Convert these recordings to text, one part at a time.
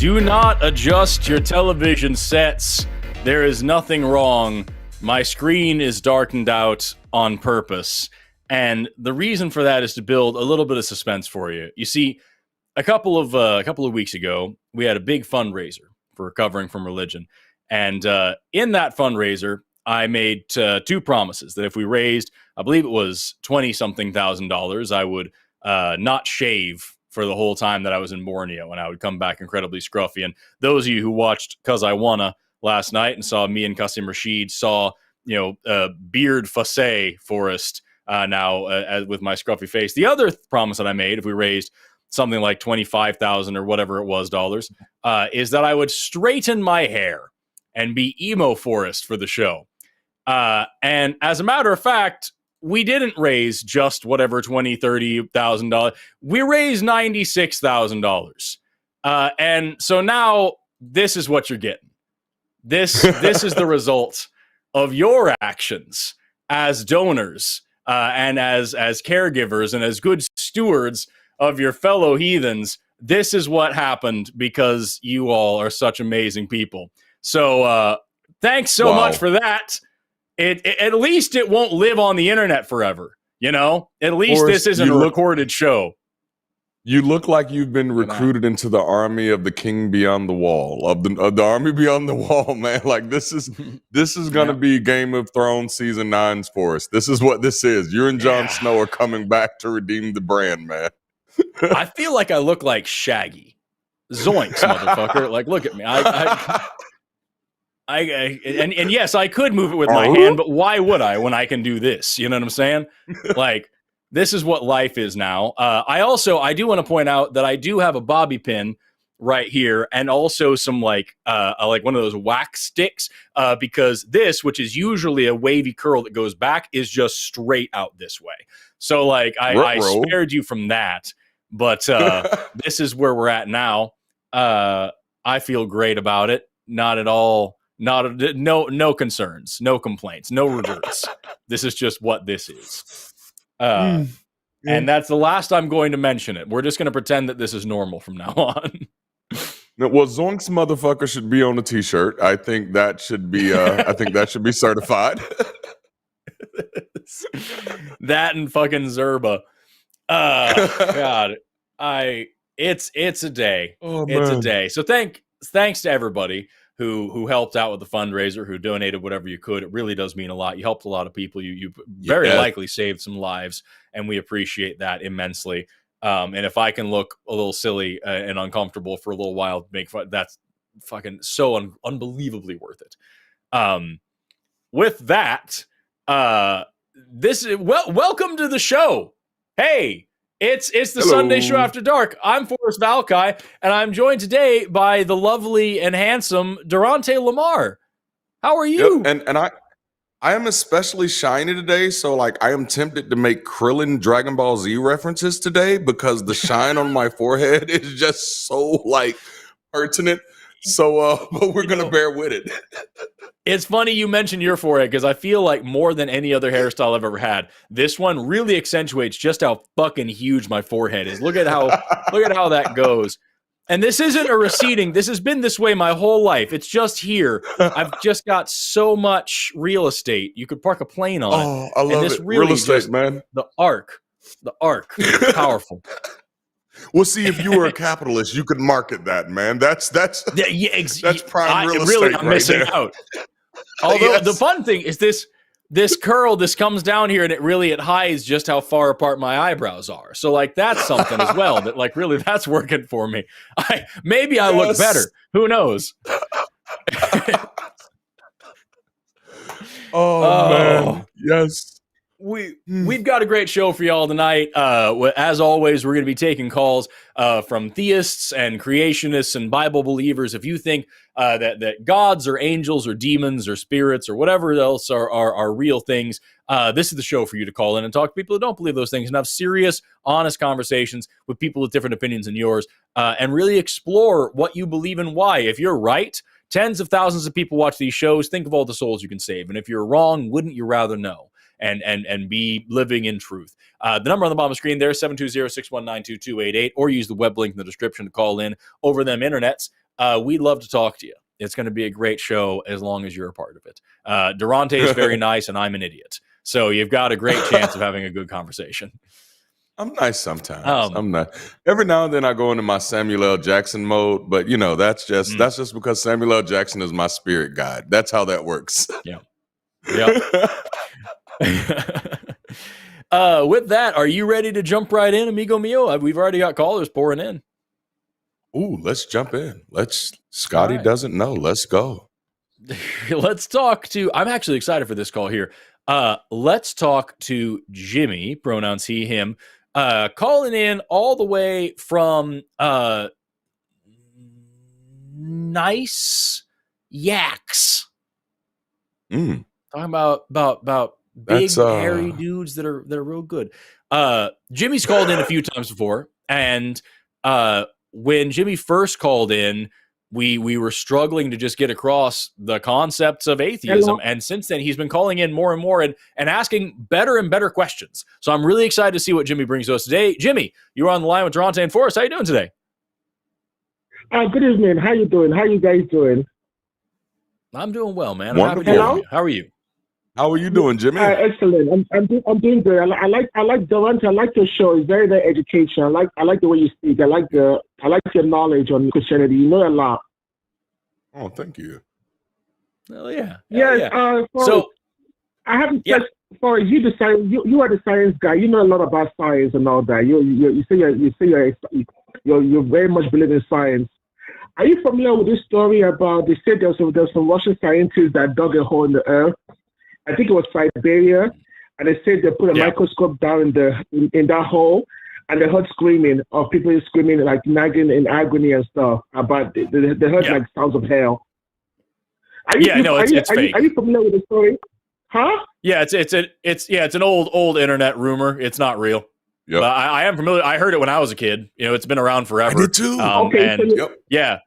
Do not adjust your television sets. There is nothing wrong. My screen is darkened out on purpose. And the reason for that is to build a little bit of suspense for you. You see, a couple of weeks ago, we had a big fundraiser for recovering from religion. And in that fundraiser, I made two promises that if we raised, I believe it was $20-something thousand, I would not shave for the whole time that I was in Borneo, and I would come back incredibly scruffy. And those of you who watched Cus I Wanna last night and saw me and Qasim Rashid saw, beard Fassé Forrest now with my scruffy face. The other promise that I made, if we raised something like 25,000 or whatever it was dollars, is that I would straighten my hair and be emo Forrest for the show. And as a matter of fact, we didn't raise just whatever $20,000-$30,000. We raised $96,000. And so now this is what you're getting. This is the result of your actions as donors and as caregivers and as good stewards of your fellow heathens. This is what happened because you all are such amazing people. So thanks so much for that. At least it won't live on the internet forever, At least Forrest, this isn't a recorded show. You look like you've been recruited into the army of the King Beyond the Wall, of the army beyond the wall, man. Like this is gonna be Game of Thrones season 9's Forrest. This is what this is. You and Jon Snow are coming back to redeem the brand, man. I feel like I look like Shaggy. Zoinks, motherfucker! Like, look at me. And yes, I could move it with my hand, but why would I when I can do this? You know what I'm saying? Like, this is what life is now. I do want to point out that I do have a bobby pin right here, and also some like one of those wax sticks, because this, which is usually a wavy curl that goes back, is just straight out this way. So like I spared you from that, but this is where we're at now. I feel great about it. Not at all. No concerns, no complaints, no regrets. This is just what this is. And that's the last I'm going to mention it. We're just going to pretend that this is normal from now on. Well, Zoinks motherfucker should be on a t-shirt. I think that should be certified. That and fucking Zerba. God. It's a day. Oh, it's man. a day. So thanks to everybody who helped out with the fundraiser, who donated whatever you could. It really does mean a lot. You helped a lot of people. You very likely saved some lives, and we appreciate that immensely. And if I can look a little silly and uncomfortable for a little while, that's fucking so unbelievably worth it. With that, welcome to the show. Hey. It's the Hello. Sunday show after dark. I'm Forrest Valkai, and I'm joined today by the lovely and handsome Darante LaMar. How are you? Yep, and I am especially shiny today, so like I am tempted to make Krillin Dragon Ball Z references today because the shine on my forehead is just so like pertinent. So but we're gonna bear with it. It's funny you mentioned your forehead because I feel like more than any other hairstyle I've ever had, this one really accentuates just how fucking huge my forehead is. Look at how that goes. And this isn't a receding. This has been this way my whole life. It's just here. I've just got so much real estate. You could park a plane on it. Oh, I love this it. Really real estate, man. The arc. Powerful. Well, see, if you were a capitalist, you could market that, man. That's prime real estate. Really, I'm missing out. Although the fun thing is this curl, this comes down here and it hides just how far apart my eyebrows are. So like that's something as well that like really that's working for me. Maybe I look better. Who knows? Oh man, yes. We've got a great show for y'all tonight. As always, we're going to be taking calls from theists and creationists and Bible believers. If you think that gods or angels or demons or spirits or whatever else are real things, this is the show for you to call in and talk to people who don't believe those things and have serious, honest conversations with people with different opinions than yours, and really explore what you believe and why. If you're right, tens of thousands of people watch these shows. Think of all the souls you can save. And if you're wrong, wouldn't you rather know? And be living in truth. The number on the bottom of the screen there, 720-619-2288, or use the web link in the description to call in over them internets. we'd love to talk to you. It's going to be a great show as long as you're a part of it. Darante is very nice, and I'm an idiot. So you've got a great chance of having a good conversation. I'm nice sometimes. I'm not. Every now and then I go into my Samuel L. Jackson mode, but that's just because Samuel L. Jackson is my spirit guide. That's how that works. Yeah. With that, are you ready to jump right in, amigo mio? We've already got callers pouring in. Ooh, let's jump in. Scotty doesn't know. Let's go. Let's talk to, I'm actually excited for this call here. Let's talk to Jimmy, pronouns he, him, calling in all the way from Nice Yaks. Talking about big hairy dudes that are real good. Jimmy's called in a few times before, and when Jimmy first called in, we were struggling to just get across the concepts of atheism. And since then, he's been calling in more and more and asking better and better questions. So I'm really excited to see what Jimmy brings to us today. Jimmy, you're on the line with Darante and Forrest. How you doing today? Good evening. How you doing? How you guys doing? I'm doing well, man. Wonderful. How are you? How are you doing, Jimmy? Excellent. I'm doing good. I like Darante. I like your show. It's very, very educational. I like the way you speak. I like your knowledge on Christianity. You know a lot. Oh, thank you. Oh yeah. So I haven't. Yeah. Forrest, you are the science guy. You know a lot about science and all that. You say you very much believe in science. Are you familiar with this story about they said there's some Russian scientists that dug a hole in the earth? I think it was Siberia, and they said they put a microscope down in that hole, and they heard screaming of people screaming like nagging in agony and stuff. About they heard like sounds of hell. It's fake. Are you familiar with the story? Huh? Yeah, it's an old internet rumor. It's not real. Yep. But I am familiar. I heard it when I was a kid. It's been around forever. I did too. Yeah.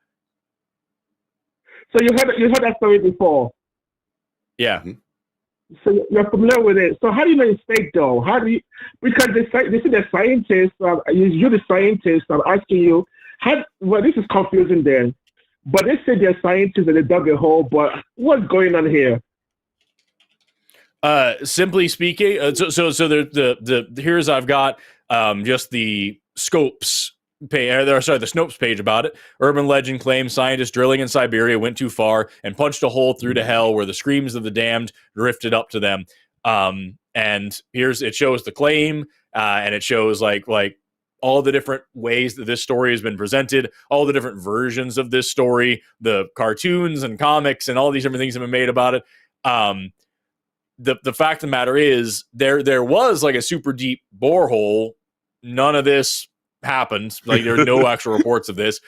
So you heard that story before? Yeah. So you're familiar with it. So how do you know it's fake, though? Because they say they're scientists. You're the scientist. I'm asking you. This is confusing then. But they say they're scientists and they dug a hole. But what's going on here? Simply speaking, so here's I've got just the Scopes page. The Snopes page about it. Urban legend claims scientists drilling in Siberia went too far and punched a hole through to hell where the screams of the damned drifted up to them. And it shows the claim, and it shows like all the different ways that this story has been presented, all the different versions of this story, the cartoons and comics and all these different things have been made about it. The fact of the matter is there was like a super deep borehole. None of this happened. Like there are no actual reports of this.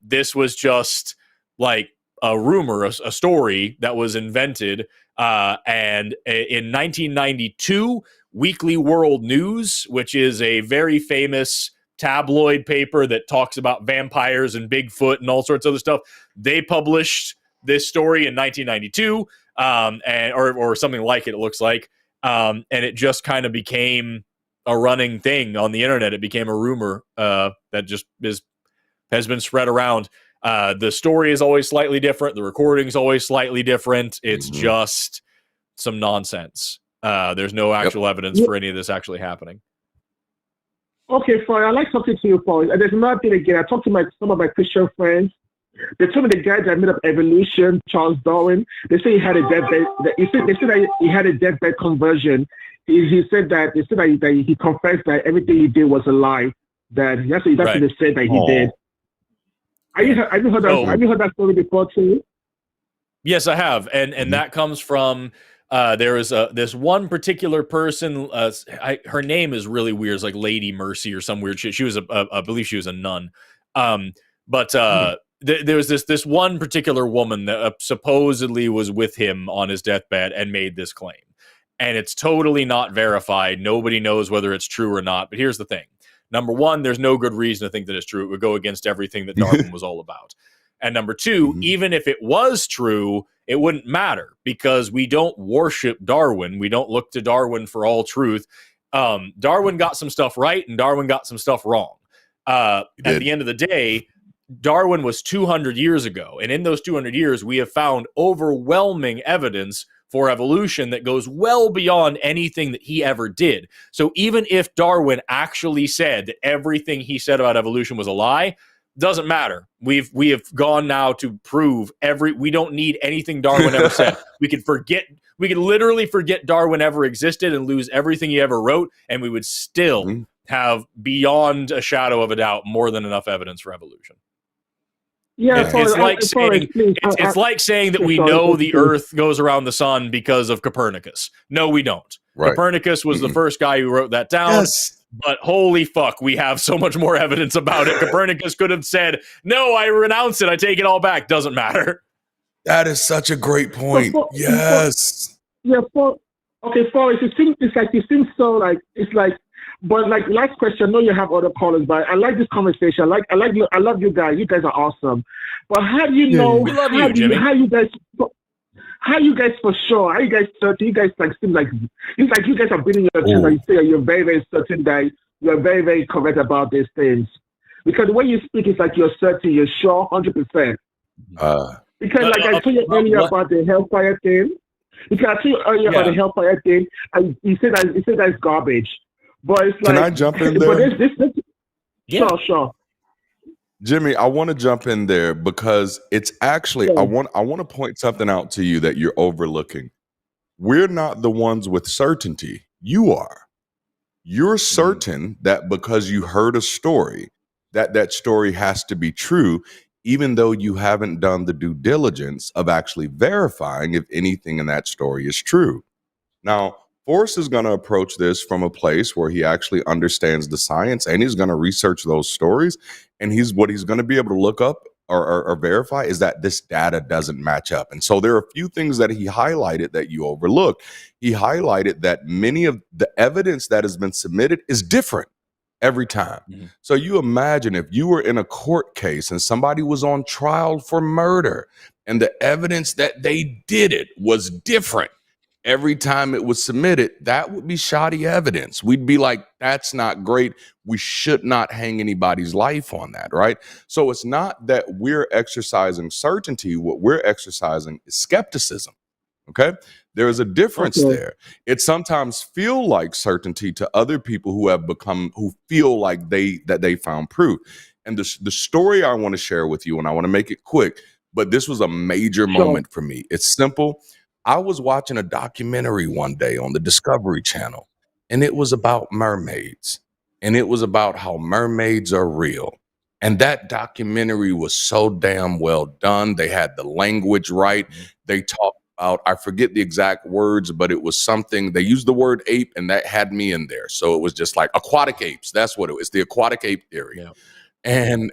This was just like a rumor, a story that was invented. And in 1992, Weekly World News, which is a very famous tabloid paper that talks about vampires and Bigfoot and all sorts of other stuff, they published this story in 1992, or something like it looks like. And it just kind of became a running thing on the internet. It became a rumor that just has been spread around. The story is always slightly different. The recording is always slightly different. It's just some nonsense. There's no actual evidence for any of this actually happening. Okay, fine. I like talking to you, Paul. And there's another thing again. I talked to some of my Christian friends. They told me the guy that made up evolution, Charles Darwin. They say he had a deathbed. They said that he had a deathbed conversion. He said that he confessed that everything he did was a lie. That's what they said that he did. Have you heard that story before too? Yes, I have, and that comes from there is this one particular person. Her name is really weird. It's like Lady Mercy or some weird shit. She was I believe she was a nun. There was this one particular woman that supposedly was with him on his deathbed and made this claim. And it's totally not verified. Nobody knows whether it's true or not. But here's the thing. Number one, there's no good reason to think that it's true. It would go against everything that Darwin was all about. And number two, even if it was true, it wouldn't matter because we don't worship Darwin. We don't look to Darwin for all truth. Darwin got some stuff right and Darwin got some stuff wrong. At the end of the day, Darwin was 200 years ago. And in those 200 years, we have found overwhelming evidence for evolution that goes well beyond anything that he ever did. So even if Darwin actually said that everything he said about evolution was a lie, doesn't matter. We have gone now to prove we don't need anything Darwin ever said. We could literally forget Darwin ever existed and lose everything he ever wrote, and we would still have, beyond a shadow of a doubt, more than enough evidence for evolution. Yeah, it's like saying that we know the Earth goes around the sun because of Copernicus. No, we don't. Right. Copernicus was the first guy who wrote that down. Yes. But holy fuck, we have so much more evidence about it. Copernicus could have said, "No, I renounce it. I take it all back." Doesn't matter. That is such a great point. Yes. Forrest, it seems so like it's like. But like last question, I know you have other callers, but I like this conversation. I love you guys. You guys are awesome. But how do you know? We love you, Jimmy. How you guys for sure? How you guys certain? You guys seem like it's like you guys are beating your chest. You say you're very, very certain that you're very, very correct about these things. Because the way you speak is like you're certain, you're sure, 100%. Because I told you earlier about the hellfire thing. About the hellfire thing, and you said that's garbage. But it's like, can I jump in there? Sure. Jimmy, I want to jump in there because it's actually I want to point something out to you that you're overlooking. We're not the ones with certainty. You are. You're certain that because you heard a story, that story has to be true, even though you haven't done the due diligence of actually verifying if anything in that story is true. Now, Forrest is going to approach this from a place where he actually understands the science, and he's going to research those stories. And what he's going to be able to look up or verify is that this data doesn't match up. And so there are a few things that he highlighted that you overlooked. He highlighted that many of the evidence that has been submitted is different every time. Mm-hmm. So you imagine if you were in a court case and somebody was on trial for murder and the evidence that they did it was different every time it was submitted, that would be shoddy evidence. We'd be like, that's not great. We should not hang anybody's life on that, right? So it's not that we're exercising certainty. What we're exercising is skepticism, okay? There is a difference there. It sometimes feel like certainty to other people who feel like they found proof. And the story I want to share with you, and I want to make it quick, but this was a major moment for me. It's simple. I was watching a documentary one day on the Discovery Channel, and it was about mermaids, and it was about how mermaids are real. And that documentary was so damn well done. They had the language right. They talked about, I forget the exact words, but it was something, they used the word ape, and that had me in there. So it was just like aquatic apes. That's what it was, the aquatic ape theory. Yeah. And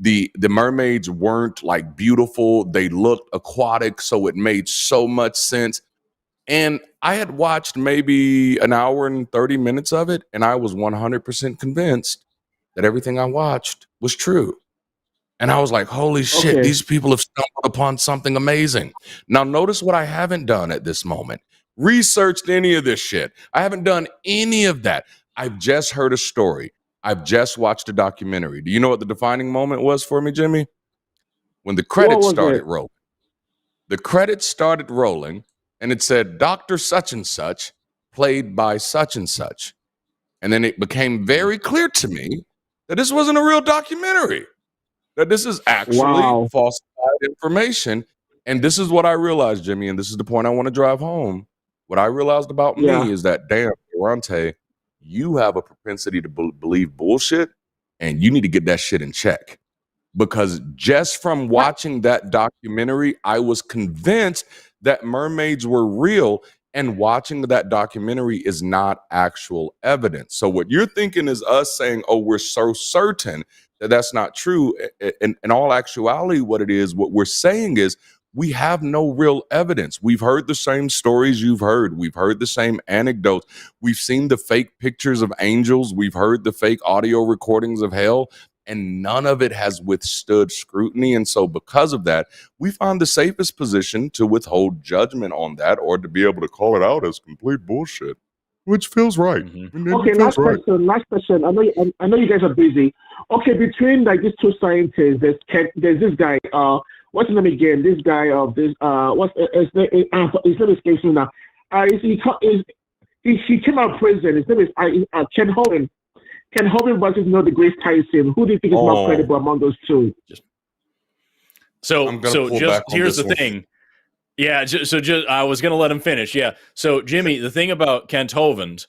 the mermaids weren't like beautiful. They looked aquatic. So it made so much sense. And I had watched maybe an hour and 30 minutes of it. And I was 100% convinced that everything I watched was true. And I was like, holy shit, these people have stumbled upon something amazing. Now, notice what I haven't done at this moment. Researched any of this shit. I haven't done any of that. I've just heard a story. I've just watched a documentary. Do you know what the defining moment was for me, Jimmy? When the credits started rolling. The credits started rolling, and it said, Dr. Such and Such, played by such and such. And then it became very clear to me that this wasn't a real documentary, that this is actually falsified information. And this is what I realized, Jimmy, and this is the point I want to drive home. What I realized about me is that, damn, Darante, you have a propensity to believe bullshit, and you need to get that shit in check. Because just from watching that documentary, I was convinced that mermaids were real, and watching that documentary is not actual evidence. So what you're thinking is us saying, oh, we're so certain that that's not true. In all actuality, what we're saying is, we have no real evidence. We've heard the same stories you've heard. We've heard the same anecdotes. We've seen the fake pictures of angels. We've heard the fake audio recordings of hell, and none of it has withstood scrutiny. And so because of that, we find the safest position to withhold judgment on that, or to be able to call it out as complete bullshit. which feels right. Okay, last question. I know you guys are busy. Okay, between like these two scientists, there's this guy. What's his name again? This guy of this. What's his name? His name escapes me now. He came out of prison. His name is Ken Hovind. Ken Hovind versus the Grace Tyson. Who do you think is more credible among those two? So here's the thing. Yeah, I was going to let him finish. Yeah. So, Jimmy, the thing about Kent Hovind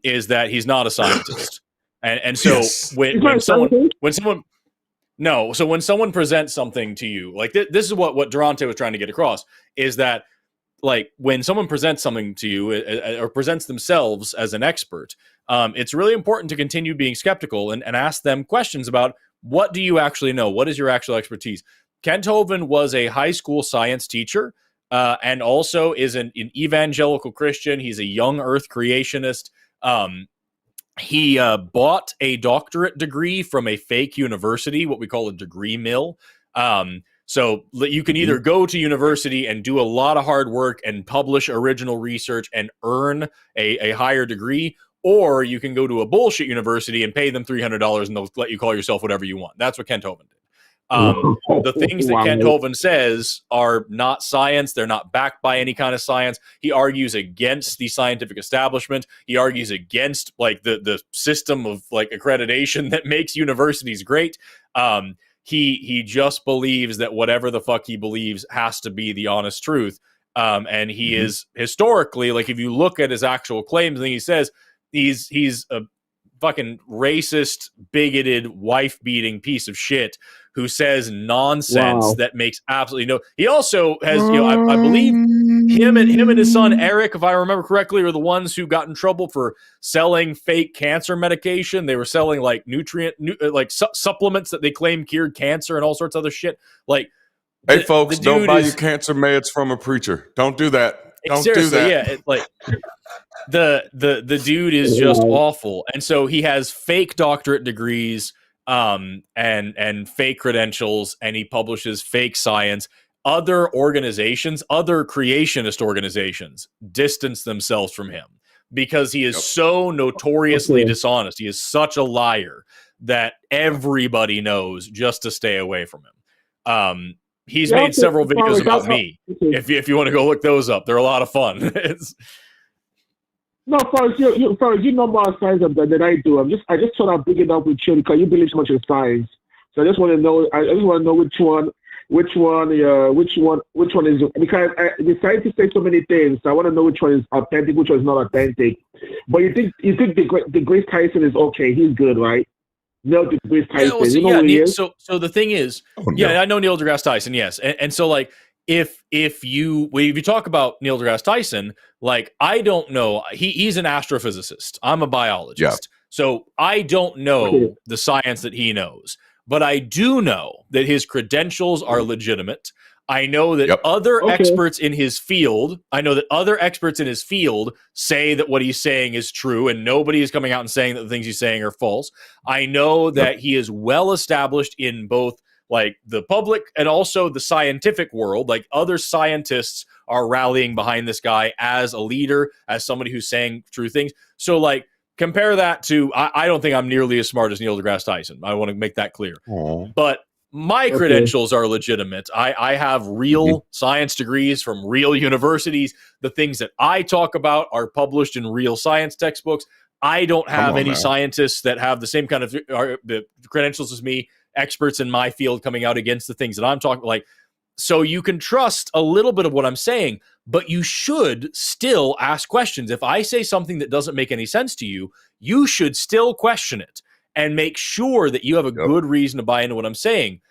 is that he's not a scientist. And so when someone presents something to you, like this is what Darante was trying to get across, is that like when someone presents something to you or presents themselves as an expert, it's really important to continue being skeptical and ask them questions about what do you actually know? What is your actual expertise? Kent Hovind was a high school science teacher and also is an evangelical Christian. He's a young earth creationist. He bought a doctorate degree from a fake university, what we call a degree mill. So you can either go to university and do a lot of hard work and publish original research and earn a higher degree, or you can go to a bullshit university and pay them $300 and they'll let you call yourself whatever you want. That's what Kent Hovind did. The things that Kent Hovind says are not science. They're not backed by any kind of science. He argues against the scientific establishment. He argues against like the system of like accreditation that makes universities great. He just believes that whatever the fuck he believes has to be the honest truth. And he is historically, like if you look at his actual claims, and he says he's a fucking racist, bigoted, wife-beating piece of shit who says nonsense that makes absolutely no. He also has, I believe him and his son Eric, if I remember correctly, are the ones who got in trouble for selling fake cancer medication. They were selling like supplements that they claimed cured cancer and all sorts of other shit. Like, hey, folks, don't buy your cancer meds from a preacher. Don't do that. Don't do that. Yeah, the dude is just awful, and so he has fake doctorate degrees, and fake credentials, and he publishes fake science. Other organizations, other creationist organizations, distance themselves from him because he is so notoriously dishonest. He is such a liar that everybody knows just to stay away from him. He's made several videos about me. If you want to go look those up, they're a lot of fun. No, Forrest, you know more science than I do. I just thought I'd bring it up with you because you believe so much in science. So I just want to know. Which one is, because the scientists say so many things. So I want to know which one is authentic, which one is not authentic. But you think the Grace Tyson is okay? He's good, right? Neil deGrasse Tyson. So the thing is, I know Neil deGrasse Tyson, yes, and so like if you talk about Neil deGrasse Tyson, like I don't know, he's an astrophysicist. I'm a biologist, so I don't know the science that he knows, but I do know that his credentials are legitimate. I know that other experts in his field, say that what he's saying is true, and nobody is coming out and saying that the things he's saying are false. I know that he is well established in both like the public and also the scientific world. Like other scientists are rallying behind this guy as a leader, as somebody who's saying true things. So like compare that to, I don't think I'm nearly as smart as Neil deGrasse Tyson. I want to make that clear. But my credentials are legitimate. I have real science degrees from real universities. The things that I talk about are published in real science textbooks. I don't have any scientists that have the same kind of the credentials as me, experts in my field coming out against the things that I'm talking like. So you can trust a little bit of what I'm saying, but you should still ask questions. If I say something that doesn't make any sense to you, you should still question it and make sure that you have a good reason to buy into what I'm saying.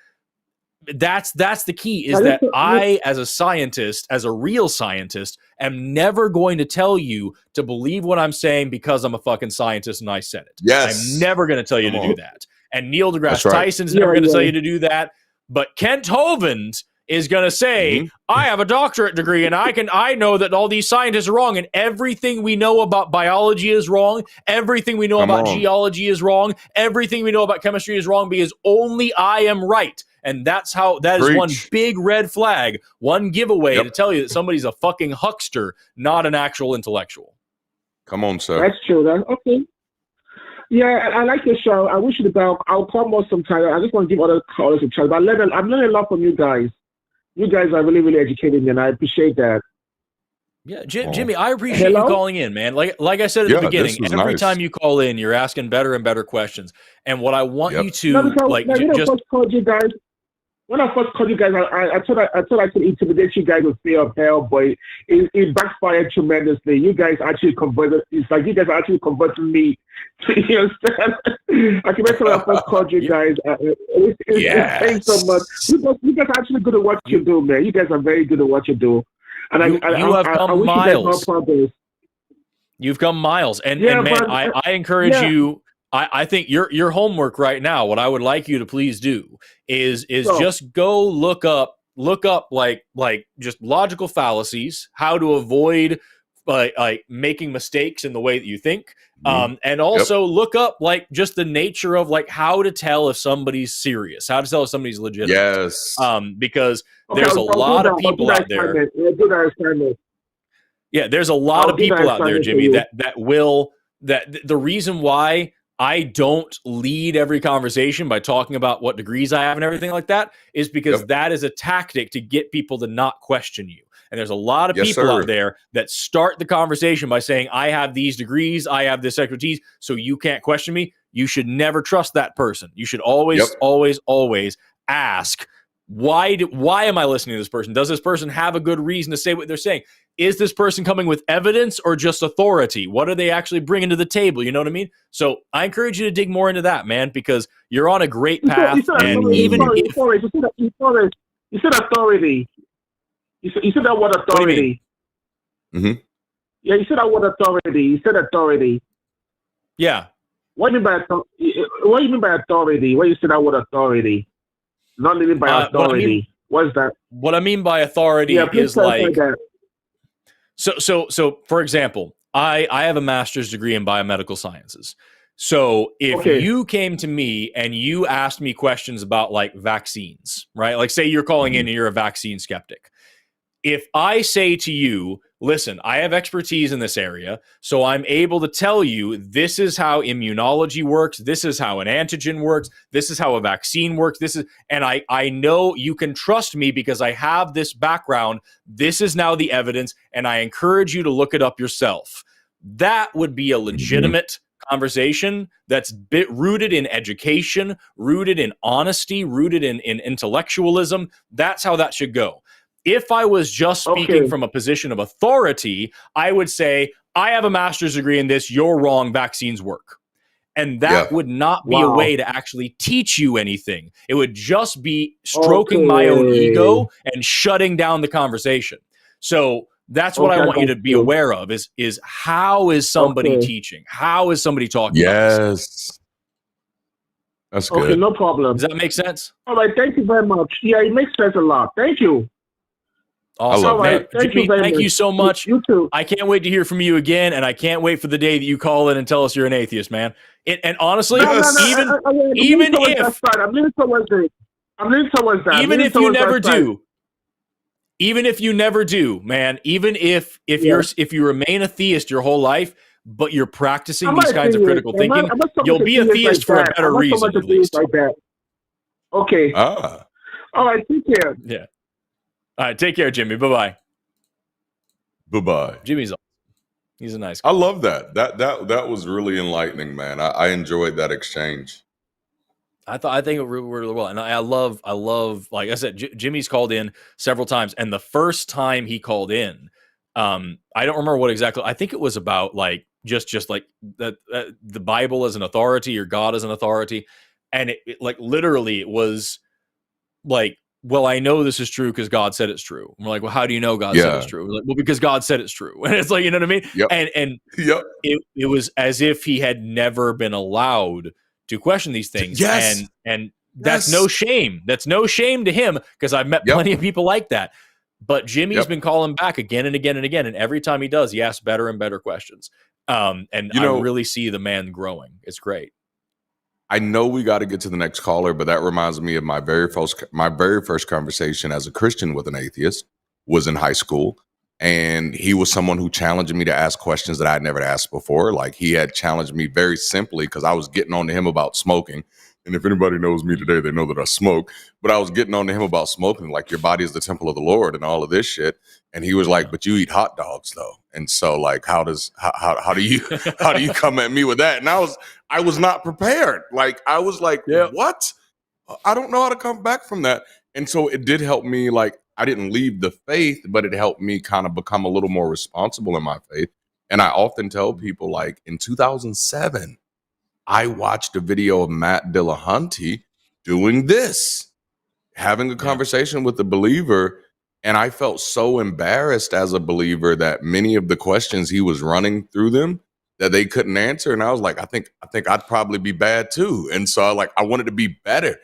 That's the key, is that I, as a scientist, as a real scientist, am never going to tell you to believe what I'm saying because I'm a fucking scientist and I said it. I'm never going to tell you to do that. And Neil deGrasse Tyson's never going to tell you to do that. But Kent Hovind is going to say, I have a doctorate degree and I know that all these scientists are wrong, and everything we know about biology is wrong. Everything we know about geology is wrong. Everything we know about chemistry is wrong because only I am right. And that is one big red flag, one giveaway to tell you that somebody's a fucking huckster, not an actual intellectual. Come on, sir. That's true. That's okay. Yeah, I like your show. I wish you the best. I'll call more sometime. I just want to give other callers a chance. But I'm learning a lot from you guys. You guys are really, really educating me, and I appreciate that. Yeah, Jimmy, I appreciate you calling in, man. Like I said at the beginning, every time you call in, you're asking better and better questions. And what I want you to first called you guys. When I first called you guys, I thought I could intimidate you guys with fear of hell, but it backfired tremendously. You guys actually converted. It's like you guys are actually converting me. You understand? I can remember when I first called you guys. It changed so much. You guys are actually good at what you do, man. You guys are very good at what you do. And you have come miles. You've come miles, and man, I encourage you. I think your homework right now. What I would like you to please do is just go look up like just logical fallacies, how to avoid like making mistakes in the way that you think, and also look up like just the nature of like how to tell if somebody's serious, how to tell if somebody's legitimate. Yes. Because there's a lot of people out there. Yeah, there's a lot of people out there, Jimmy, that the reason why I don't lead every conversation by talking about what degrees I have and everything like that is because that is a tactic to get people to not question you. And there's a lot of people out there that start the conversation by saying, I have these degrees, I have this expertise, so you can't question me. You should never trust that person. You should always ask, why am I listening to this person? Does this person have a good reason to say what they're saying? Is this person coming with evidence or just authority? What are they actually bringing to the table? You know what I mean? So I encourage you to dig more into that, man, because you're on a great path. You said authority. You said that word authority. Mm-hmm. Yeah, you said that word authority. You said authority. Yeah. What do you mean by authority? When you say that word authority? Not living by authority. What is that? What I mean by authority is like... So for example, I have a master's degree in biomedical sciences. So if you came to me and you asked me questions about like vaccines, right? Like say you're calling in and you're a vaccine skeptic. If I say to you, listen, I have expertise in this area, so I'm able to tell you this is how immunology works, this is how an antigen works, this is how a vaccine works, and I know you can trust me because I have this background, this is now the evidence, and I encourage you to look it up yourself. That would be a legitimate conversation that's rooted in education, rooted in honesty, rooted in intellectualism. That's how that should go. If I was just speaking from a position of authority, I would say, I have a master's degree in this, you're wrong, vaccines work. And that would not be a way to actually teach you anything. It would just be stroking my own ego and shutting down the conversation. So that's what I want you to be aware of is how is somebody teaching? How is somebody talking about this? That's good. Okay, no problem. Does that make sense? All right, thank you very much. Yeah, it makes sense a lot. Thank you. Awesome. Jimmy, thank you so much. You too. I can't wait to hear from you again, and I can't wait for the day that you call in and tell us you're an atheist, man. And honestly, even if I'm leaning towards that. Even if you never do, man, even if you remain a theist your whole life, but you're practicing these kinds of critical thinking, you'll be a theist for a better reason, at least. Okay. All right, take care. Yeah. All right, take care, Jimmy. Bye-bye. Bye-bye. Jimmy's awesome. He's a nice guy. I love that. That was really enlightening, man. I enjoyed that exchange. I think it really, really well. And I love, like I said, Jimmy's called in several times. And the first time he called in, I don't remember what exactly, I think it was about like, just like the Bible as an authority or God as an authority. And it like literally it was like, well, I know this is true because God said it's true. And we're like, well, how do you know God said it's true? We're like, well, because God said it's true. And it's like, you know what I mean? And it was as if he had never been allowed to question these things. And that's no shame. That's no shame to him because I've met plenty of people like that. But Jimmy's been calling back again and again and again. And every time he does, he asks better and better questions. And I really see the man growing. It's great. I know we got to get to the next caller, but that reminds me of my very first conversation as a Christian with an atheist was in high school. And he was someone who challenged me to ask questions that I'd never asked before. Like, he had challenged me very simply because I was getting on to him about smoking. And if anybody knows me today, they know that I smoke. But I was getting on to him about smoking, like, your body is the temple of the Lord and all of this shit. And he was like, but you eat hot dogs though. And so, like, how do you come at me with that? And I was not prepared. Like, I was like, what? I don't know how to come back from that. And so it did help me. Like, I didn't leave the faith, but it helped me kind of become a little more responsible in my faith. And I often tell people, like, in 2007, I watched a video of Matt Dillahunty doing this, having a conversation with a believer. And I felt so embarrassed as a believer that many of the questions he was running through them that they couldn't answer. And I was like, I think I'd probably be bad too. And so I wanted to be better.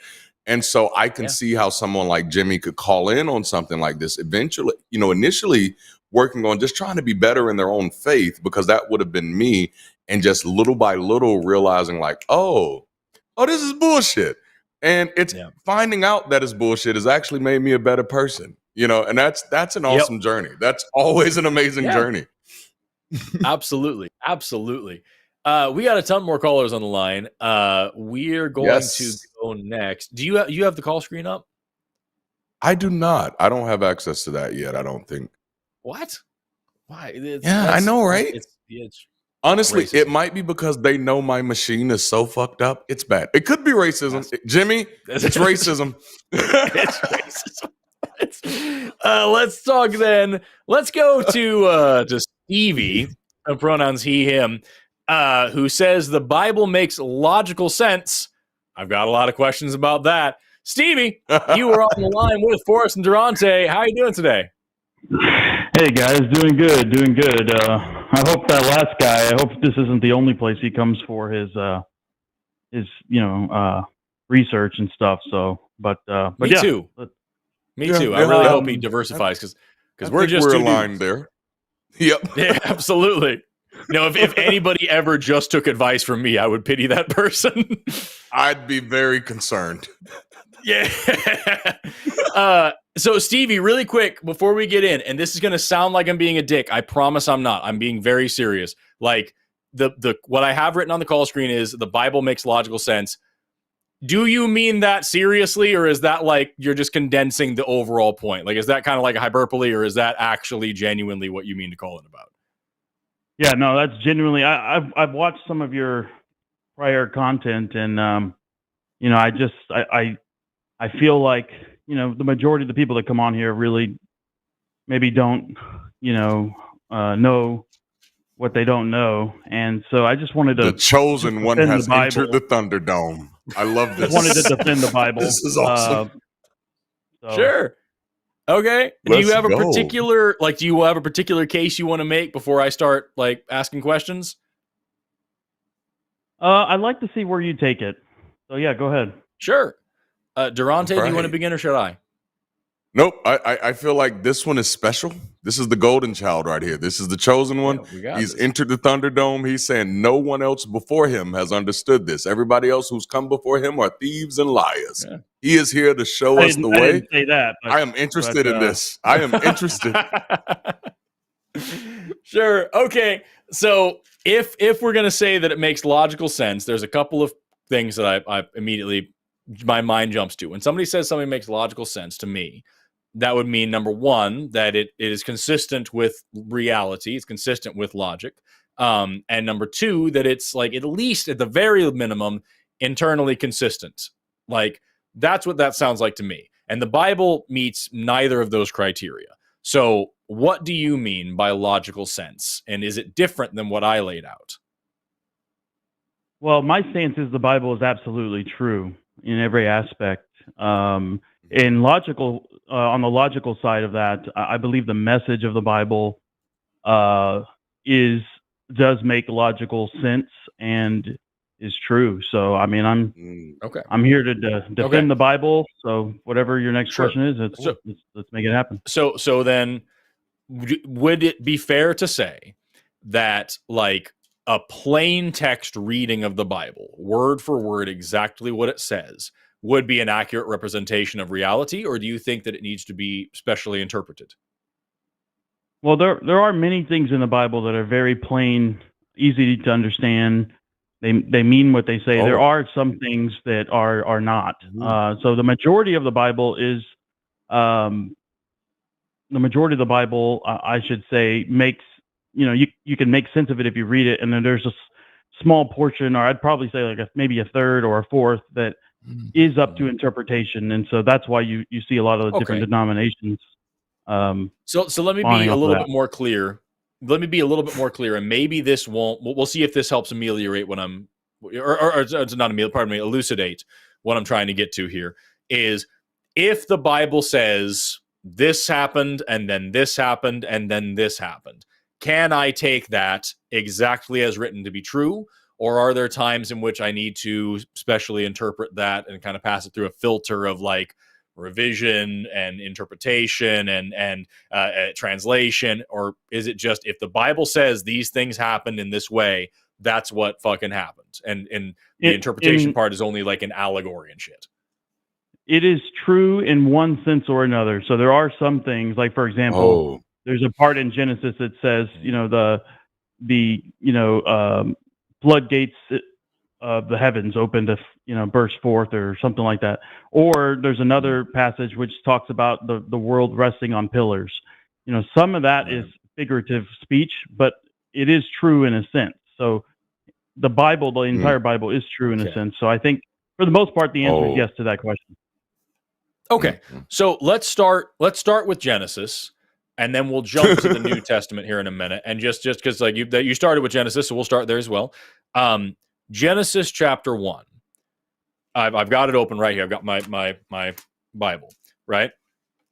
And so I can see how someone like Jimmy could call in on something like this eventually, initially working on just trying to be better in their own faith, because that would have been me. And just little by little realizing, like, oh, this is bullshit. And it's finding out that it's bullshit has actually made me a better person, and that's an awesome journey. That's always an amazing journey. Absolutely. Absolutely. We got a ton more callers on the line. We're going to go next. Do you have the call screen up? I do not. I don't have access to that yet, I don't think. What? Why? I know, right? It's honestly, racism. It might be because they know my machine is so fucked up. It's bad. It could be racism. Jimmy, it's racism. It's racism. Let's talk then. Let's go to Stevie, pronouns he, him, who says the Bible makes logical sense. I've got a lot of questions about that. Stevie, you were on the line with Forrest and Darante. How are you doing today? Hey guys, doing good. I hope that last guy, I hope this isn't the only place he comes for his research and stuff. So, but Me too. Me too. I really hope he diversifies because we're aligned there. Yep. Yeah, absolutely. If anybody ever just took advice from me, I would pity that person. I'd be very concerned. Yeah. So Stevie, really quick before we get in, and this is going to sound like I'm being a dick. I promise I'm not. I'm being very serious. Like the what I have written on the call screen is the Bible makes logical sense. Do you mean that seriously, or is that like you're just condensing the overall point? Like, is that kind of like a hyperbole, or is that actually genuinely what you mean to call it about? Yeah, no, that's genuinely. I've watched some of your prior content, and I feel like the majority of the people that come on here really maybe don't know what they don't know, and so I just wanted to. The chosen one has entered the Thunderdome. I love this. I wanted to defend the Bible. This is awesome. Sure. Okay. Do you have a particular case you want to make before I start like asking questions? I'd like to see where you take it. So yeah, go ahead. Sure. Durante, do you want to begin or should I? Nope. I feel like this one is special. This is the golden child right here. This is the chosen one. He's entered the Thunderdome. He's saying no one else before him has understood this. Everybody else who's come before him are thieves and liars. Yeah. He is here to show us the way. I didn't say that. I am interested in this. I am interested. Sure. Okay. So if we're going to say that it makes logical sense, there's a couple of things that I immediately, my mind jumps to. When somebody says something makes logical sense to me, that would mean, number one, that it is consistent with reality. It's consistent with logic. And number two, that it's like, at least at the very minimum, internally consistent. Like, that's what that sounds like to me. And the Bible meets neither of those criteria. So what do you mean by logical sense? And is it different than what I laid out? Well, my stance is the Bible is absolutely true in every aspect. In logical, on the logical side of that, I believe the message of the Bible does make logical sense and is true. So, I mean, I'm here to defend the Bible. So, whatever your next question is, let's make it happen. So then, would it be fair to say that, like, a plain text reading of the Bible, word for word, exactly what it says, would be an accurate representation of reality, or do you think that it needs to be specially interpreted? Well, there are many things in the Bible that are very plain, easy to understand. They mean what they say. There are some things that are not. So the majority of the Bible is I should say, makes, you can make sense of it if you read it, and then there's a small portion, or I'd probably say like maybe a third or a fourth, that is up to interpretation, and so that's why you see a lot of the different denominations. So let me be a little bit more clear. Let me be a little bit more clear, and maybe this won't. We'll see if this helps ameliorate what I'm, or it's not ameliorate. Pardon me, elucidate what I'm trying to get to here. Is if the Bible says this happened, and then this happened, and then this happened, can I take that exactly as written to be true? Or are there times in which I need to specially interpret that and kind of pass it through a filter of like revision and interpretation and translation? Or is it just, if the Bible says these things happened in this way, that's what fucking happens? And the interpretation part is only like an allegory and shit. It is true in one sense or another. So there are some things, like, for example, there's a part in Genesis that says, the floodgates of the heavens opened to, burst forth or something like that. Or there's another passage which talks about the world resting on pillars. Some of that is figurative speech, but it is true in a sense. So the Bible, the entire Bible, is true in a sense. So I think for the most part, the answer is yes to that question. Okay, so let's start with Genesis, and then we'll jump to the New Testament here in a minute. And just because like you started with Genesis, so we'll start there as well. Genesis chapter 1. I've got it open right here. I've got my Bible, right?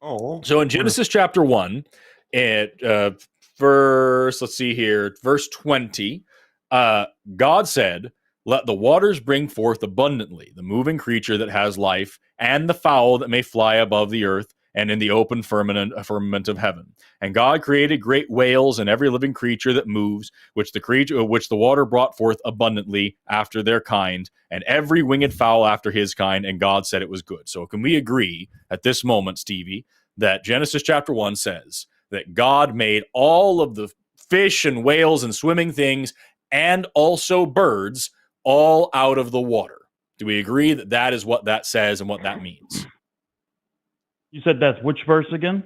So in Genesis chapter 1, verse 20, God said, "Let the waters bring forth abundantly the moving creature that has life, and the fowl that may fly above the earth and in the open firmament of heaven. And God created great whales and every living creature that moves, which the water brought forth abundantly after their kind, and every winged fowl after his kind. And God said it was good." So can we agree at this moment, Stevie, that Genesis chapter 1 says that God made all of the fish and whales and swimming things and also birds all out of the water? Do we agree that that is what that says and what that means? You said that's which verse again?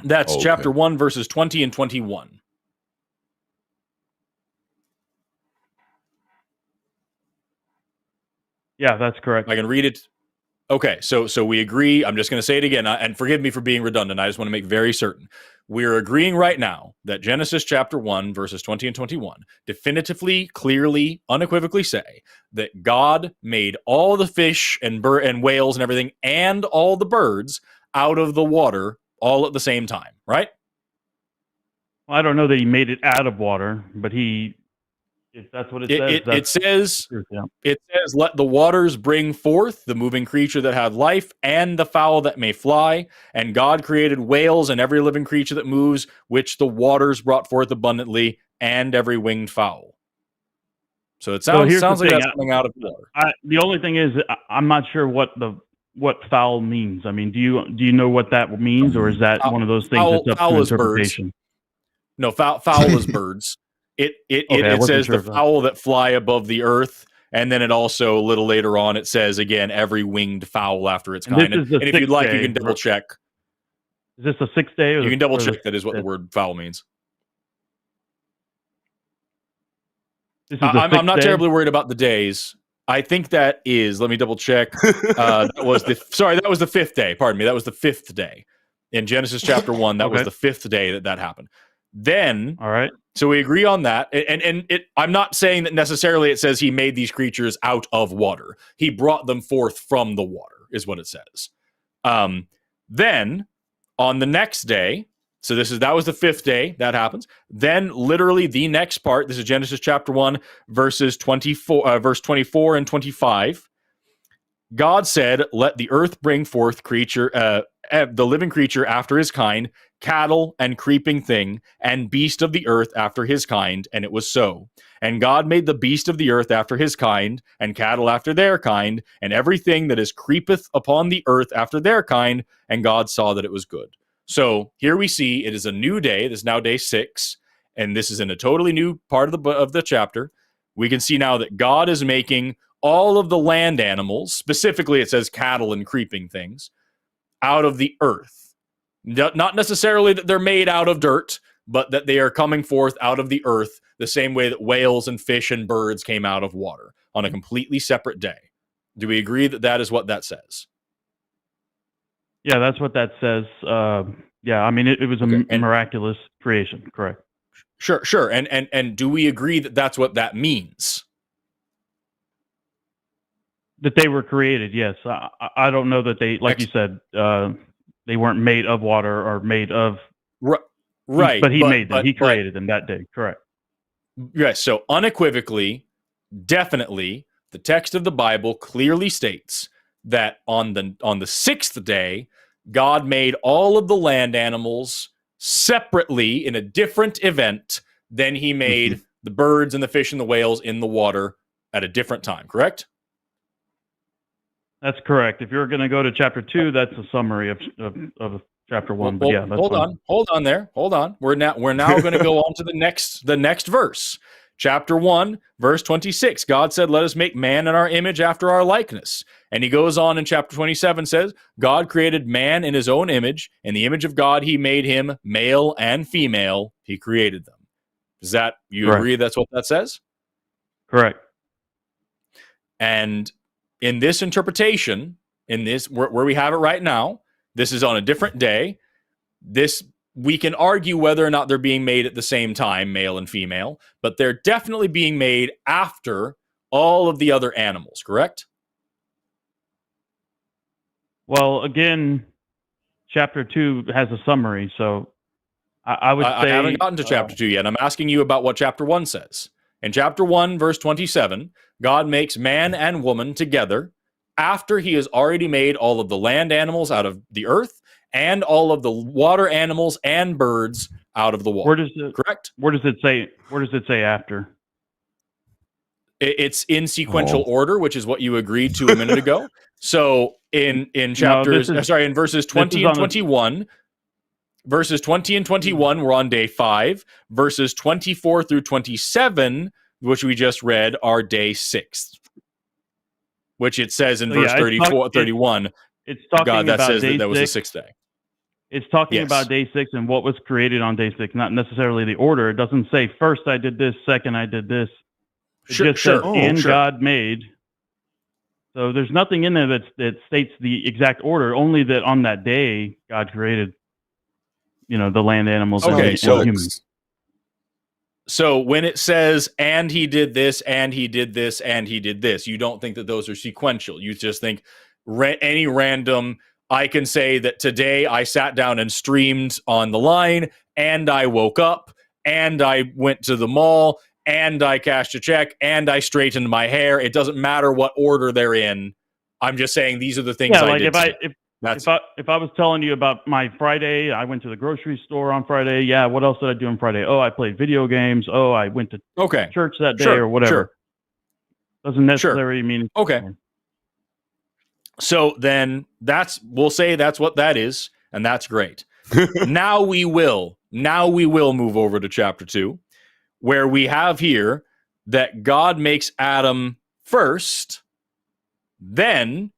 That's chapter 1, verses 20 and 21. Yeah, that's correct. I can read it. Okay, so we agree. I'm just going to say it again, and forgive me for being redundant. I just want to make very certain. We're agreeing right now that Genesis chapter 1, verses 20 and 21 definitively, clearly, unequivocally say that God made all the fish and whales and everything and all the birds out of the water all at the same time, right? Well, I don't know that he made it out of water, but if that's what it says. It says, "Let the waters bring forth the moving creature that had life and the fowl that may fly. And God created whales and every living creature that moves, which the waters brought forth abundantly, and every winged fowl." So it sounds like that's coming out of water. The only thing is, I'm not sure what fowl means. I mean, do you know what that means, or is that one of those things that's up to interpretation? Birds. No, fowl is birds. It says the fowl that fly above the earth, and then it also, a little later on, it says again every winged fowl after its kind. And if you'd like, you can double check. Is this the 6th day? You can double check that is what the word fowl means. I'm not terribly worried about the days. I think that is. Let me double check. That was the 5th day. Pardon me. That was the 5th day in Genesis chapter 1. That was the 5th day that happened. Then, all right. So we agree on that. And I'm not saying that necessarily it says he made these creatures out of water. He brought them forth from the water, is what it says. Then on the next day, so that was the 5th day that happens. Then literally the next part, this is Genesis chapter 1, verse 24 and 25. God said, "Let the earth bring forth the living creature after his kind, cattle and creeping thing, and beast of the earth after his kind." And it was so. And God made the beast of the earth after his kind, and cattle after their kind, and everything that is creepeth upon the earth after their kind. And God saw that it was good. So here we see it is a new day. This is now day 6, and this is in a totally new part of the chapter. We can see now that God is making all of the land animals, specifically it says cattle and creeping things, out of the earth. Not necessarily that they're made out of dirt, but that they are coming forth out of the earth the same way that whales and fish and birds came out of water on a completely separate day. Do we agree that that is what that says? Yeah, that's what that says. Yeah, I mean, it was a miraculous creation, correct? Sure. And do we agree that that's what that means? That they were created, yes. I don't know that they, like you said, they weren't made of water or made of... Right. But he made them. He created them that day, correct. Yes, so unequivocally, definitely, the text of the Bible clearly states that on the sixth day, God made all of the land animals separately in a different event than he made the birds and the fish and the whales in the water at a different time, correct? That's correct. If you're going to go to chapter 2, that's a summary of chapter 1. But yeah, that's hold on there. Hold on. We're now going to go on to the next verse. Chapter 1, verse 26. God said, "Let us make man in our image after our likeness." And he goes on in chapter 27, says, "God created man in his own image. In the image of God, he made him, male and female. He created them." Does that, you agree that's what that says? Correct. And in this interpretation, in this, where we have it right now, this is on a different day. We can argue whether or not they're being made at the same time, male and female, but they're definitely being made after all of the other animals, correct? Well, again, chapter 2 has a summary, so I would say... I haven't gotten to chapter 2 yet. I'm asking you about what chapter 1 says. In chapter 1, verse 27, God makes man and woman together after he has already made all of the land animals out of the earth and all of the water animals and birds out of the water. Correct? Where does it say after? It's in sequential order, which is what you agreed to a minute ago. So in chapters, in verses 20 and 21, verses 20 and 21, we're on day 5. Verses 24 through 27, which we just read, are day 6. Which it says in verse 31. It's talking God that about says day that was the 6. 6th day. It's talking about day 6 and what was created on day 6, not necessarily the order. It doesn't say first I did this, second I did this. It just says God made. So there's nothing in there that states the exact order, only that on that day God created, the land animals and humans. So when it says, and he did this, and he did this, and he did this, you don't think that those are sequential. You just think any random, I can say that today I sat down and streamed on the line, and I woke up, and I went to the mall, and I cashed a check, and I straightened my hair. It doesn't matter what order they're in. I'm just saying these are the things I did. If I was telling you about my Friday, I went to the grocery store on Friday. Yeah, what else did I do on Friday? Oh, I played video games. Oh, I went to church that day or whatever. Doesn't necessarily mean okay. So then we'll say that's what that is, and that's great. Now we will move over to chapter 2, where we have here that God makes Adam first, then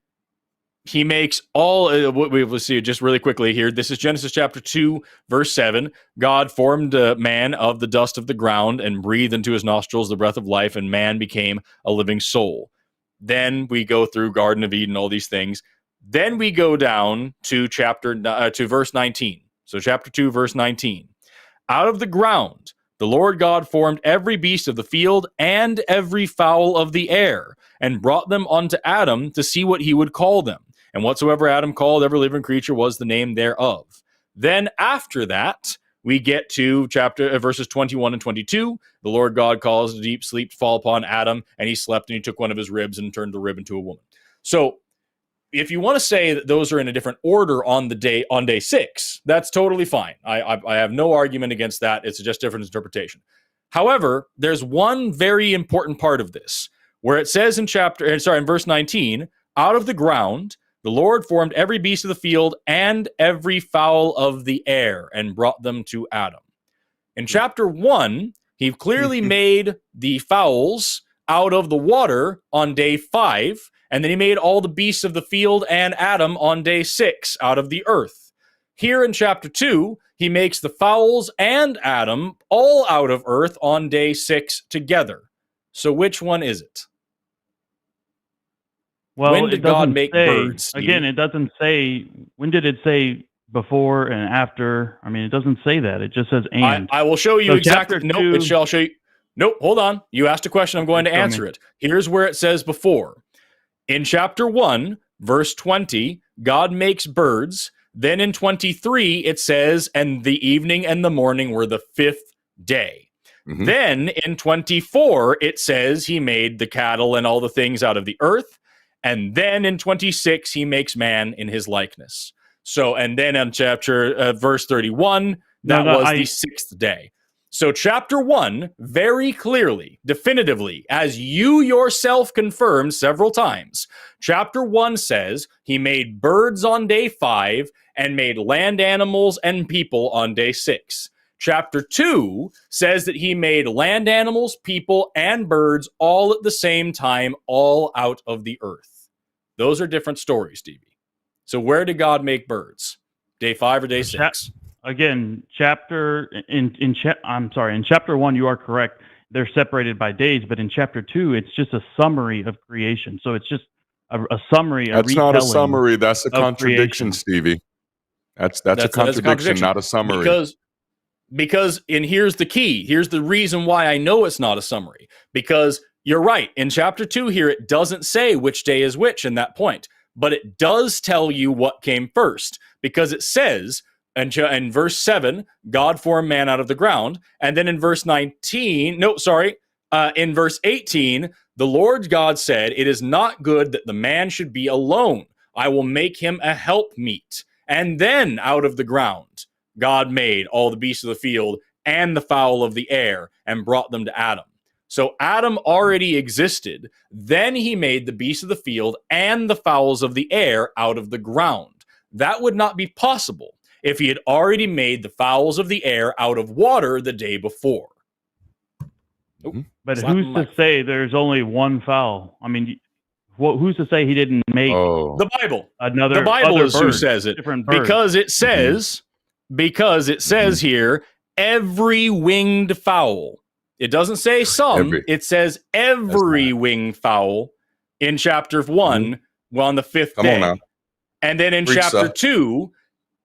he makes all, we'll see just really quickly here. This is Genesis chapter 2, verse 7. God formed man of the dust of the ground and breathed into his nostrils the breath of life, and man became a living soul. Then we go through Garden of Eden, all these things. Then we go down to to verse 19. So chapter 2, verse 19. Out of the ground, the Lord God formed every beast of the field and every fowl of the air, and brought them unto Adam to see what he would call them. And whatsoever Adam called every living creature was the name thereof. Then after that, we get to verses 21 and 22. The Lord God caused a deep sleep to fall upon Adam, and he slept, and he took one of his ribs and turned the rib into a woman. So if you want to say that those are in a different order on day 6, that's totally fine. I have no argument against that. It's just different interpretation. However, there's one very important part of this where it says in verse 19, out of the ground, the Lord formed every beast of the field and every fowl of the air and brought them to Adam. In chapter 1, he clearly made the fowls out of the water on day 5, and then he made all the beasts of the field and Adam on day 6 out of the earth. Here in chapter 2, he makes the fowls and Adam all out of earth on day 6 together. So which one is it? Well, when did God make birds? Stevie? Again, it doesn't say. When did it say before and after? I mean, it doesn't say that. It just says and. I will show you So exactly. chapter Nope, it shall show you. Nope, hold on. You asked a question. I'm going to answer it. Here's where it says before. In chapter 1, verse 20, God makes birds. Then in 23, it says, and the evening and the morning were the 5th day. Mm-hmm. Then in 24, it says he made the cattle and all the things out of the earth. And then in 26, he makes man in his likeness. So, and then in verse 31, that was the 6th day. So chapter 1, very clearly, definitively, as you yourself confirmed several times, chapter 1 says he made birds on day 5 and made land animals and people on day 6. Chapter 2 says that he made land animals, people, and birds all at the same time, all out of the earth. Those are different stories, Stevie. So where did God make birds? Day 5 or day 6? Again, in chapter 1, you are correct. They're separated by days, but in chapter 2, it's just a summary of creation. So it's just a summary. That's not a summary. That's a contradiction, Stevie. That's a contradiction, not a summary. Because and here's the key. Here's the reason why I know it's not a summary. Because you're right. In chapter 2 here, it doesn't say which day is which in that point. But it does tell you what came first. Because it says, in verse 7, God formed man out of the ground. And then in verse 18, the Lord God said, it is not good that the man should be alone. I will make him a helpmeet. And then out of the ground, God made all the beasts of the field and the fowl of the air and brought them to Adam. So Adam already existed. Then he made the beasts of the field and the fowls of the air out of the ground. That would not be possible if he had already made the fowls of the air out of water the day before. But who's to say there's only one fowl? I mean, who's to say he didn't make the Bible? The Bible is who says it. Because it says, here, every winged fowl. It doesn't say some. It says every winged fowl in chapter 1 on the 5th day. On and then in chapter 2,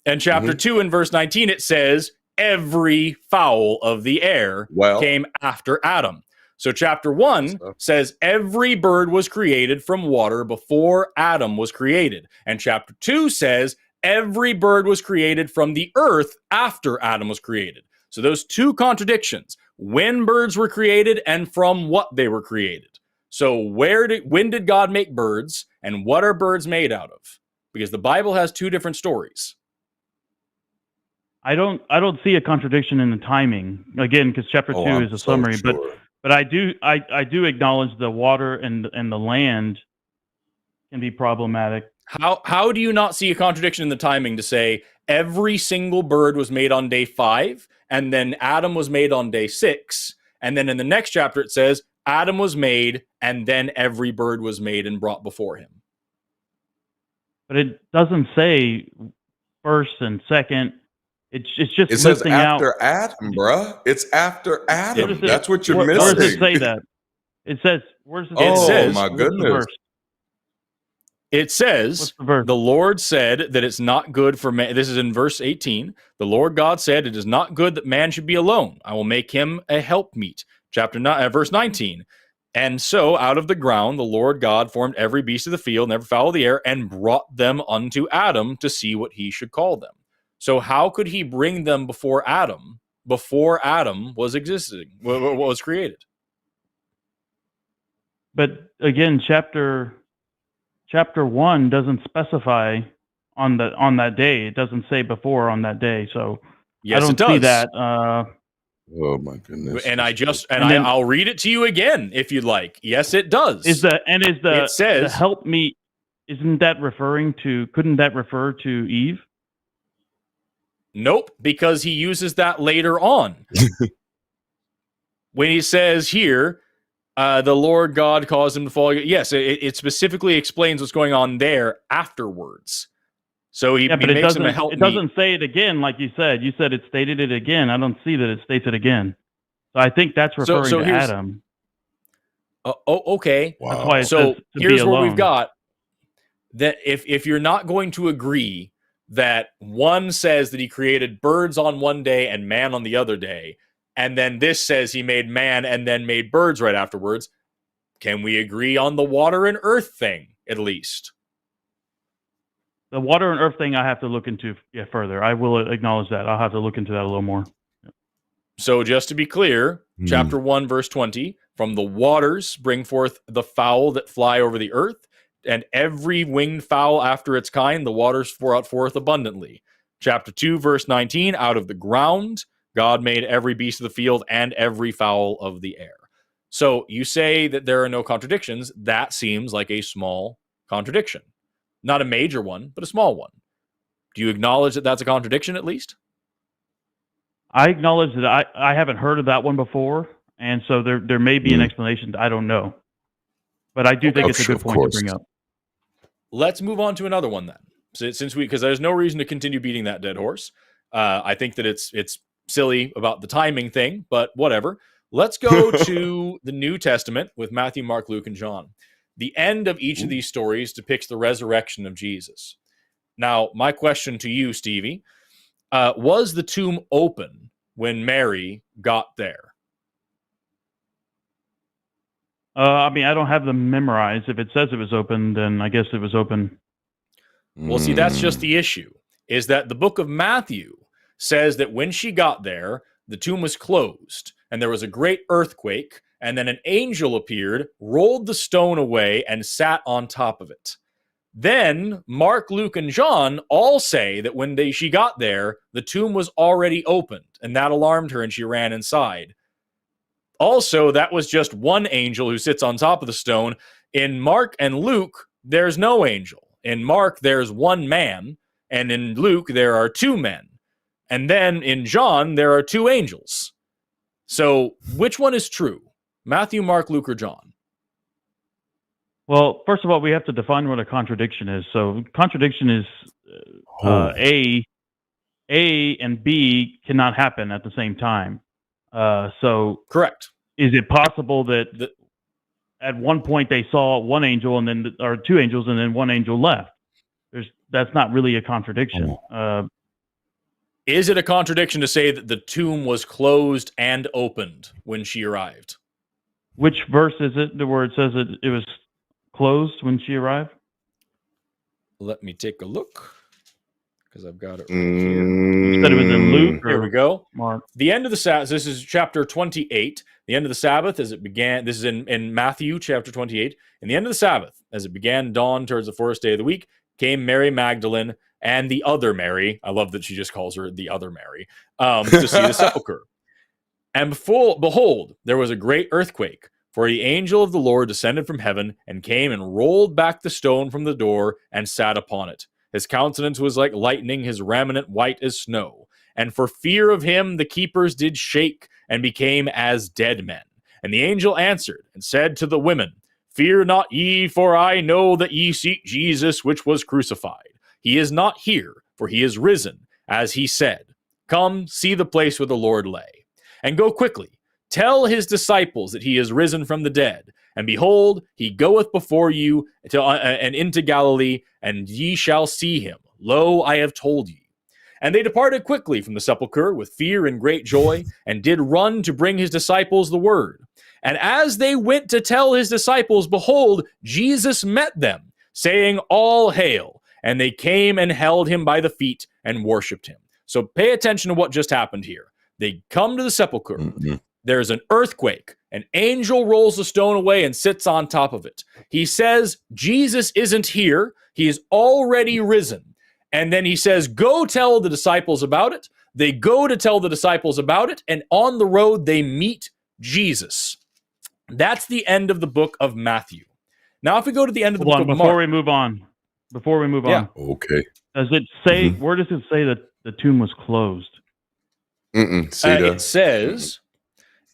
in verse 19, it says every fowl of the air came after Adam. So chapter 1 says every bird was created from water before Adam was created. And chapter 2 says every bird was created from the earth after Adam was created. So those two contradictions, when birds were created and from what they were created. So when did God make birds and what are birds made out of? Because the Bible has two different stories. I don't see a contradiction in the timing. Again, because chapter 2 is a summary, but I do acknowledge the water and the land can be problematic. How do you not see a contradiction in the timing to say every single bird was made on day 5 and then Adam was made on day 6, and then in the next chapter it says Adam was made and then every bird was made and brought before him? But it doesn't say first and second. It's just it says after Adam, bruh. It's after Adam. That's what you're missing. Where does it say that? It says, where's the Oh my goodness. It says, the Lord said that it's not good for man. This is in verse 18. The Lord God said, it is not good that man should be alone. I will make him a helpmeet. Verse 19. And so out of the ground, the Lord God formed every beast of the field and every fowl of the air and brought them unto Adam to see what he should call them. So how could he bring them before Adam was existing, was created? But again, chapter 1 doesn't specify on that day. It doesn't say before on that day. So yes, I don't see that. Oh my goodness! And I'll read it to you again if you'd like. Yes, it does. It says the helpmeet. couldn't that refer to Eve? Nope, because he uses that later on. When he says here, the Lord God caused him to fall. Yes, it specifically explains what's going on there afterwards. So he makes him a help. It doesn't say it again, like you said. You said it stated it again. I don't see that it states it again. So I think that's referring to Adam. Okay. Wow. That's why it so says to here's be what alone. we've got. That if you're not going to agree that one says that he created birds on one day and man on the other day, and then this says he made man and then made birds right afterwards, can we agree on the water and earth thing at least? The water and earth thing I have to look into further. I will acknowledge that. I'll have to look into that a little more. So just to be clear, chapter 1, verse 20, from the waters bring forth the fowl that fly over the earth, and every winged fowl after its kind, the waters pour out forth abundantly. Chapter 2, verse 19, out of the ground, God made every beast of the field and every fowl of the air. So you say that there are no contradictions. That seems like a small contradiction. Not a major one, but a small one. Do you acknowledge that that's a contradiction at least? I acknowledge that I haven't heard of that one before, and so there may be an explanation. I don't know. But I do think it's a good point to bring up. Let's move on to another one then. Because there's no reason to continue beating that dead horse. I think that it's silly about the timing thing, but whatever. Let's go to the New Testament with Matthew, Mark, Luke, and John. The end of each of these stories depicts the resurrection of Jesus. Now, my question to you, Stevie, was the tomb open when Mary got there? I mean, I don't have them memorized. If it says it was open, then I guess it was open. Well, see, that's just the issue, is that the book of Matthew says that when she got there, the tomb was closed, and there was a great earthquake, and then an angel appeared, rolled the stone away, and sat on top of it. Then Mark, Luke, and John all say that when she got there, the tomb was already opened, and that alarmed her, and she ran inside. Also, that was just one angel who sits on top of the stone. In Mark and Luke, there's no angel. In Mark, there's one man, and in Luke, there are two men. And then in John, there are two angels. So which one is true? Matthew, Mark, Luke, or John? Well, first of all, we have to define what a contradiction is. So contradiction is A and B cannot happen at the same time. So correct. Is it possible that at one point they saw one angel or two angels and then one angel left? That's not really a contradiction. Is it a contradiction to say that the tomb was closed and opened when she arrived? Which verse is it where it says it was closed when she arrived? Let me take a look, because I've got it right here. You said it was in Luke? Here we go. Mark. The end of the Sabbath. This is chapter 28. The end of the Sabbath as it began. This is in Matthew chapter 28. In the end of the Sabbath, as it began dawn towards the first day of the week, came Mary Magdalene and the other Mary. I love that she just calls her the other Mary, to see the sepulchre. And behold, there was a great earthquake, for the angel of the Lord descended from heaven and came and rolled back the stone from the door and sat upon it. His countenance was like lightning, his raiment white as snow. And for fear of him, the keepers did shake and became as dead men. And the angel answered and said to the women, Fear not ye, for I know that ye seek Jesus, which was crucified. He is not here, for he is risen, as he said. Come, see the place where the Lord lay. And go quickly, tell his disciples that he is risen from the dead. And behold, he goeth before you and into Galilee, and ye shall see him. Lo, I have told ye. And they departed quickly from the sepulchre with fear and great joy, and did run to bring his disciples the word. And as they went to tell his disciples, behold, Jesus met them, saying, All hail. And they came and held him by the feet and worshipped him. So pay attention to what just happened here. They come to the sepulchre. Mm-hmm. There's an earthquake. An angel rolls the stone away and sits on top of it. He says, Jesus isn't here. He is already risen. And then he says, go tell the disciples about it. They go to tell the disciples about it. And on the road, they meet Jesus. That's the end of the book of Matthew. Now, if we go to the end of the book of Mark. Before we move on, before we move on. Okay. Does it say, where does it say that the tomb was closed? It says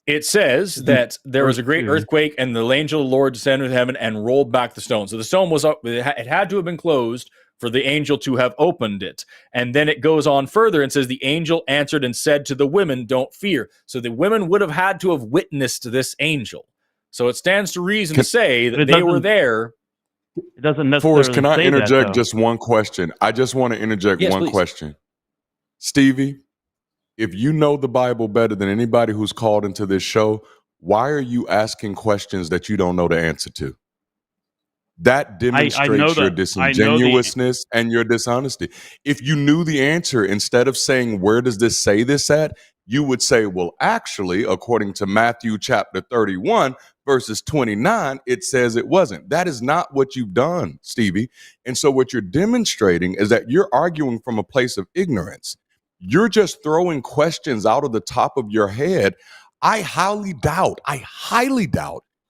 that there was a great earthquake and the angel of the Lord descended from heaven and rolled back the stone. So the stone was up. It had to have been closed for the angel to have opened it. And then it goes on further and says, the angel answered and said to the women, don't fear. So the women would have had to have witnessed this angel. So it stands to reason to say that they were there. It doesn't necessarily Forrest, can I interject that, just one question? I just want to interject one question. Stevie, if you know the Bible better than anybody who's called into this show, why are you asking questions that you don't know the answer to? That demonstrates your disingenuousness and your dishonesty. If you knew the answer, instead of saying, where does this say this at? You would say, well, actually, according to Matthew chapter 31, verses 29, it says it wasn't. That is not what you've done, Stevie. And so what you're demonstrating is that you're arguing from a place of ignorance. You're just throwing questions out of the top of your head. I highly doubt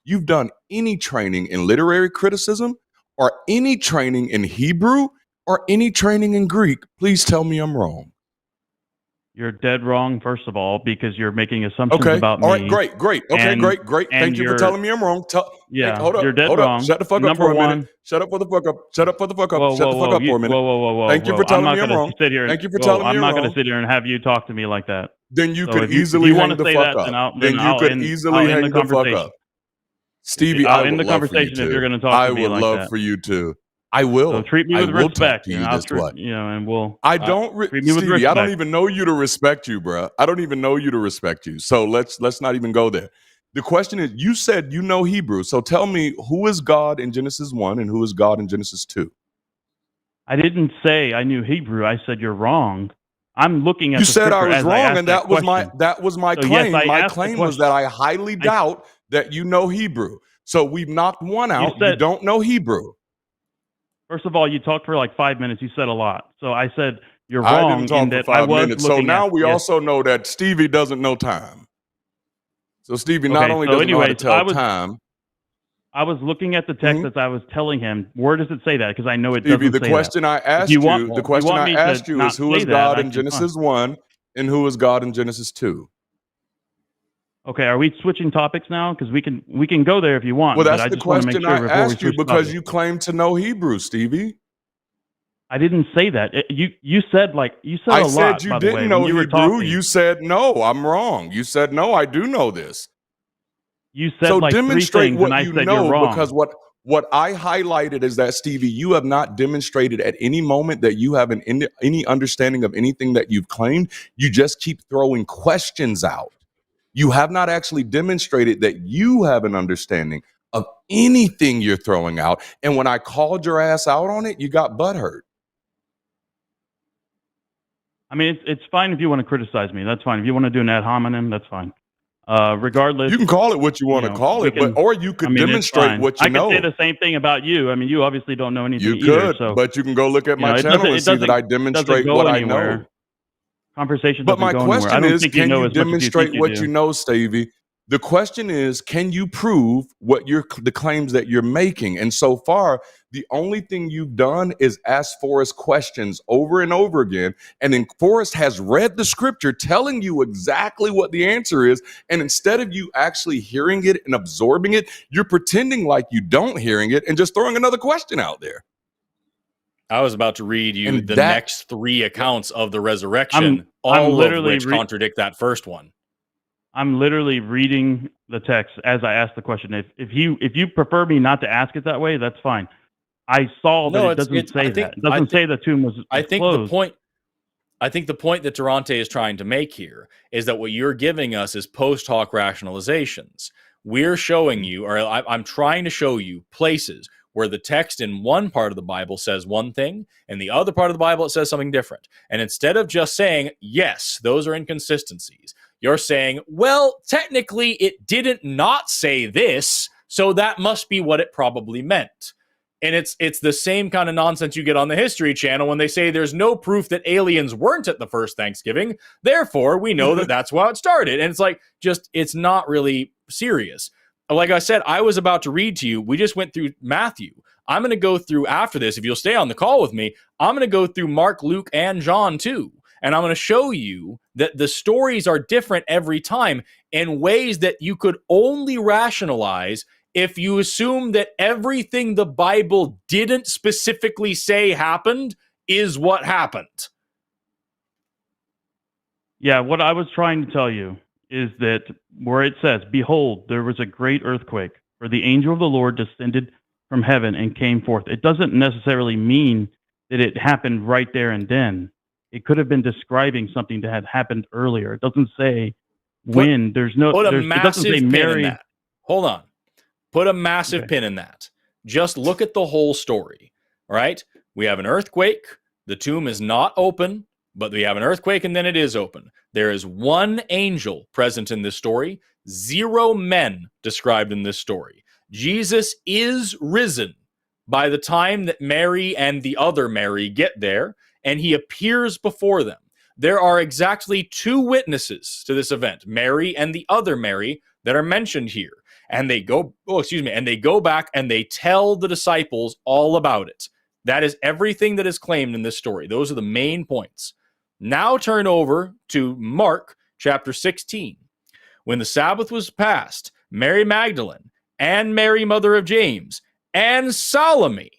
you've done any training in literary criticism or any training in Hebrew or any training in Greek. Please tell me I'm wrong. You're dead wrong, first of all, because you're making assumptions about me. All right, great. Okay, great. Thank you for telling me I'm wrong. Hold up, you're dead wrong. Shut the fuck up for a minute. Shut up for the fuck up. Shut the fuck up for a minute. Whoa. Thank you for telling me I'm wrong. Thank you for telling me I'm wrong. I'm not going to sit here and have you talk to me like that. Then you could easily hang the fuck up. Then you could easily hang the fuck up. Stevie, I'll end the conversation if you're going to talk to me like that. I would love for you to. I will. So treat me with respect. And we'll. I don't. Stevie, I don't even know you to respect you, bro. I don't even know you to respect you. So let's not even go there. The question is, you said you know Hebrew. So tell me, who is God in Genesis 1 and who is God in Genesis 2? I didn't say I knew Hebrew. I said you're wrong. I'm looking at. You said I was wrong, and that was my claim. My claim was that I highly doubt that you know Hebrew. So we've knocked one out. You don't know Hebrew. First of all, you talked for like 5 minutes. You said a lot. So I said you're wrong. I didn't talk for 5 minutes. So now we also know that Stevie doesn't know time. So Stevie not only doesn't know how to tell time. I was looking at the text as I was telling him. Where does it say that? Because I know it doesn't say that. The question I asked you is who is God in Genesis 1 and who is God in Genesis 2? Okay, are we switching topics now? Because we can go there if you want. Well, that's the question I asked you because you claim to know Hebrew, Stevie. I didn't say that. You said a lot. I said you didn't know Hebrew. You said no. I'm wrong. You said no. I do know this. You said so. Like demonstrate 3 things, what and I you said know you're wrong. Because what I highlighted is that Stevie, you have not demonstrated at any moment that you have any understanding of anything that you've claimed. You just keep throwing questions out. You have not actually demonstrated that you have an understanding of anything you're throwing out. And when I called your ass out on it, you got butthurt. I mean, it's fine if you want to criticize me. That's fine. If you want to do an ad hominem, that's fine. Regardless, you can call it what you want to call it, or you could demonstrate what you know. I could say the same thing about you. I mean, you obviously don't know anything. You could, but you can go look at my channel and see that I demonstrate what I know. Conversation. But my question is, can you demonstrate what you know, Stevie? The question is, can you prove the claims that you're making? And so far, the only thing you've done is ask Forrest questions over and over again. And then Forrest has read the scripture telling you exactly what the answer is. And instead of you actually hearing it and absorbing it, you're pretending like you don't hearing it and just throwing another question out there. I was about to read you the next 3 accounts of the resurrection, all of which contradict that first one. I'm literally reading the text as I ask the question. If you prefer me not to ask it that way, that's fine. I saw that it doesn't say that. It doesn't say the tomb was closed. I think the point that Darante is trying to make here is that what you're giving us is post hoc rationalizations. We're showing you, or I'm trying to show you places where the text in one part of the Bible says one thing, and the other part of the Bible it says something different. And instead of just saying, yes, those are inconsistencies, you're saying, well, technically it didn't not say this, so that must be what it probably meant. And it's the same kind of nonsense you get on the History Channel when they say there's no proof that aliens weren't at the first Thanksgiving, therefore we know that that's how it started. And it's like, it's not really serious. like I said, I was about to read to you. We just went through Matthew. I'm going to go through after this. If you'll stay on the call with me, I'm going to go through Mark, Luke, and John too. And I'm going to show you that the stories are different every time in ways that you could only rationalize if you assume that everything the Bible didn't specifically say happened is what happened. Yeah, what I was trying to tell you is that where it says, behold, there was a great earthquake, for the angel of the Lord descended from heaven and came forth. It doesn't necessarily mean that it happened right there and then. It could have been describing something that had happened earlier. It doesn't say when. It doesn't say Mary. Hold on. Put a massive pin in that. Just look at the whole story. All right? We have an earthquake. The tomb is not open, but we have an earthquake and then it is open. There is one angel present in this story, 0 men described in this story. Jesus is risen by the time that Mary and the other Mary get there, and he appears before them. There are exactly 2 witnesses to this event, Mary and the other Mary, that are mentioned here. And they go back and they tell the disciples all about it. That is everything that is claimed in this story. Those are the main points. Now turn over to Mark chapter 16. When the Sabbath was passed, Mary Magdalene and Mary, mother of James, and Salome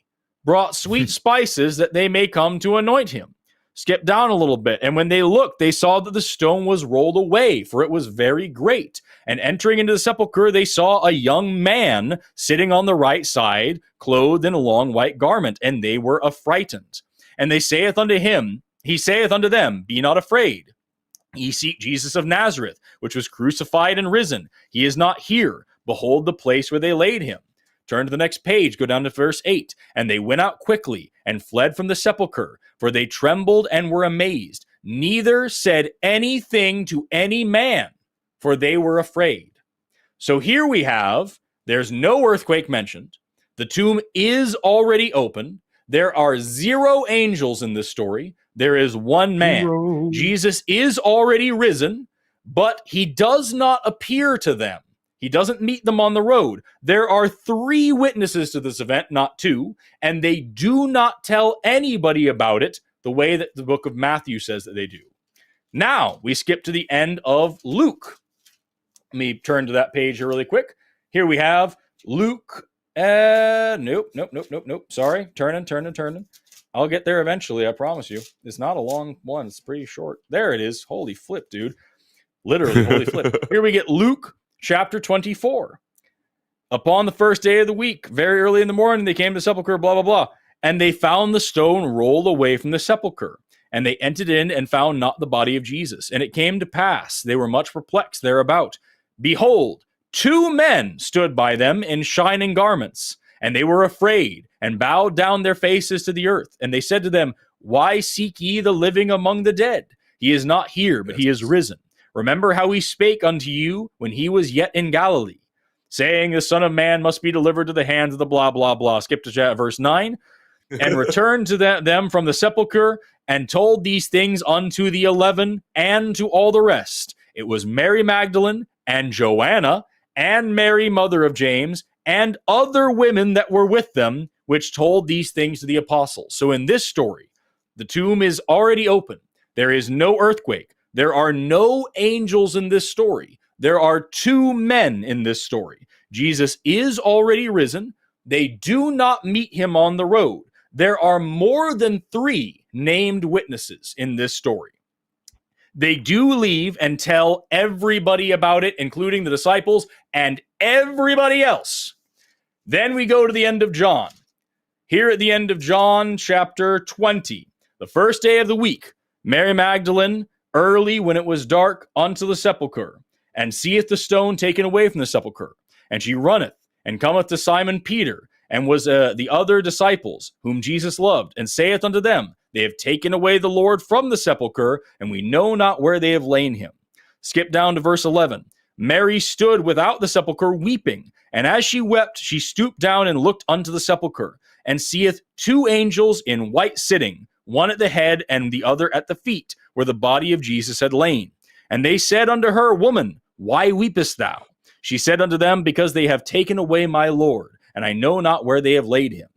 brought sweet spices that they may come to anoint him. Skip down a little bit. And when they looked, they saw that the stone was rolled away, for it was very great. And entering into the sepulchre, they saw a young man sitting on the right side, clothed in a long white garment, and they were affrighted. And he saith unto them, be not afraid. Ye seek Jesus of Nazareth, which was crucified and risen. He is not here. Behold the place where they laid him. Turn to the next page, go down to verse 8. And they went out quickly and fled from the sepulchre, for they trembled and were amazed. Neither said anything to any man, for they were afraid. So here we have, there's no earthquake mentioned. The tomb is already open. There are 0 angels in this story. There is 1 man. 0. Jesus is already risen, but he does not appear to them. He doesn't meet them on the road. There are 3 witnesses to this event, not 2, and they do not tell anybody about it the way that the book of Matthew says that they do. Now, we skip to the end of Luke. Let me turn to that page here really quick. Here we have Luke. Nope. Sorry. Turning. I'll get there eventually, I promise you. It's not a long one. It's pretty short. There it is. Holy flip, dude. Literally, holy flip. Here we get Luke chapter 24. Upon the first day of the week, very early in the morning, they came to the sepulchre, blah, blah, blah. And they found the stone rolled away from the sepulchre. And they entered in and found not the body of Jesus. And it came to pass, they were much perplexed thereabout. Behold, 2 men stood by them in shining garments. And they were afraid, and bowed down their faces to the earth. And they said to them, why seek ye the living among the dead? He is not here, but he is risen. Remember how he spake unto you when he was yet in Galilee, saying, the Son of Man must be delivered to the hands of the blah, blah, blah. Skip to verse 9. And returned to them from the sepulchre, and told these things unto the 11 and to all the rest. It was Mary Magdalene, and Joanna, and Mary, mother of James, and other women that were with them, which told these things to the apostles. So in this story, the tomb is already open. There is no earthquake. There are no angels in this story. There are 2 men in this story. Jesus is already risen. They do not meet him on the road. There are more than 3 named witnesses in this story. They do leave and tell everybody about it, including the disciples and everybody else. Then we go to the end of John. Here at the end of John chapter 20, the first day of the week, Mary Magdalene, early when it was dark, unto the sepulchre, and seeth the stone taken away from the sepulchre. And she runneth, and cometh to Simon Peter, and was the other disciples, whom Jesus loved, and saith unto them, they have taken away the Lord from the sepulchre, and we know not where they have lain him. Skip down to verse 11. Mary stood without the sepulchre weeping, and as she wept, she stooped down and looked unto the sepulchre, and seeth 2 angels in white sitting, one at the head and the other at the feet, where the body of Jesus had lain. And they said unto her, Woman, why weepest thou? She said unto them, Because they have taken away my Lord, and I know not where they have laid him.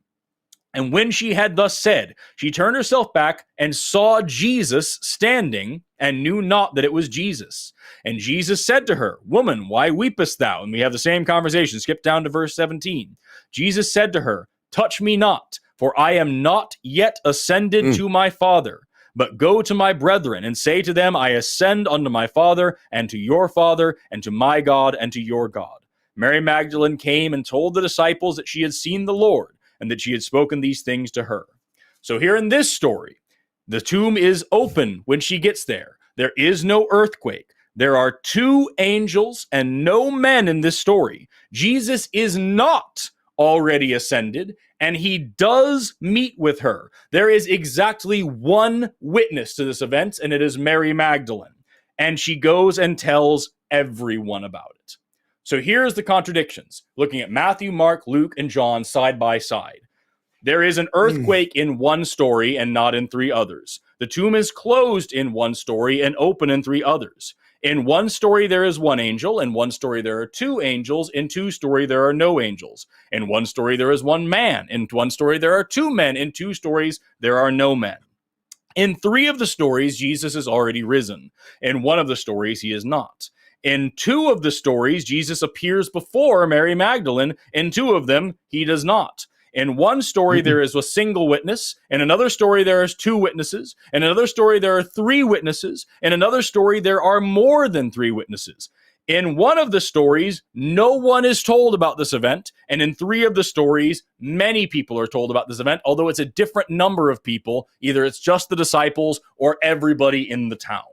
And when she had thus said, she turned herself back and saw Jesus standing, and knew not that it was Jesus. And Jesus said to her, Woman, why weepest thou? And we have the same conversation. Skip down to verse 17. Jesus said to her, Touch me not, for I am not yet ascended to my Father. But go to my brethren, and say to them, I ascend unto my Father, and to your Father, and to my God, and to your God. Mary Magdalene came and told the disciples that she had seen the Lord, and that she had spoken these things to her. So here in this story, the tomb is open when she gets there. There is no earthquake. There are 2 angels and no men in this story. Jesus is not already ascended, and he does meet with her. There is exactly 1 witness to this event, and it is Mary Magdalene. And she goes and tells everyone about it. So here's the contradictions. Looking at Matthew, Mark, Luke, and John side by side. There is an earthquake in one story and not in 3 others. The tomb is closed in one story and open in 3 others. In one story, there is 1 angel. In one story, there are 2 angels. In 2 story, there are no angels. In one story, there is 1 man. In one story, there are 2 men. In 2 stories, there are no men. In 3 of the stories, Jesus is already risen. In 1 of the stories, he is not. In 2 of the stories, Jesus appears before Mary Magdalene. In 2 of them, he does not. In one story, there is a single witness. In another story, there is 2 witnesses. In another story, there are 3 witnesses. In another story, there are more than 3 witnesses. In one of the stories, no one is told about this event. And in 3 of the stories, many people are told about this event, although it's a different number of people. Either it's just the disciples or everybody in the town.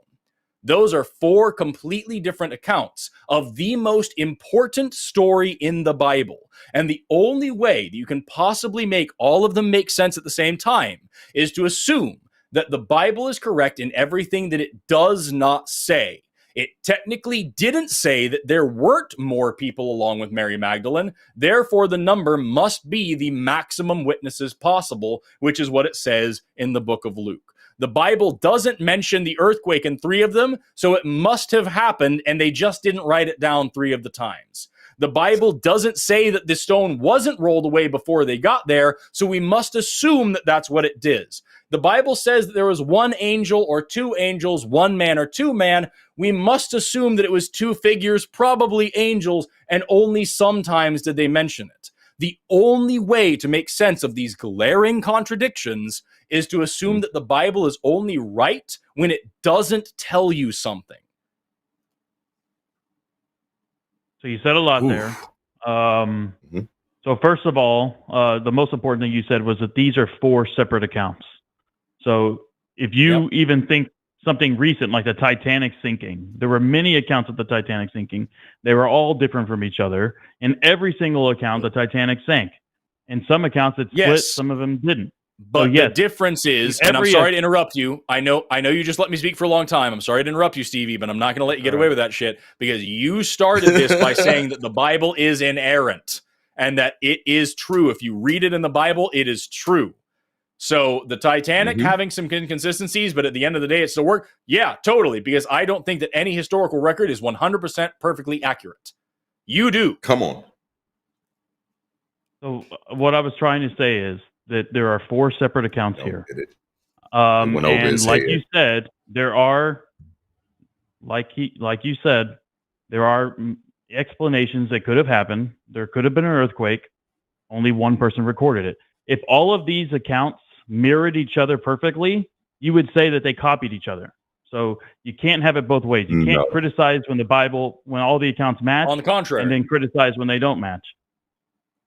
Those are 4 completely different accounts of the most important story in the Bible. And the only way that you can possibly make all of them make sense at the same time is to assume that the Bible is correct in everything that it does not say. It technically didn't say that there weren't more people along with Mary Magdalene. Therefore, the number must be the maximum witnesses possible, which is what it says in the book of Luke. The Bible doesn't mention the earthquake in 3 of them, so it must have happened, and they just didn't write it down 3 of the times. The Bible doesn't say that the stone wasn't rolled away before they got there, so we must assume that that's what it did. The Bible says that there was 1 angel or 2 angels, 1 man or 2 man. We must assume that it was 2 figures, probably angels, and only sometimes did they mention it. The only way to make sense of these glaring contradictions is to assume that the Bible is only right when it doesn't tell you something. So you said a lot there. So first of all, the most important thing you said was that these are 4 separate accounts. So if you even think something recent like the Titanic sinking, there were many accounts of the Titanic sinking. They were all different from each other. In every single account, the Titanic sank. In some accounts, it split. Some of them didn't. But the difference is, and I'm sorry to interrupt you. I know you just let me speak for a long time. I'm sorry to interrupt you, Stevie, but I'm not going to let you get away with that shit because you started this by saying that the Bible is inerrant and that it is true. If you read it in the Bible, it is true. So the Titanic having some inconsistencies, but at the end of the day, it still worked. Yeah, totally. Because I don't think that any historical record is 100% perfectly accurate. You do. Come on. So what I was trying to say is that there are 4 separate accounts here. And like you said, there are, like you said, there are explanations that could have happened. There could have been an earthquake. Only 1 person recorded it. If all of these accounts mirrored each other perfectly, you would say that they copied each other. So you can't have it both ways. You can't criticize when all the accounts match. On the contrary. And then criticize when they don't match.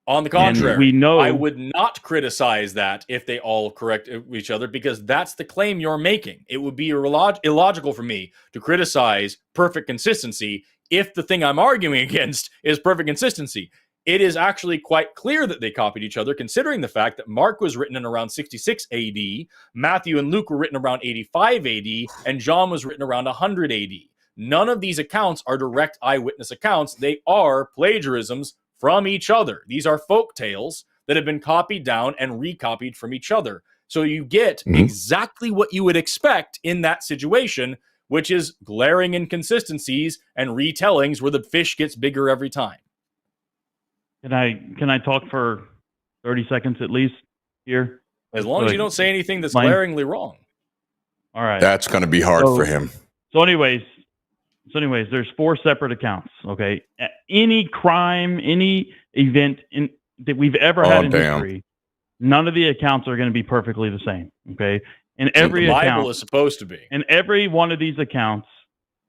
On the contrary, we know I would not criticize that if they all correct each other because that's the claim you're making. It would be illogical for me to criticize perfect consistency if the thing I'm arguing against is perfect consistency. It is actually quite clear that they copied each other, considering the fact that Mark was written in around 66 AD, Matthew and Luke were written around 85 AD, and John was written around 100 AD. None of these accounts are direct eyewitness accounts. They are plagiarisms from each other. These are folk tales that have been copied down and recopied from each other. So you get exactly what you would expect in that situation which is glaring inconsistencies and retellings where the fish gets bigger every time. Can I talk for 30 seconds at least here? As long as you don't say anything that's glaringly wrong. All right. That's going to be hard for him. So anyways, there's 4 separate accounts, okay? Any crime, any event that we've ever had in history, none of the accounts are going to be perfectly the same, okay? In every the account, Bible is supposed to be. In every one of these accounts,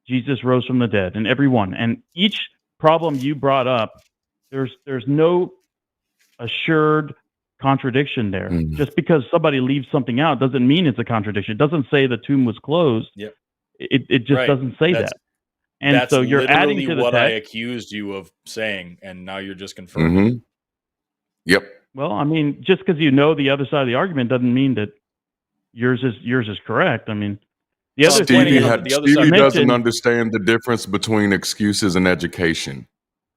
Jesus rose from the dead, in every one. And each problem you brought up, there's no assured contradiction there. Just because somebody leaves something out doesn't mean it's a contradiction. It doesn't say the tomb was closed. Yep. It just doesn't say that. And so you're adding to the what text. I accused you of saying, and now you're just confirming. Yep. Well, I mean, just because you know the other side of the argument doesn't mean that yours is correct. I mean, the other Stevie thing doesn't understand the difference between excuses and education.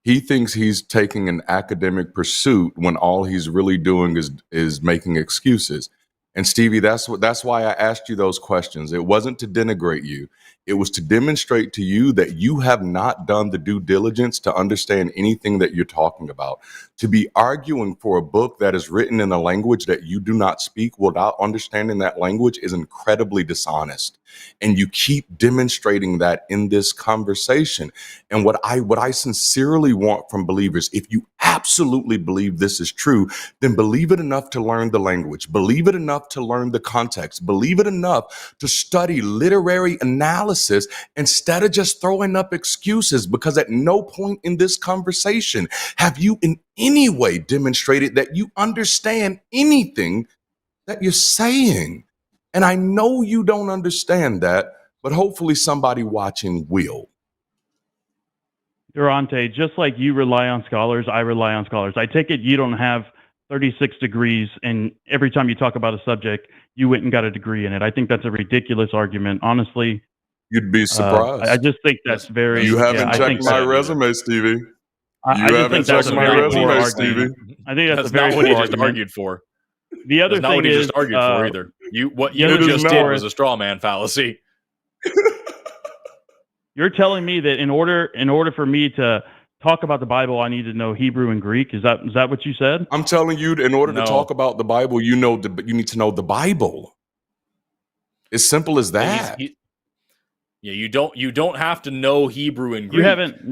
He thinks he's taking an academic pursuit when all he's really doing is making excuses. And Stevie, that's why I asked you those questions. It wasn't to denigrate you. It was to demonstrate to you that you have not done the due diligence to understand anything that you're talking about. To be arguing for a book that is written in a language that you do not speak without understanding that language is incredibly dishonest. And you keep demonstrating that in this conversation. And what I sincerely want from believers, if you absolutely believe this is true, then believe it enough to learn the language, believe it enough to learn the context, believe it enough to study literary analysis instead of just throwing up excuses, because at no point in this conversation have you in any way demonstrated that you understand anything that you're saying. And I know you don't understand that, but hopefully somebody watching will. Darante, just like you rely on scholars, I rely on scholars. I take it you don't have 36 degrees, and every time you talk about a subject, you went and got a degree in it. I think that's a ridiculous argument. Honestly, you'd be surprised. I just think that's very... You haven't checked my resume, Stevie. I just think that's a very poor argument. I think that's a very not what poor he just argument. argued for. The other That's not thing what he is, just argued for either. What you it is just not. did was a straw man fallacy. You're telling me that in order for me to talk about the Bible, I need to know Hebrew and Greek. Is that what you said? I'm telling you, in order to talk about the Bible, you need to know the Bible. As simple as that. You don't have to know Hebrew and Greek.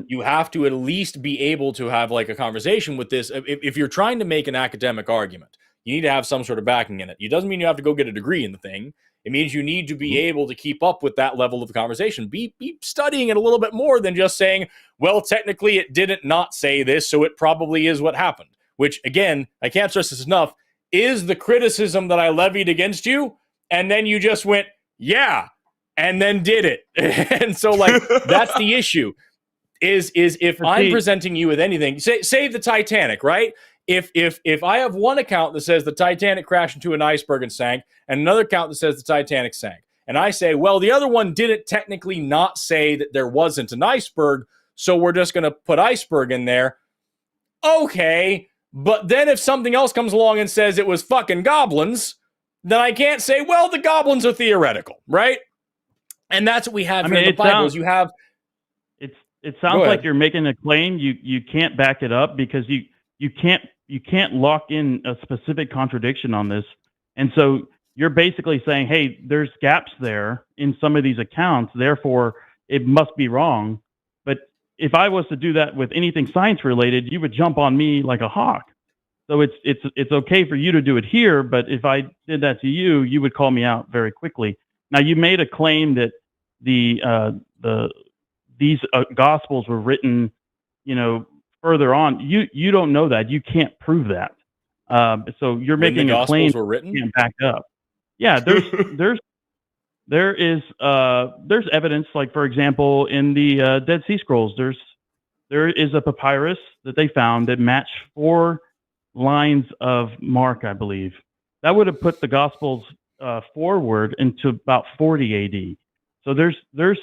You have to at least be able to have like a conversation with this. If you're trying to make an academic argument, you need to have some sort of backing in it. It doesn't mean you have to go get a degree in the thing. It means you need to be able to keep up with that level of conversation. Be studying it a little bit more than just saying, well, technically it didn't not say this, so it probably is what happened. Which, again, I can't stress this enough, is the criticism that I levied against you, and then you just went, yeah, and then did it. And so, like, that's the issue. Is if I'm presenting you with anything, say the Titanic, right? If I have one account that says the Titanic crashed into an iceberg and sank, and another account that says the Titanic sank, and I say, well, the other one didn't technically not say that there wasn't an iceberg, so we're just going to put iceberg in there. Okay, but then if something else comes along and says it was fucking goblins, then I can't say, well, the goblins are theoretical, right? And that's what we have here in the Bible. You have. It sounds like you're making a claim. You can't back it up because you can't lock in a specific contradiction on this. And so you're basically saying, hey, there's gaps there in some of these accounts, therefore it must be wrong. But if I was to do that with anything science related, you would jump on me like a hawk. So it's okay for you to do it here, but if I did that to you, you would call me out very quickly. Now, you made a claim that these gospels were written, further on. You don't know that. You can't prove that. So you're making a claim were written? You can't back up. Yeah, there's evidence. Like, for example, in the Dead Sea Scrolls, there is a papyrus that they found that matched 4 lines of Mark, I believe. That would have put the Gospels forward into about 40 AD. So there's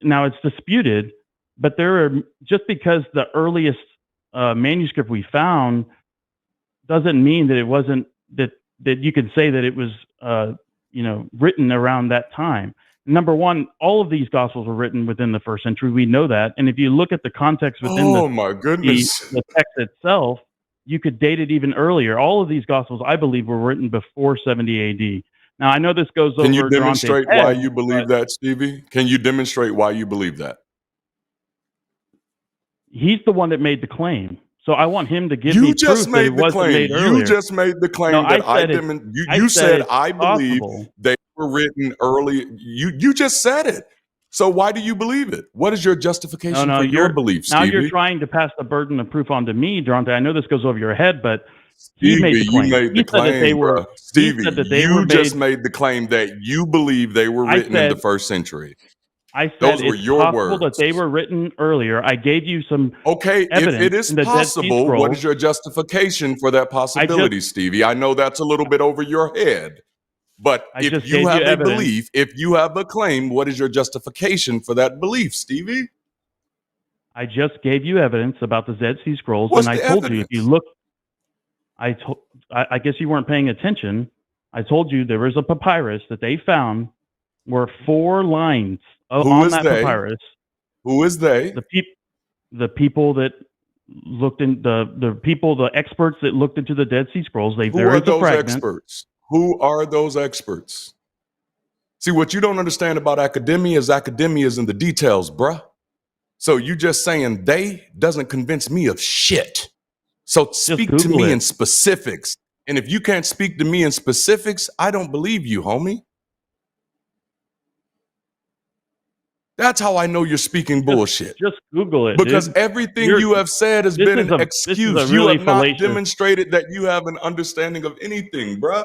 now it's disputed, but there are, just because the earliest manuscript we found doesn't mean that it wasn't that you could say that it was written around that time. Number one, all of these gospels were written within the first century. We know that. And if you look at the context within Oh my goodness. the text itself, you could date it even earlier. All of these gospels, I believe, were written before 70 AD. Now, I know this goes over Can you demonstrate Darante's why head, you believe that, Stevie? Can you demonstrate why you believe that? He's the one that made the claim. So I want him to give You me just proof that it made the wasn't claim. made earlier. You just made the claim No, that you said it's I believe possible. they were written early. You just said it. So why do you believe it? What is your justification for your belief, Stevie? Now you're trying to pass the burden of proof onto me, Darante. I know this goes over your head, but he made the claim. You made the claim, bro. Stevie, you just made the claim that you believe they were written in the first century. I said those were it's your possible words. that they were written earlier. I gave you some okay. evidence If it is in the possible, what is your justification for that possibility, Stevie? I know that's a little bit over your head, but if you have a belief, if you have a claim, what is your justification for that belief, Stevie? I just gave you evidence about the Dead Sea Scrolls, What's and I the told evidence? you if you look, I guess you weren't paying attention. I told you there was a papyrus that they found were 4 lines on that papyrus. Who is they? The people that looked in the experts that looked into the Dead Sea Scrolls. Who are those experts? Who are those experts? See, what you don't understand about academia is in the details, bruh. So you just saying they doesn't convince me of shit. So speak to me in specifics. And if you can't speak to me in specifics, I don't believe you, homie. That's how I know you're speaking bullshit. Just Google it. Because everything you have said has been an excuse. You have not demonstrated that you have an understanding of anything, bruh.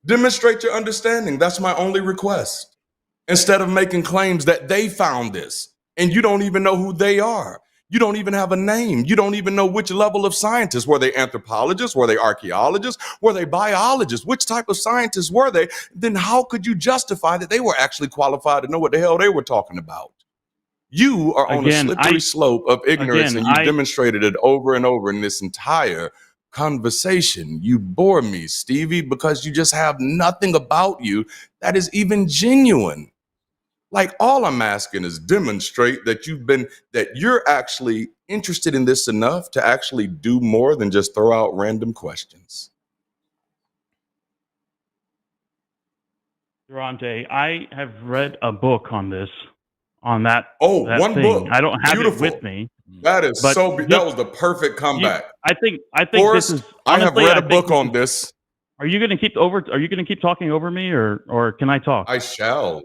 Demonstrate your understanding. That's my only request. Instead of making claims that they found this and you don't even know who they are. You don't even have a name. You don't even know which level of scientists. Were they anthropologists? Were they archaeologists? Were they biologists? Which type of scientists were they? Then how could you justify that they were actually qualified to know what the hell they were talking about? You are on a slippery slope of ignorance, and you demonstrated it over and over in this entire conversation. You bore me, Stevie, because you just have nothing about you that is even genuine. Like, all I'm asking is demonstrate that you're actually interested in this enough to actually do more than just throw out random questions. Darante, I have read a book on this, on that. Oh, that one thing. book. I don't have Beautiful. it with me. That is that was the perfect comeback. I think Forrest, this is. Honestly, I have read a book on this. Are you going to keep talking over me, or can I talk? I shall.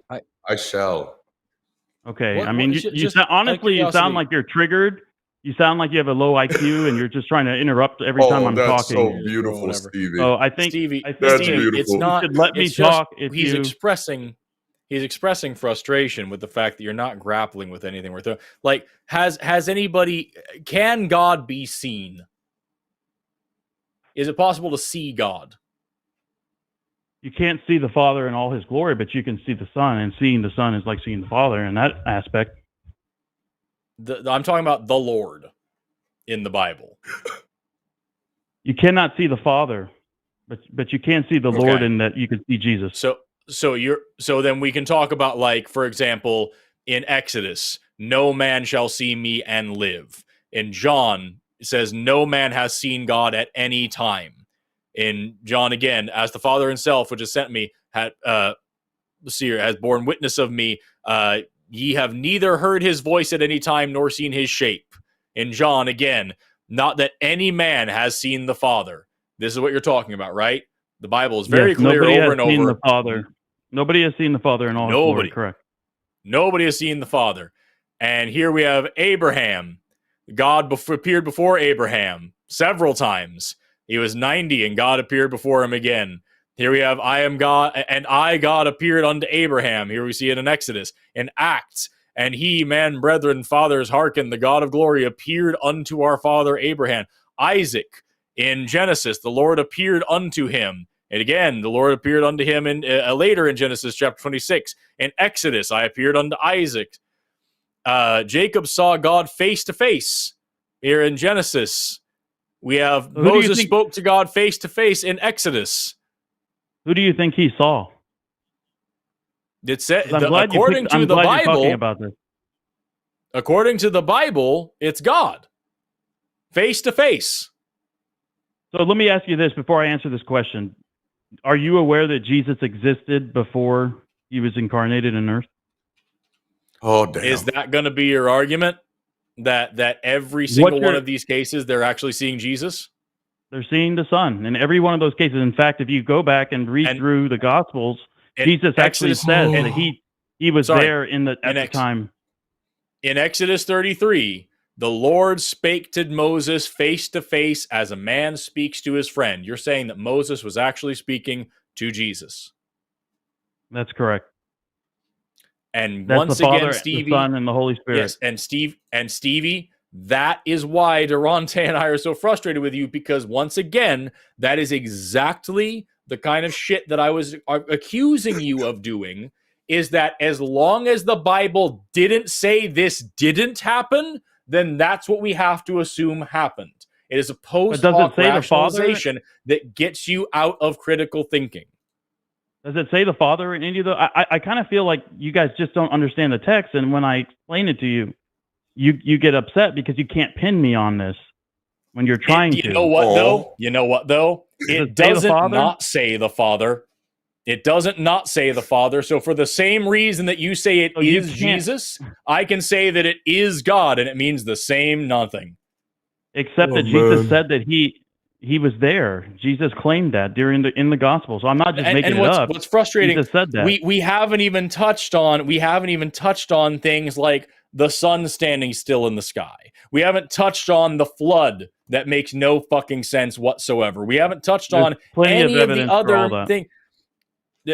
Okay. I mean, you sound like you're triggered. You sound like you have a low IQ, and you're just trying to interrupt every time I'm that's talking. So beautiful, Stevie. So I think, Stevie, that's beautiful. It's not. You should let me talk. He's expressing frustration with the fact that you're not grappling with anything we're throwing. Like, has anybody? Can God be seen? Is it possible to see God? You can't see the Father in all His glory, but you can see the Son, and seeing the Son is like seeing the Father in that aspect. I'm talking about the Lord in the Bible. You cannot see the Father, but you can see the Lord in that you can see Jesus. So then we can talk about, like, for example, in Exodus, no man shall see me and live. In John, it says no man has seen God at any time. In John again, as the Father himself, which has sent me, has borne witness of me, ye have neither heard his voice at any time nor seen his shape. In John again, not that any man has seen the Father. This is what you're talking about, right? The Bible is very clear over and over. Seen the Father. Nobody has seen the Father in all His glory, correct? Nobody has seen the Father. And here we have Abraham. God appeared before Abraham several times. He was 90 and God appeared before him again. Here we have, I am God, and I, God, appeared unto Abraham. Here we see it in Exodus. In Acts, and he, man, brethren, fathers, hearken, the God of glory appeared unto our father Abraham. Isaac, in Genesis, the Lord appeared unto him. And again, the Lord appeared unto him later in Genesis chapter 26. In Exodus, I appeared unto Isaac. Jacob saw God face to face. Here in Genesis, we have Moses spoke to God face to face in Exodus. Who do you think he saw? It said, I'm glad according to the you're talking Bible, about this. according to the Bible, it's God, face to face. So let me ask you this before I answer this question. Are you aware that Jesus existed before he was incarnated in earth? Oh, damn. Is that going to be your argument? That every single one of these cases, they're actually seeing Jesus? They're seeing the Son in every one of those cases. In fact, if you go back and read through the Gospels, Jesus actually says that he was there at the time. In Exodus 33, the Lord spake to Moses face to face as a man speaks to his friend. You're saying that Moses was actually speaking to Jesus. That's correct. And that's once the Father, again, Stevie, the Son, and the Holy Spirit. Yes, and Stevie, that is why Darante and I are so frustrated with you, because once again, that is exactly the kind of shit that I was accusing you of doing, is that as long as the Bible didn't say this didn't happen, then that's what we have to assume happened. It is a post hoc rationalization that gets you out of critical thinking. Does it say the Father in any of the? I kind of feel like you guys just don't understand the text, and when I explain it to you, you get upset because you can't pin me on this when you're trying to. You know what though? It doesn't not say the Father. It doesn't not say the Father. So for the same reason that you say it is Jesus, I can say that it is God, and it means the same nothing. Except that Jesus said that he was there. Jesus claimed that in the gospel. So I'm not just making it up. What's frustrating? Jesus said that. We haven't even touched on things like the sun standing still in the sky. We haven't touched on the flood that makes no fucking sense whatsoever. We haven't touched on any of the other thing.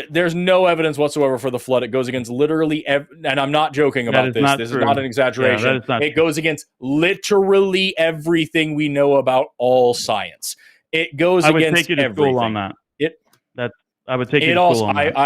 There's no evidence whatsoever for the flood. It goes against literally and I'm not joking about this. This is not an exaggeration. It goes against literally everything we know about all science. It goes against everything. I would take you to school on that. I would take you to school on that.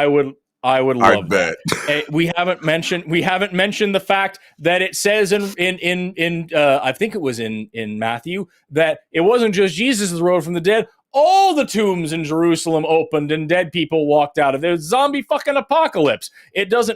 I would love that. We haven't mentioned the fact that it says in I think it was in Matthew that it wasn't just Jesus that rose from the dead. All the tombs in Jerusalem opened and dead people walked out of there. Zombie fucking apocalypse.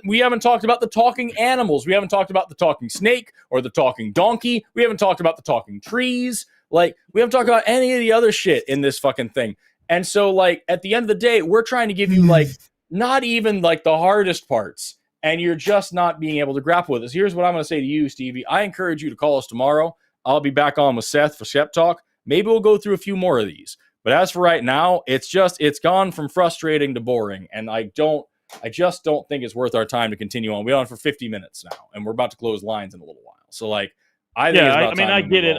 We haven't talked about the talking animals. We haven't talked about the talking snake or the talking donkey. We haven't talked about the talking trees. Like, we haven't talked about any of the other shit in this fucking thing. And so, like, at the end of the day, we're trying to give you, like, not even, like, the hardest parts. And you're just not being able to grapple with this. Here's what I'm going to say to you, Stevie. I encourage you to call us tomorrow. I'll be back on with Seth for Skeptalk. Maybe we'll go through a few more of these. But as for right now, it's gone from frustrating to boring. And I just don't think it's worth our time to continue on. We're on for 50 minutes now, and we're about to close lines in a little while. So, like, I think it's about time I get it.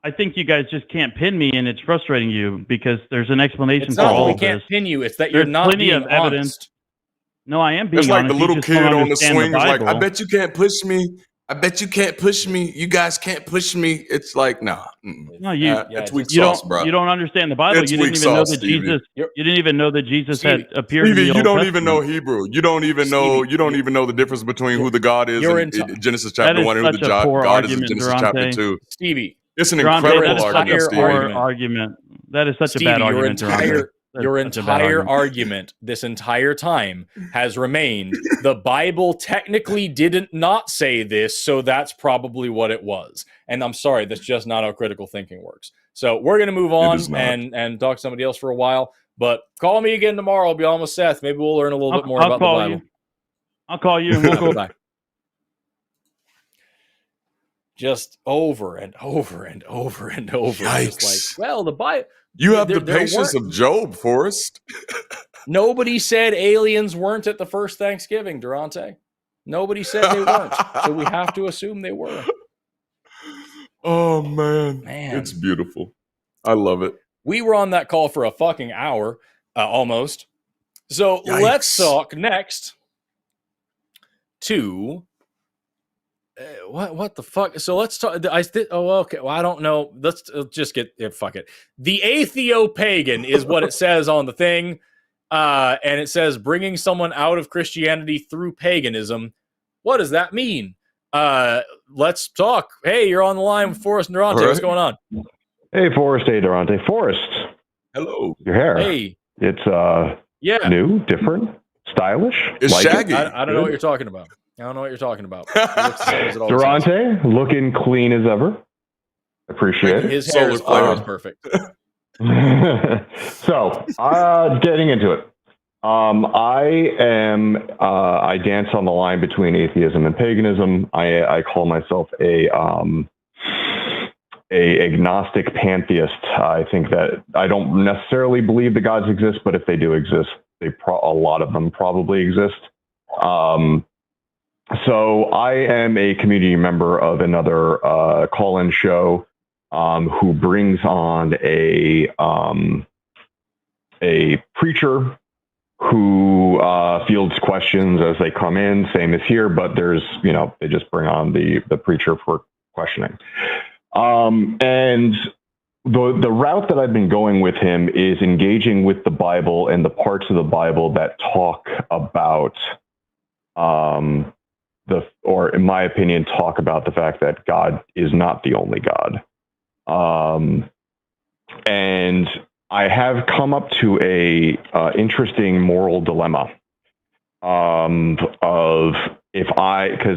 I think you guys just can't pin me, and it's frustrating you because there's an explanation for all of this. We can't pin you. It's that you're not being honest. Evidence. No, I am being honest. It's like the little kid on the swing is like, I bet you can't push me. I bet you can't push me. You guys can't push me. It's like, nah. No, it's weak sauce, bro. You don't understand the Bible. You didn't even know that Jesus had appeared in the Old Testament. You don't even know Hebrew. You don't even know the difference between who the God is in Genesis chapter 1 and who the God is in Genesis chapter 2. Stevie, it's an incredible argument. That is such a bad argument. Your entire argument this entire time has remained the Bible technically didn't not say this, so that's probably what it was. And I'm sorry, that's just not how critical thinking works. So we're going to move on and talk to somebody else for a while. But call me again tomorrow. I'll be on with Seth. Maybe we'll learn a little bit more about the Bible. I'll call you and we'll go back. Just over and over and over and over. Yikes. Just like, well, the Bible... You have the patience of Job, Forrest. Nobody said aliens weren't at the first Thanksgiving, Darante. Nobody said they weren't. So we have to assume they were. Oh, man. It's beautiful. I love it. We were on that call for a fucking hour, almost. So let's talk next to... what the fuck? So let's talk. Okay. Well, I don't know. Let's just get it. Fuck it. The Atheopagan is what it says on the thing, and it says bringing someone out of Christianity through paganism. What does that mean? Let's talk. Hey, you're on the line with Forrest and Darante. Right. What's going on? Hey, Forrest. Hey, Darante. Forrest. Hello. Your hair. Hey. It's new, different. stylish. It's like shaggy. I don't know what you're talking about. I don't know what you're talking about. He looks the same as it always has. Darante, looking clean as ever. Appreciate it. His hair is Solar always flare. perfect. So, getting into it. I dance on the line between atheism and paganism. I call myself a agnostic pantheist. I think that I don't necessarily believe the gods exist, but if they do exist, a lot of them probably exist. So I am a community member of another call-in show who brings on a preacher who fields questions as they come in, same as here, but there's, they just bring on the preacher for questioning. And the route that I've been going with him is engaging with the Bible and the parts of the Bible that talk about, or in my opinion, talk about the fact that God is not the only God. And I have come up to a interesting moral dilemma because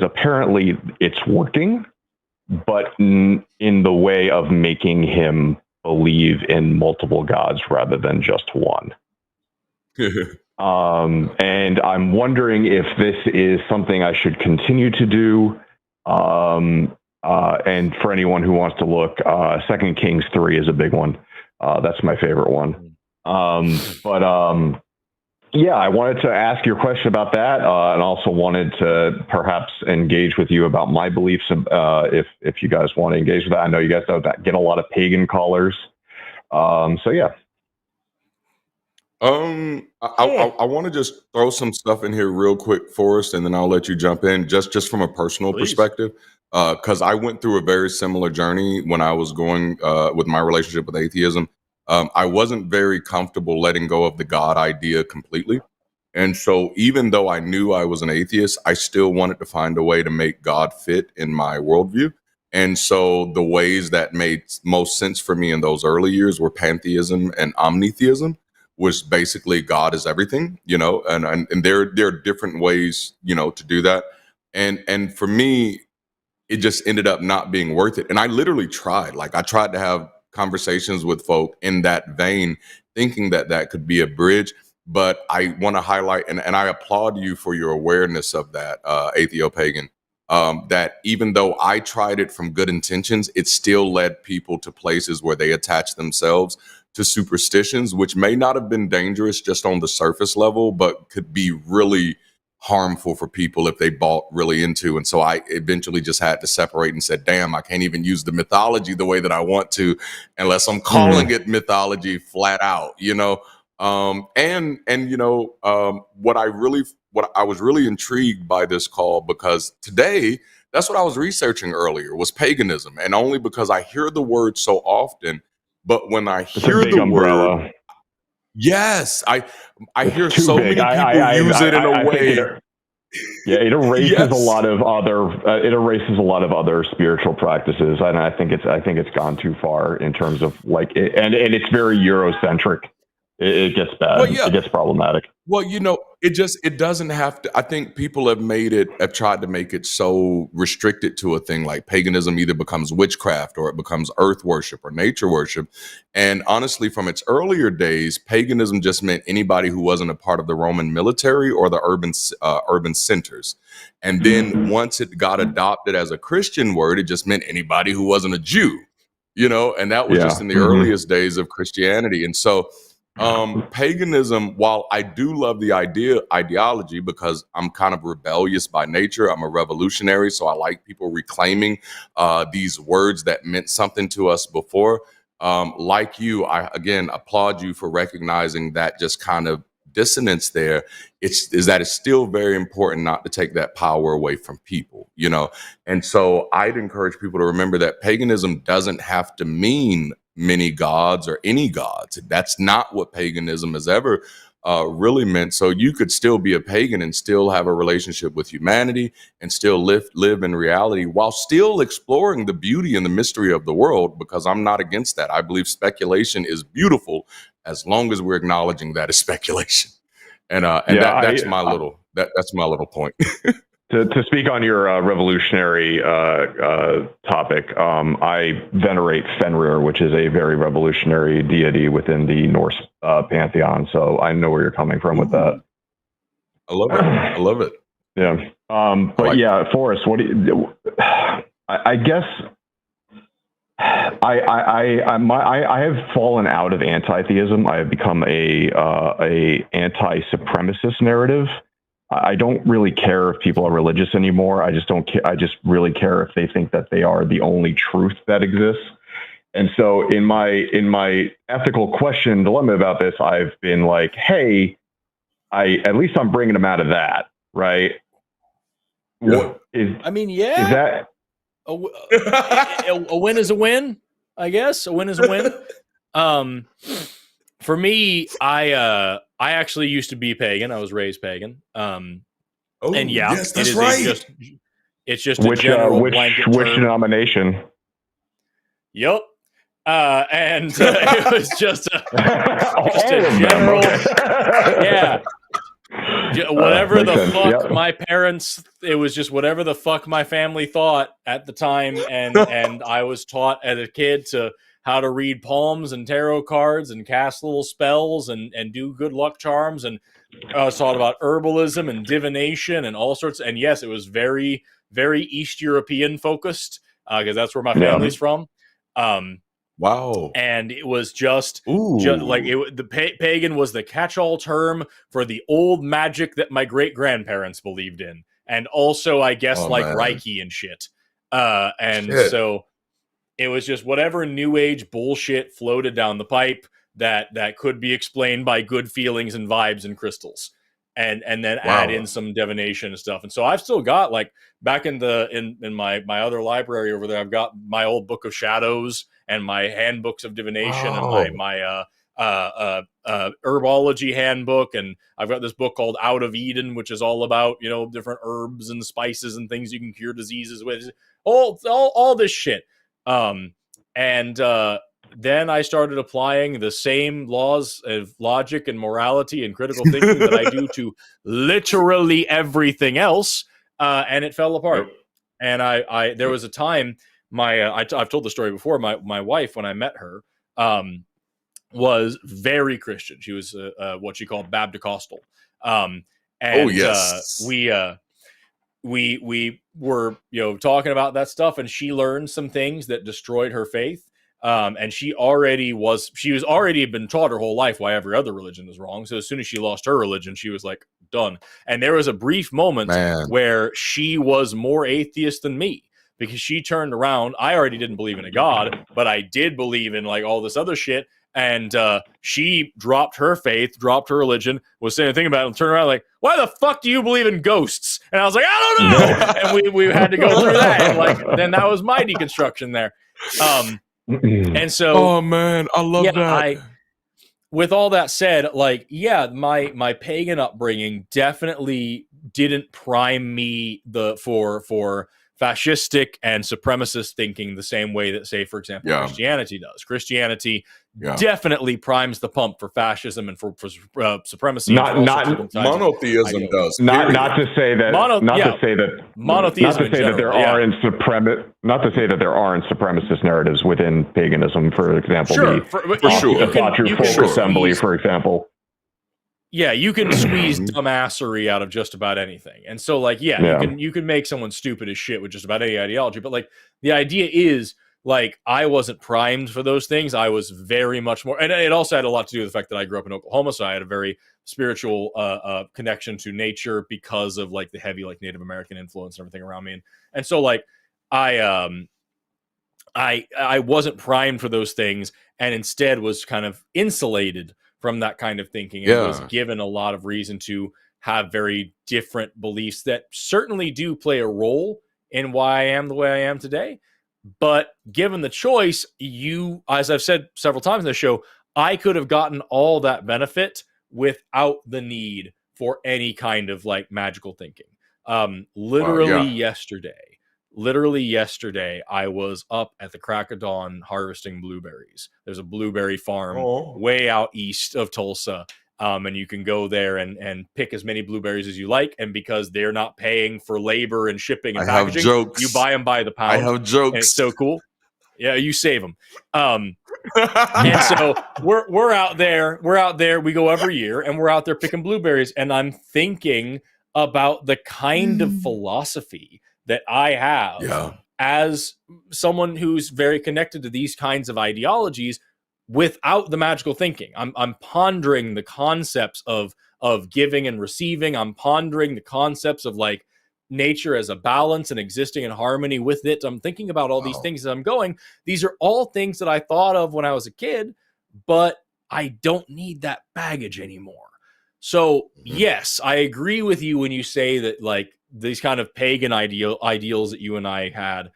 apparently it's working, but in the way of making him believe in multiple gods rather than just one. And I'm wondering if this is something I should continue to do. And for anyone who wants to look, 2 Kings 3 is a big one. That's my favorite one. Yeah, I wanted to ask your question about that, and also wanted to perhaps engage with you about my beliefs. If you guys want to engage with that, I know you guys don't get a lot of pagan callers. So yeah. I want to just throw some stuff in here real quick, Forrest, and then I'll let you jump in just from a personal perspective. Because I went through a very similar journey when I was going with my relationship with atheism. I wasn't very comfortable letting go of the God idea completely. And so even though I knew I was an atheist, I still wanted to find a way to make God fit in my worldview. And so the ways that made most sense for me in those early years were pantheism and omnitheism, which basically God is everything, and there are different ways, to do that. And for me, it just ended up not being worth it. And I literally tried. I tried to have conversations with folk in that vein, thinking that could be a bridge. But I want to highlight, and I applaud you for your awareness of that, Atheopagan, that even though I tried it from good intentions, it still led people to places where they attach themselves to superstitions, which may not have been dangerous just on the surface level, but could be really harmful for people if they bought really into. And so I eventually just had to separate and said, damn, I can't even use the mythology the way that I want to unless I'm calling it mythology flat out, what I was really intrigued by this call, because today, that's what I was researching earlier, was paganism. And only because I hear the word so often, but when I hear the word, yes, I hear so many people use it in a way. It erases a lot of other spiritual practices, and I think it's gone too far in terms of and it's very Eurocentric. It gets bad. Well, yeah. It gets problematic. Well, it doesn't have to. I think people have tried to make it so restricted to a thing like paganism either becomes witchcraft or it becomes earth worship or nature worship. And honestly, from its earlier days, paganism just meant anybody who wasn't a part of the Roman military or the urban centers. And then once it got adopted as a Christian word, it just meant anybody who wasn't a Jew, and that was just in the earliest days of Christianity. And so paganism, while I do love the ideology because I'm kind of rebellious by nature, I'm a revolutionary, so I like people reclaiming these words that meant something to us before. Like you, I again applaud you for recognizing that just kind of dissonance there. It's still very important not to take that power away from people, And so I'd encourage people to remember that paganism doesn't have to mean many gods or any gods. That's not what paganism has ever really meant. So you could still be a pagan and still have a relationship with humanity and still live in reality while still exploring the beauty and the mystery of the world, because I'm not against that. I believe speculation is beautiful as long as we're acknowledging that it's speculation. That's my little point. To speak on your revolutionary topic, I venerate Fenrir, which is a very revolutionary deity within the Norse pantheon. So I know where you're coming from with that. I love it. Yeah. But yeah, Forrest, what do you? I guess I have fallen out of anti-theism. I have become a anti-supremacist narrative. I don't really care if people are religious anymore. I just don't care. I just really care if they think that they are the only truth that exists. And so in my ethical question dilemma about this, I've been like, hey, at least I'm bringing them out of that, right? Yeah. Is that a win is a win, I guess. A win is a win. For me, I actually used to be pagan. I was raised pagan. And yeah, yes, that's right. It's just a general blanket term. Which denomination? Yep. And it was just a general, yeah. Whatever the fuck my parents, it was just whatever the fuck my family thought at the time, and I was taught as a kid to how to read palms and tarot cards and cast little spells and do good luck charms, and I was taught about herbalism and divination and all sorts. And yes, it was very, very East European focused because that's where my family's from. Wow. And it was just like pagan was the catch-all term for the old magic that my great-grandparents believed in. And also, I guess, Reiki and shit. So it was just whatever new age bullshit floated down the pipe that could be explained by good feelings and vibes and crystals. And then add in some divination and stuff. And so I've still got, like, back in my other library over there, I've got my old Book of Shadows and my handbooks of divination and my herbology handbook, and I've got this book called Out of Eden, which is all about, you know, different herbs and spices and things you can cure diseases with, all this shit. Then I started applying the same laws of logic and morality and critical thinking that I do to literally everything else, and it fell apart. And I there was a time. I've told the story before. My wife, when I met her, was very Christian. She was what she called Baptist-costal. We were, you know, talking about that stuff, and she learned some things that destroyed her faith. And she was already been taught her whole life why every other religion is wrong. So as soon as she lost her religion, she was like, done. And there was a brief moment where she was more atheist than me. Because she turned around, I already didn't believe in a God, but I did believe in like all this other shit. And she dropped her faith, dropped her religion, was saying a thing about it, and turned around like, why the fuck do you believe in ghosts? And I was like, I don't know. And we had to go through that. And like, then that was my deconstruction there. And so, oh man, I love that. With all that said, like, yeah, my pagan upbringing definitely didn't prime me for fascistic and supremacist thinking the same way that, say, for example, Christianity does. Christianity definitely primes the pump for fascism and for supremacy. Not monotheism does. Not to say that there aren't supremacist narratives within paganism. For example, the Fork Assembly, for example. Yeah, you can squeeze dumbassery out of just about anything. And so, like, you can make someone stupid as shit with just about any ideology. But, like, the idea is, like, I wasn't primed for those things. I was very much more... And it also had a lot to do with the fact that I grew up in Oklahoma, so I had a very spiritual connection to nature because of, like, the heavy, like, Native American influence and everything around me. And so, like, I wasn't primed for those things and instead was kind of insulated from that kind of thinking, and was given a lot of reason to have very different beliefs that certainly do play a role in why I am the way I am today. But given the choice, as I've said several times in the show, I could have gotten all that benefit without the need for any kind of like magical thinking. Literally yesterday, I was up at the crack of dawn harvesting blueberries. There's a blueberry farm way out east of Tulsa. And you can go there and pick as many blueberries as you like. And because they're not paying for labor and shipping and packaging, you buy them by the pound. I have jokes. And it's so cool. Yeah, you save them. And so we're out there. We go every year, and we're out there picking blueberries. And I'm thinking about the kind of philosophy that I have as someone who's very connected to these kinds of ideologies without the magical thinking. I'm pondering the concepts of giving and receiving. I'm pondering the concepts of like nature as a balance and existing in harmony with it. I'm thinking about all these things as I'm going. These are all things that I thought of when I was a kid, but I don't need that baggage anymore. So yes, I agree with you when you say that like these kind of pagan ideals that you and I had,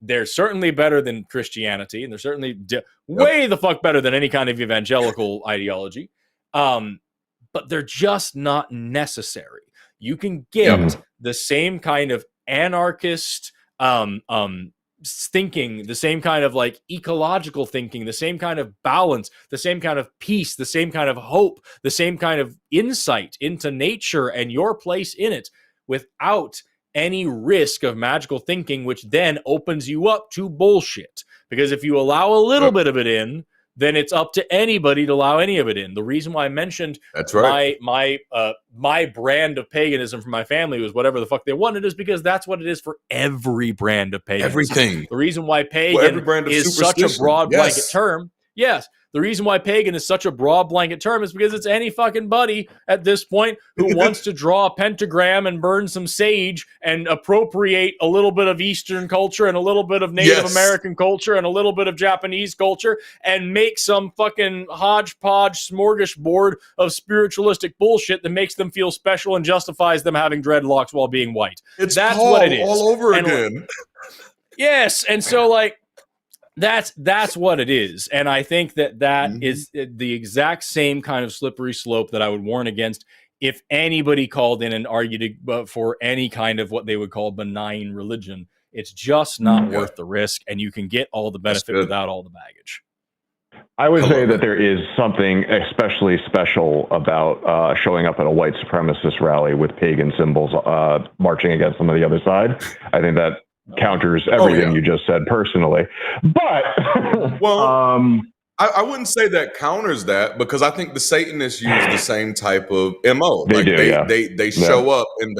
they're certainly better than Christianity, and they're certainly way the fuck better than any kind of evangelical ideology. But they're just not necessary. You can get the same kind of anarchist thinking, the same kind of like ecological thinking, the same kind of balance, the same kind of peace, the same kind of hope, the same kind of insight into nature and your place in it without any risk of magical thinking, which then opens you up to bullshit. Because if you allow a little bit of it in, then it's up to anybody to allow any of it in. The reason why I mentioned my brand of paganism for my family was whatever the fuck they wanted is because that's what it is for every brand of paganism. Everything. The reason why pagan is such a broad blanket term. Yes. The reason why pagan is such a broad blanket term is because it's any fucking buddy at this point who wants to draw a pentagram and burn some sage and appropriate a little bit of Eastern culture and a little bit of Native American culture and a little bit of Japanese culture and make some fucking hodgepodge smorgasbord of spiritualistic bullshit that makes them feel special and justifies them having dreadlocks while being white. That's Paul what it is. All over again. Yes. And so like, that's what it is. And I think that is the exact same kind of slippery slope that I would warn against if anybody called in and argued for any kind of what they would call benign religion. It's just not worth the risk, and you can get all the benefit without all the baggage. I would say that there is something especially special about showing up at a white supremacist rally with pagan symbols marching against them on the other side. I think that counters everything you just said personally, but I wouldn't say that counters that, because I think the Satanists use the same type of MO. They show up in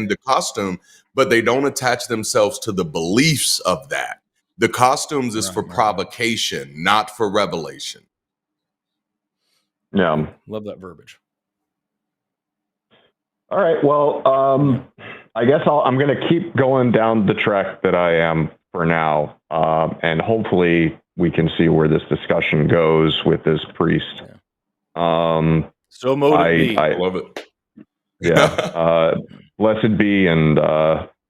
the costume, but they don't attach themselves to the beliefs of that. The costumes is for provocation, not for revelation. Yeah, love that verbiage. All right, well, I guess I'm going to keep going down the track that I am for now, and hopefully we can see where this discussion goes with this priest. So motivated. I love it. Yeah, blessed be and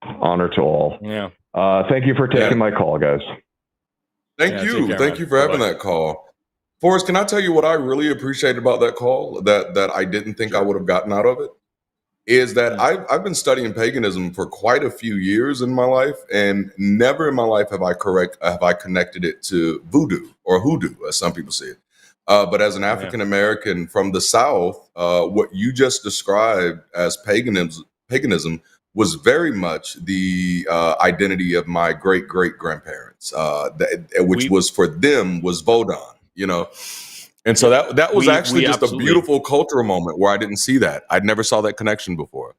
honor to all. Yeah. Thank you for taking my call, guys. Thank you for having that call. Forrest, can I tell you what I really appreciate about that call that I didn't think I would have gotten out of it? Is that I've been studying paganism for quite a few years in my life, and never in my life have I connected it to voodoo or hoodoo, as some people say it. But as an African American from the South, what you just described as paganism was very much the identity of my great grandparents, which was for them was Vodun, you know. And so that was actually just a beautiful cultural moment where I didn't see that. I never saw that connection before.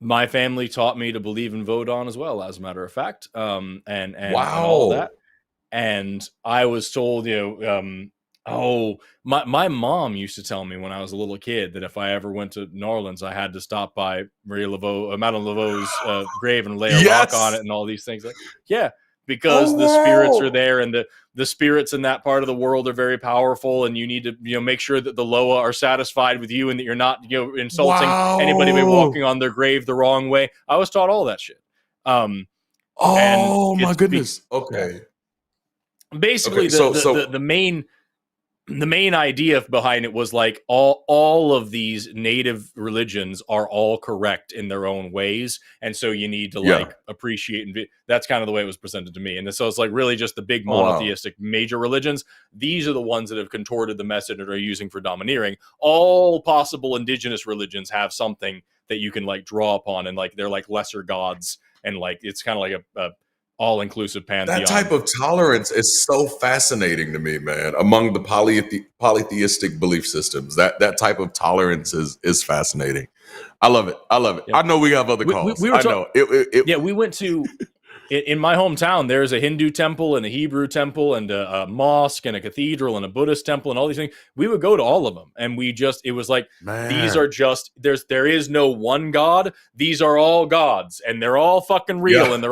My family taught me to believe in Vodun as well, as a matter of fact, and all that. And I was told, my mom used to tell me when I was a little kid that if I ever went to New Orleans, I had to stop by Madeline Laveau's grave and lay a rock on it and all these things. Because the spirits are there, and the spirits in that part of the world are very powerful, and you need to make sure that the Loa are satisfied with you and that you're not insulting anybody by walking on their grave the wrong way. I was taught all that shit. My goodness. Okay. Basically, the main the main idea behind it was like all of these native religions are all correct in their own ways, and so you need to like appreciate and that's kind of the way it was presented to me. And so it's like really just the big monotheistic major religions. These are the ones that have contorted the message and are using for domineering. All possible indigenous religions have something that you can like draw upon, and like they're like lesser gods, and like it's kind of like a all-inclusive pantheon. That type of tolerance is so fascinating to me, man. Among the polytheistic belief systems, that type of tolerance is fascinating. I love it. Yep. I know we have other calls. We went to in my hometown. There's a Hindu temple and a Hebrew temple and a mosque and a cathedral and a Buddhist temple and all these things. We would go to all of them, and it was like, man, these are just there is no one God. These are all gods, and they're all fucking real, and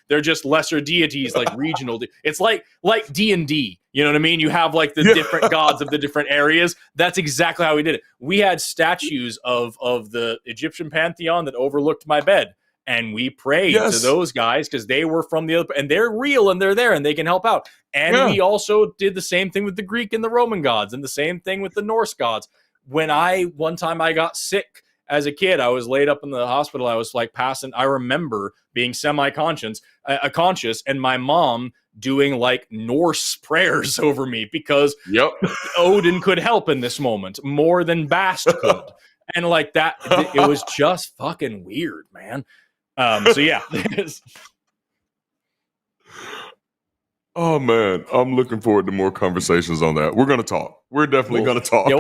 they're just lesser deities, like regional. It's like D&D. You know what I mean? You have like the different gods of the different areas. That's exactly how we did it. We had statues of the Egyptian pantheon that overlooked my bed. And we prayed to those guys because they were from the other, and they're real and they're there and they can help out. And we also did the same thing with the Greek and the Roman gods, and the same thing with the Norse gods. One time I got sick as a kid, I was laid up in the hospital. I was like passing. I remember being conscious, and my mom doing like Norse prayers over me because Odin could help in this moment more than Bast could. And like that, it was just fucking weird, man. So yeah. Oh man, I'm looking forward to more conversations on that. We're gonna talk. We're definitely gonna talk. Yeah,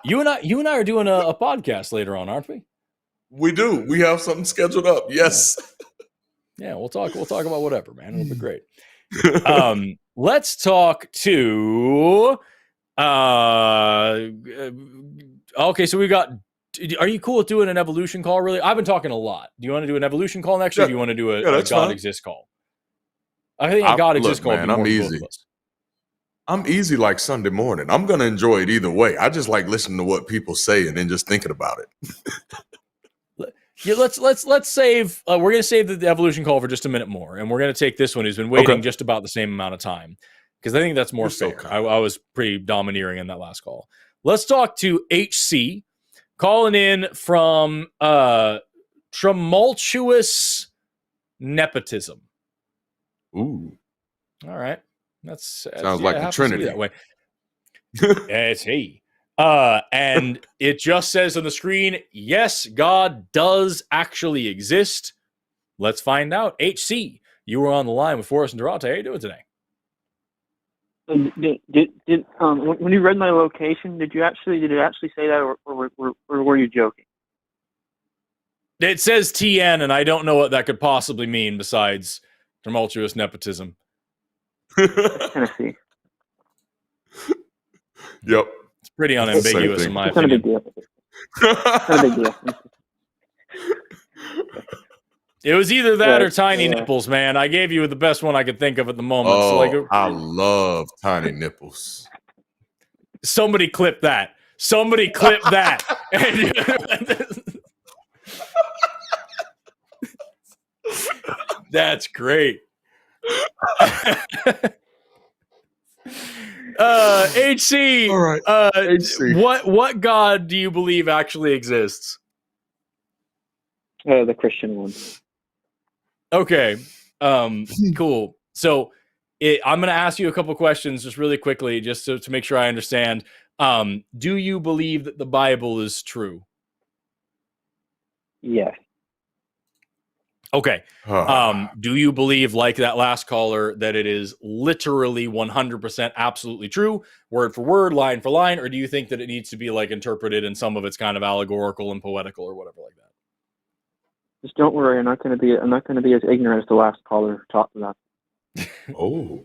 you and I are doing a podcast later on, aren't we? We do. We have something scheduled up. Yes. Yeah, we'll talk about whatever, man. It'll be great. Let's talk to. Okay, so we got. Are you cool with doing an evolution call? Really, I've been talking a lot. Do you want to do an evolution call next, or do you want to do a God exists call? I think a God exists call. Man, I'm easy. I'm easy like Sunday morning. I'm gonna enjoy it either way. I just like listening to what people say and then just thinking about it. Yeah, let's save. We're gonna save the evolution call for just a minute more, and we're gonna take this one who's been waiting just about the same amount of time, because I think that's more fair. I was pretty domineering in that last call. Let's talk to HC. Calling in from tumultuous nepotism. Ooh. All right. Sounds like the Trinity. That way. It's he. And it just says on the screen, yes, God does actually exist. Let's find out. HC, you were on the line with Forrest and Darante. How are you doing today? When you read my location, did it actually say that, or were you joking? It says TN, and I don't know what that could possibly mean besides tumultuous nepotism. Tennessee. Yep, it's pretty unambiguous in my opinion. It's not a big deal. It was either that or tiny nipples, man. I gave you the best one I could think of at the moment. Oh, I love tiny nipples. Somebody clip that. Somebody clip that. That's great. HC. All right. HC. What God do you believe actually exists? The Christian one. Okay. Cool. So I'm going to ask you a couple questions just really quickly, just to make sure I understand. Do you believe that the Bible is true? Yes. Okay. Do you believe, like that last caller, that it is literally 100% absolutely true, word for word, line for line, or do you think that it needs to be like interpreted and some of it's kind of allegorical and poetical or whatever like that? Just don't worry. I'm not going to be as ignorant as the last caller talked about. Oh,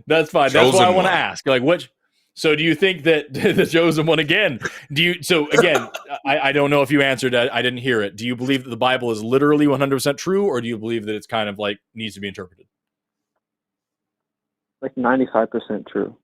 that's fine. That's why I want to ask. Like, which? So, do you think that the chosen one again? So again, I don't know if you answered. I didn't hear it. Do you believe that the Bible is literally 100% true, or do you believe that it's kind of like needs to be interpreted? Like 95% true.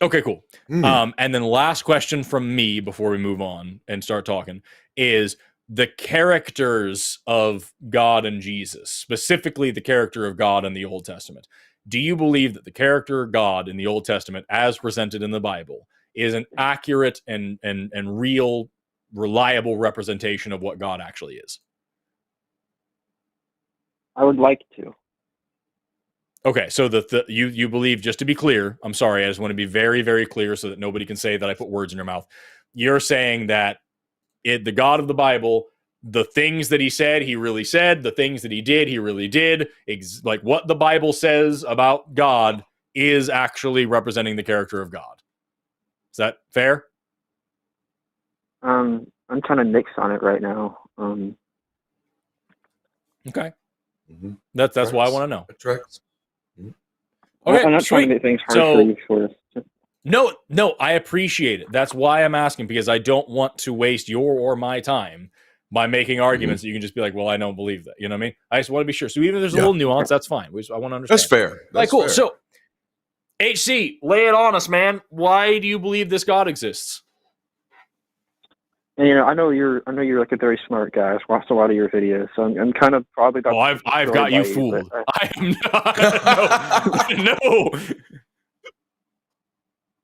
Okay, cool. And then last question from me before we move on and start talking is the characters of God and Jesus, specifically the character of God in the Old Testament. Do you believe that the character God in the Old Testament, as presented in the Bible, is an accurate and real, reliable representation of what God actually is? I would like to. Okay, so you believe, just to be clear, I'm sorry, I just want to be very, very clear so that nobody can say that I put words in your mouth. You're saying that the God of the Bible, the things that he said, he really said. The things that he did, he really did. Like what the Bible says about God is actually representing the character of God. Is that fair? I'm kind of mixed on it right now. Okay. Mm-hmm. That's why I want to know. Tracks. Okay, I'm not trying to make things hard for you, Forrest. No, I appreciate it. That's why I'm asking, because I don't want to waste your or my time by making arguments that you can just be like, well, I don't believe that. You know what I mean? I just want to be sure. So even if there's a little nuance, that's fine. I want to understand. That's fair. That's cool. Fair. So, HC, lay it on us, man. Why do you believe this God exists? And I know you're like a very smart guy. I've watched a lot of your videos, so I'm kind of probably about. Oh, I've got you fooled. I am not. No.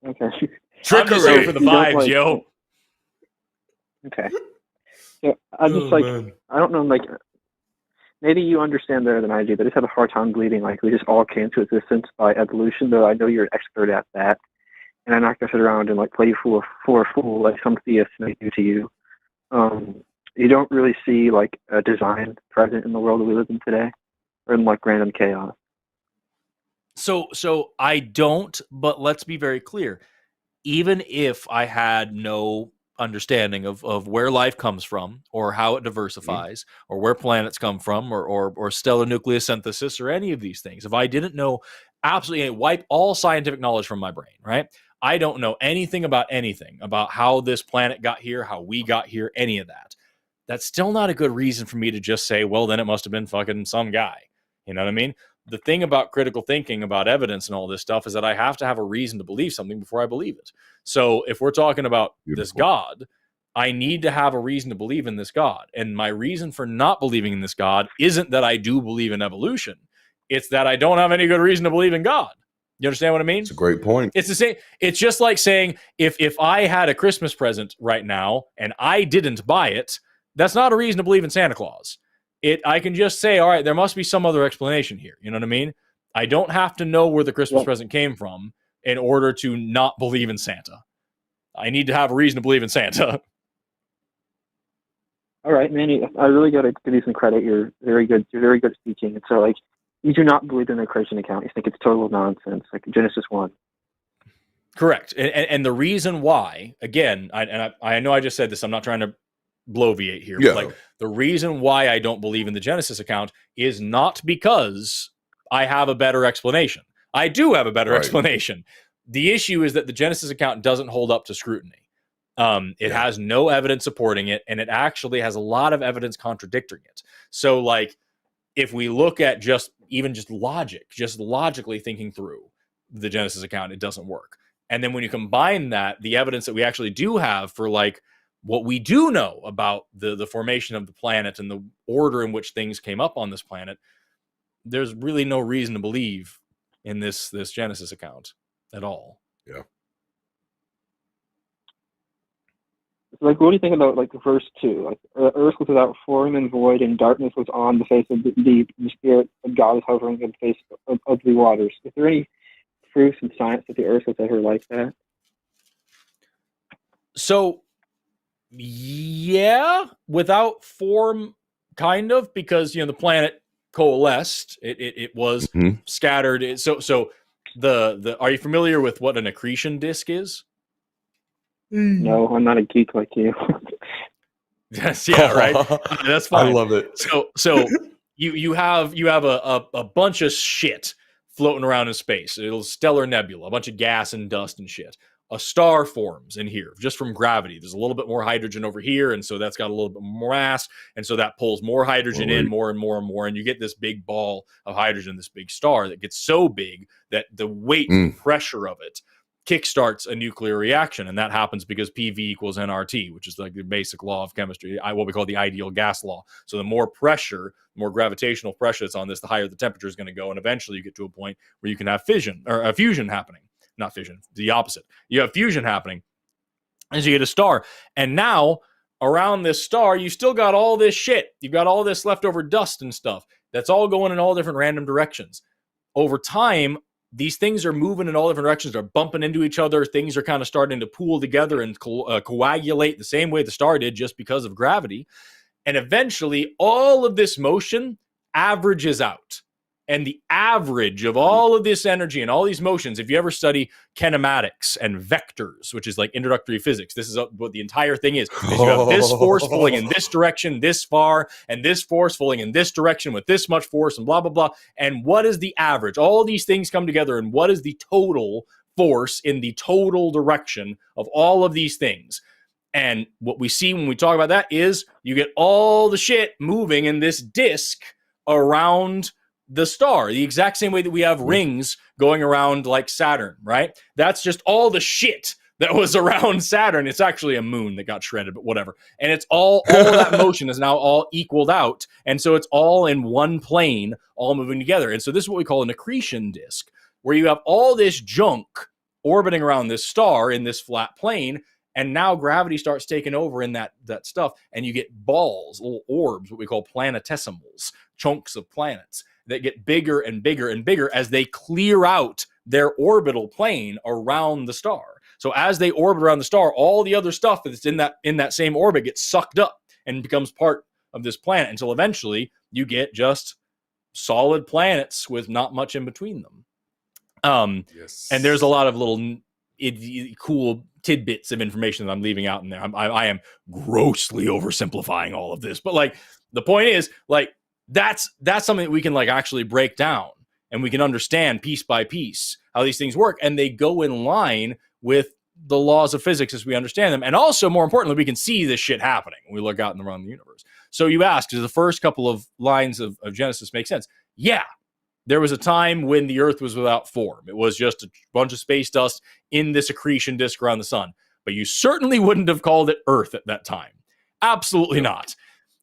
Okay. Trickery for the vibes, yo. Okay. So I just I don't know, like maybe you understand better than I do, but I just have a hard time believing like we just all came to existence by evolution, though I know you're an expert at that. And I'm not gonna sit around and like play you for a fool like some theists may do to you. You don't really see like a design present in the world that we live in today, or in like random chaos. So I don't, but let's be very clear. Even if I had no understanding of where life comes from, or how it diversifies, or where planets come from, or stellar nucleosynthesis, or any of these things, if I didn't know absolutely, wipe all scientific knowledge from my brain, right? I don't know anything about how this planet got here, how we got here, any of that. That's still not a good reason for me to just say, well, then it must have been fucking some guy. You know what I mean? The thing about critical thinking, about evidence and all this stuff, is that I have to have a reason to believe something before I believe it. So if we're talking about this God, I need to have a reason to believe in this God. And my reason for not believing in this God isn't that I do believe in evolution. It's that I don't have any good reason to believe in God. You understand what I mean? It's a great point. It's the same. It's just like saying if I had a Christmas present right now and I didn't buy it, that's not a reason to believe in Santa Claus. I can just say, all right, there must be some other explanation here. You know what I mean? I don't have to know where the Christmas present came from in order to not believe in Santa. I need to have a reason to believe in Santa. All right, Manny, I really got to give you some credit. You're very good. You're very good at speaking. And so, like, you do not believe in the creation account. You think it's total nonsense, like Genesis 1. Correct. And the reason why, again, I know I just said this. I'm not trying to bloviate here. Yeah. But like, the reason why I don't believe in the Genesis account is not because I have a better explanation. I do have a better explanation. The issue is that the Genesis account doesn't hold up to scrutiny. It has no evidence supporting it, and it actually has a lot of evidence contradicting it. So, like, if we look at just logically thinking through the Genesis account, it doesn't work. And then when you combine that, the evidence that we actually do have for like what we do know about the formation of the planet and the order in which things came up on this planet, there's really no reason to believe in this Genesis account at all. Yeah. Like, what do you think about like verse 2? Like, earth was without form and void, and darkness was on the face of the deep. The Spirit of God is hovering in the face of the waters. Is there any proof in science that the earth was ever like that? So, yeah, without form, kind of, because the planet coalesced. It was scattered. So the are you familiar with what an accretion disk is? No, I'm not a geek like you. Yes, yeah, right. That's fine. I love it. So you have a bunch of shit floating around in space. It'll stellar nebula, a bunch of gas and dust and shit. A star forms in here just from gravity. There's a little bit more hydrogen over here, and so that's got a little bit more mass, and so that pulls more hydrogen in more and more and more, and you get this big ball of hydrogen, this big star that gets so big that the weight and pressure of it kickstarts a nuclear reaction, and that happens because PV equals nRT, which is like the basic law of chemistry, what we call the ideal gas law. So the more pressure, more gravitational pressure that's on this, the higher the temperature is going to go, and eventually you get to a point where you can have fission or fusion happening. Not fission, the opposite. You have fusion happening as you get a star, and now around this star, you still got all this shit. You've got all this leftover dust and stuff that's all going in all different random directions. Over time, these things are moving in all different directions. They're bumping into each other. Things are kind of starting to pool together and coagulate the same way the star did just because of gravity. And eventually, all of this motion averages out. And the average of all of this energy and all these motions, if you ever study kinematics and vectors, which is like introductory physics, this is what the entire thing is you have this force pulling in this direction this far, and this force pulling in this direction with this much force, and blah, blah, blah. And what is the average? All these things come together, and what is the total force in the total direction of all of these things? And what we see when we talk about that is you get all the shit moving in this disk around the star, the exact same way that we have rings going around like Saturn, right? That's just all the shit that was around Saturn. It's actually a moon that got shredded, but whatever. And it's all that motion is now all equaled out. And so it's all in one plane, all moving together. And so this is what we call an accretion disk, where you have all this junk orbiting around this star in this flat plane. And now gravity starts taking over in that stuff. And you get balls, little orbs, what we call planetesimals, chunks of planets that get bigger and bigger and bigger as they clear out their orbital plane around the star. So as they orbit around the star, all the other stuff that's in that same orbit gets sucked up and becomes part of this planet until eventually you get just solid planets with not much in between them. Yes. And there's a lot of little cool tidbits of information that I'm leaving out in there. I am grossly oversimplifying all of this, but like the point is, like, that's something that we can like actually break down, and we can understand piece by piece how these things work, and they go in line with the laws of physics as we understand them. And also, more importantly, we can see this shit happening when we look out around the universe. So you ask, does the first couple of lines of Genesis make sense? Yeah. There was a time when the Earth was without form. It was just a bunch of space dust in this accretion disk around the sun. But you certainly wouldn't have called it Earth at that time. Absolutely not.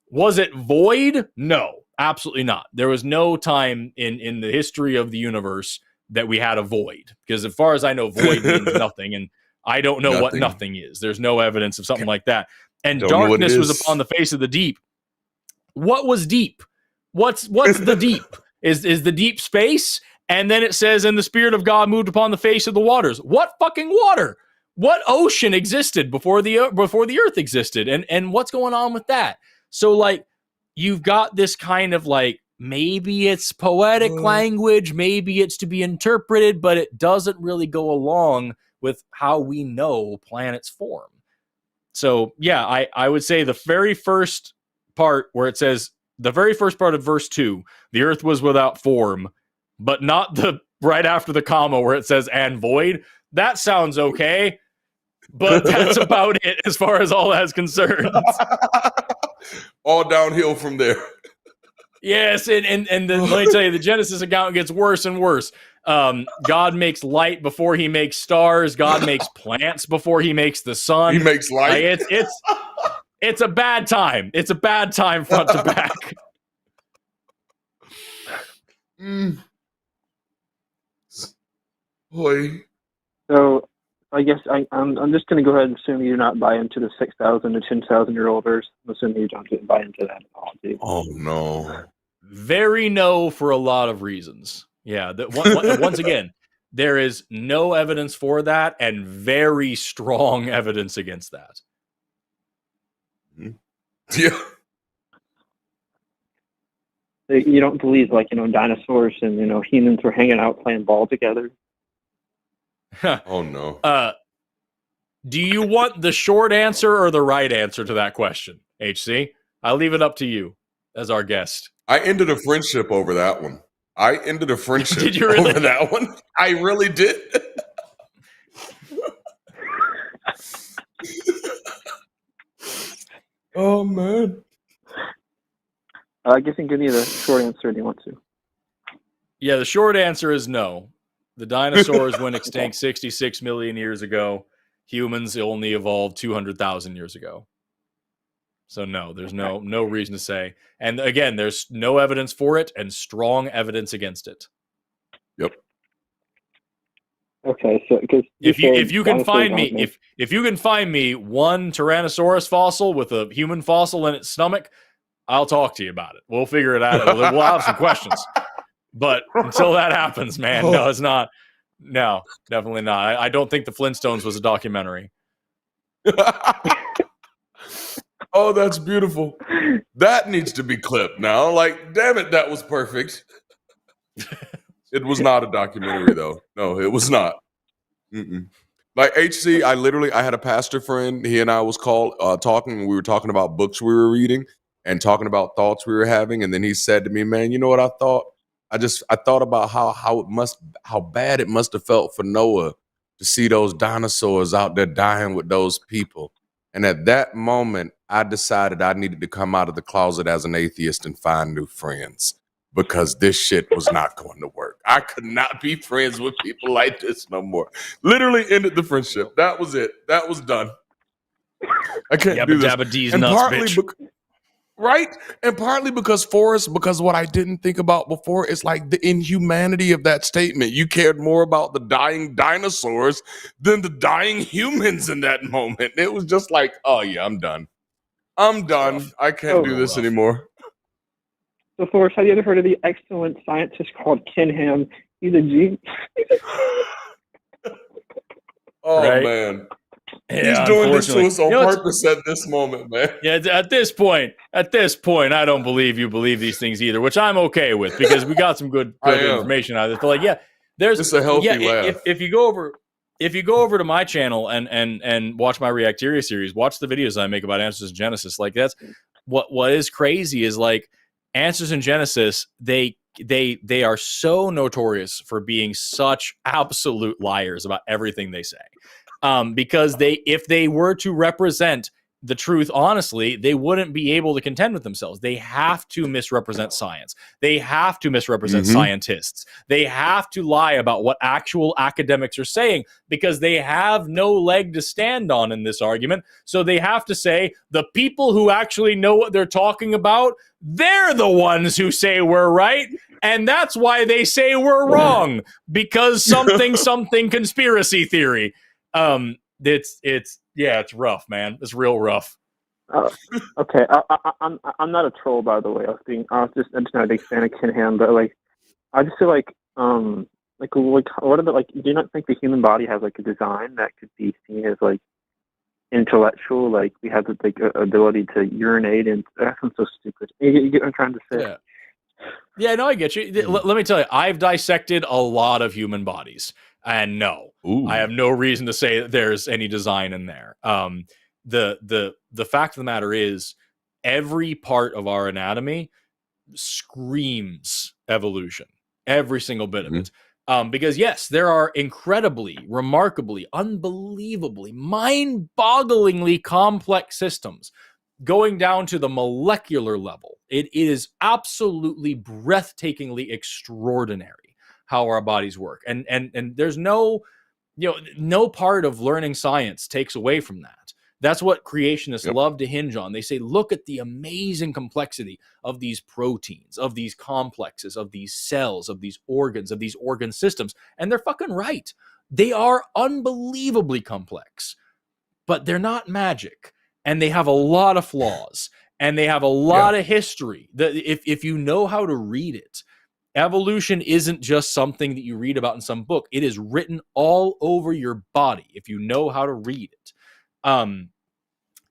Was it void? No. Absolutely not. There was no time in the history of the universe that we had a void, because as far as I know, void means nothing, and I don't know what nothing is. There's no evidence of something like that. And darkness was upon the face of the deep. What was deep? What's the deep? Is the deep space? And then it says, and the Spirit of God moved upon the face of the waters. What fucking water? What ocean existed before the Earth existed? And what's going on with that? So like, you've got this kind of like, maybe it's poetic language, maybe it's to be interpreted, but it doesn't really go along with how we know planets form. So yeah, I would say the very first part where it says, the very first part of verse 2, the earth was without form, but not the right after the comma where it says and void. That sounds okay, but that's about it as far as all that's concerned. All downhill from there. Yes, and let me tell you, the Genesis account gets worse and worse. God makes light before he makes stars. God makes plants before he makes the sun. He makes light. It's a bad time. It's a bad time front to back. Boy. So I guess I'm just going to go ahead and assume you do not buy into the 6,000 to 10,000 year old Earth. I'm assuming you don't buy into that at all, do you? Oh no. Very no for a lot of reasons. Yeah. Once again, there is no evidence for that, and very strong evidence against that. Yeah. You don't believe, like, dinosaurs and, humans were hanging out playing ball together? Oh, no. Do you want the short answer or the right answer to that question, HC? I'll leave it up to you as our guest. I ended a friendship over that one. Did you really? Over that one. I really did. Oh, man. I guess you can give me the short answer if you want to. Yeah, the short answer is no. The dinosaurs went extinct 66 million years ago. Humans only evolved 200,000 years ago. So no, there's no reason to say. And again, there's no evidence for it and strong evidence against it. Yep. Okay, so because if you can find me if you can find me one Tyrannosaurus fossil with a human fossil in its stomach, I'll talk to you about it. We'll figure it out. We'll have some questions. But until that happens, man, no, it's not. No, definitely not. I don't think the Flintstones was a documentary. Oh, that's beautiful. That needs to be clipped now. Like, damn it, that was perfect. It was not a documentary, though. No, it was not. Mm-mm. Like HC, I had a pastor friend. He and I was talking. And we were talking about books we were reading and talking about thoughts we were having. And then he said to me, "Man, you know what I thought? I thought about how bad it must have felt for Noah to see those dinosaurs out there dying with those people." And at that moment, I decided I needed to come out of the closet as an atheist and find new friends, because this shit was not going to work. I could not be friends with people like this no more. Literally ended the friendship. That was it. That was done. I can't do this. D's nuts, bitch. Right? And partly because Forrest, because what I didn't think about before is like the inhumanity of that statement. You cared more about the dying dinosaurs than the dying humans in that moment. It was just like, oh yeah, I'm done. I'm done. I can't do this anymore. So, Forrest, have you ever heard of the excellent scientist called Ken Ham? He's a genius. Oh, right? Man. Yeah, he's doing this to us on purpose at this moment, man. Yeah, at this point, I don't believe you believe these things either, which I'm okay with, because we got some good information out of this. But like, yeah, there's a healthy laugh. If you go over to my channel and watch my Reacteria series, watch the videos I make about Answers in Genesis. Like, that's what is crazy is like Answers in Genesis. They are so notorious for being such absolute liars about everything they say. Because if they were to represent the truth honestly, they wouldn't be able to contend with themselves. They have to misrepresent science. They have to misrepresent scientists. They have to lie about what actual academics are saying, because they have no leg to stand on in this argument. So they have to say the people who actually know what they're talking about, they're the ones who say we're right. And that's why they say we're wrong, because something conspiracy theory. It's rough, man. It's real rough. Okay, I'm not a troll, by the way. I'm just not a big fan of Ken Ham, but like, I just feel like what about, like, do you not think the human body has like a design that could be seen as like intellectual? Like, we have the ability to urinate, and that sounds so stupid. You get what I'm trying to say? Yeah, no, I get you. Let me tell you, I've dissected a lot of human bodies. And no, I have no reason to say that there's any design in there. The fact of the matter is, every part of our anatomy screams evolution. Every single bit of it. Because yes, there are incredibly, remarkably, unbelievably, mind-bogglingly complex systems going down to the molecular level. It is absolutely breathtakingly extraordinary how our bodies work, and there's no part of learning science takes away from that. That's what creationists love to hinge on. They say, look at the amazing complexity of these proteins, of these complexes, of these cells, of these organs, of these organ systems, and they're fucking right. They are unbelievably complex, but they're not magic, and they have a lot of flaws, and they have a lot of history. If you know how to read it, evolution isn't just something that you read about in some book. It is written all over your body if you know how to read it.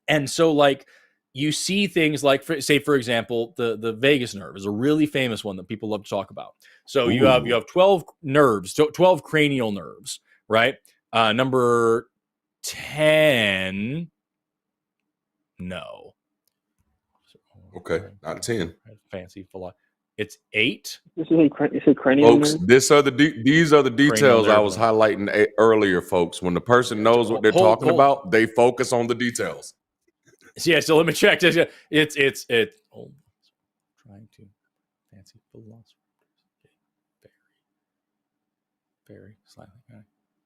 And so, like, you see things like, say, for example, the vagus nerve is a really famous one that people love to talk about. So you have 12 nerves, 12 cranial nerves, right? Number 10, no. Okay, not 10. Fancy philosophy. It's 8. This is cranial. Folks, these are the details I was highlighting earlier, folks. When the person knows what they're talking about, they focus on the details. Yeah, so let me check this. It's trying to fancy philosophy. Very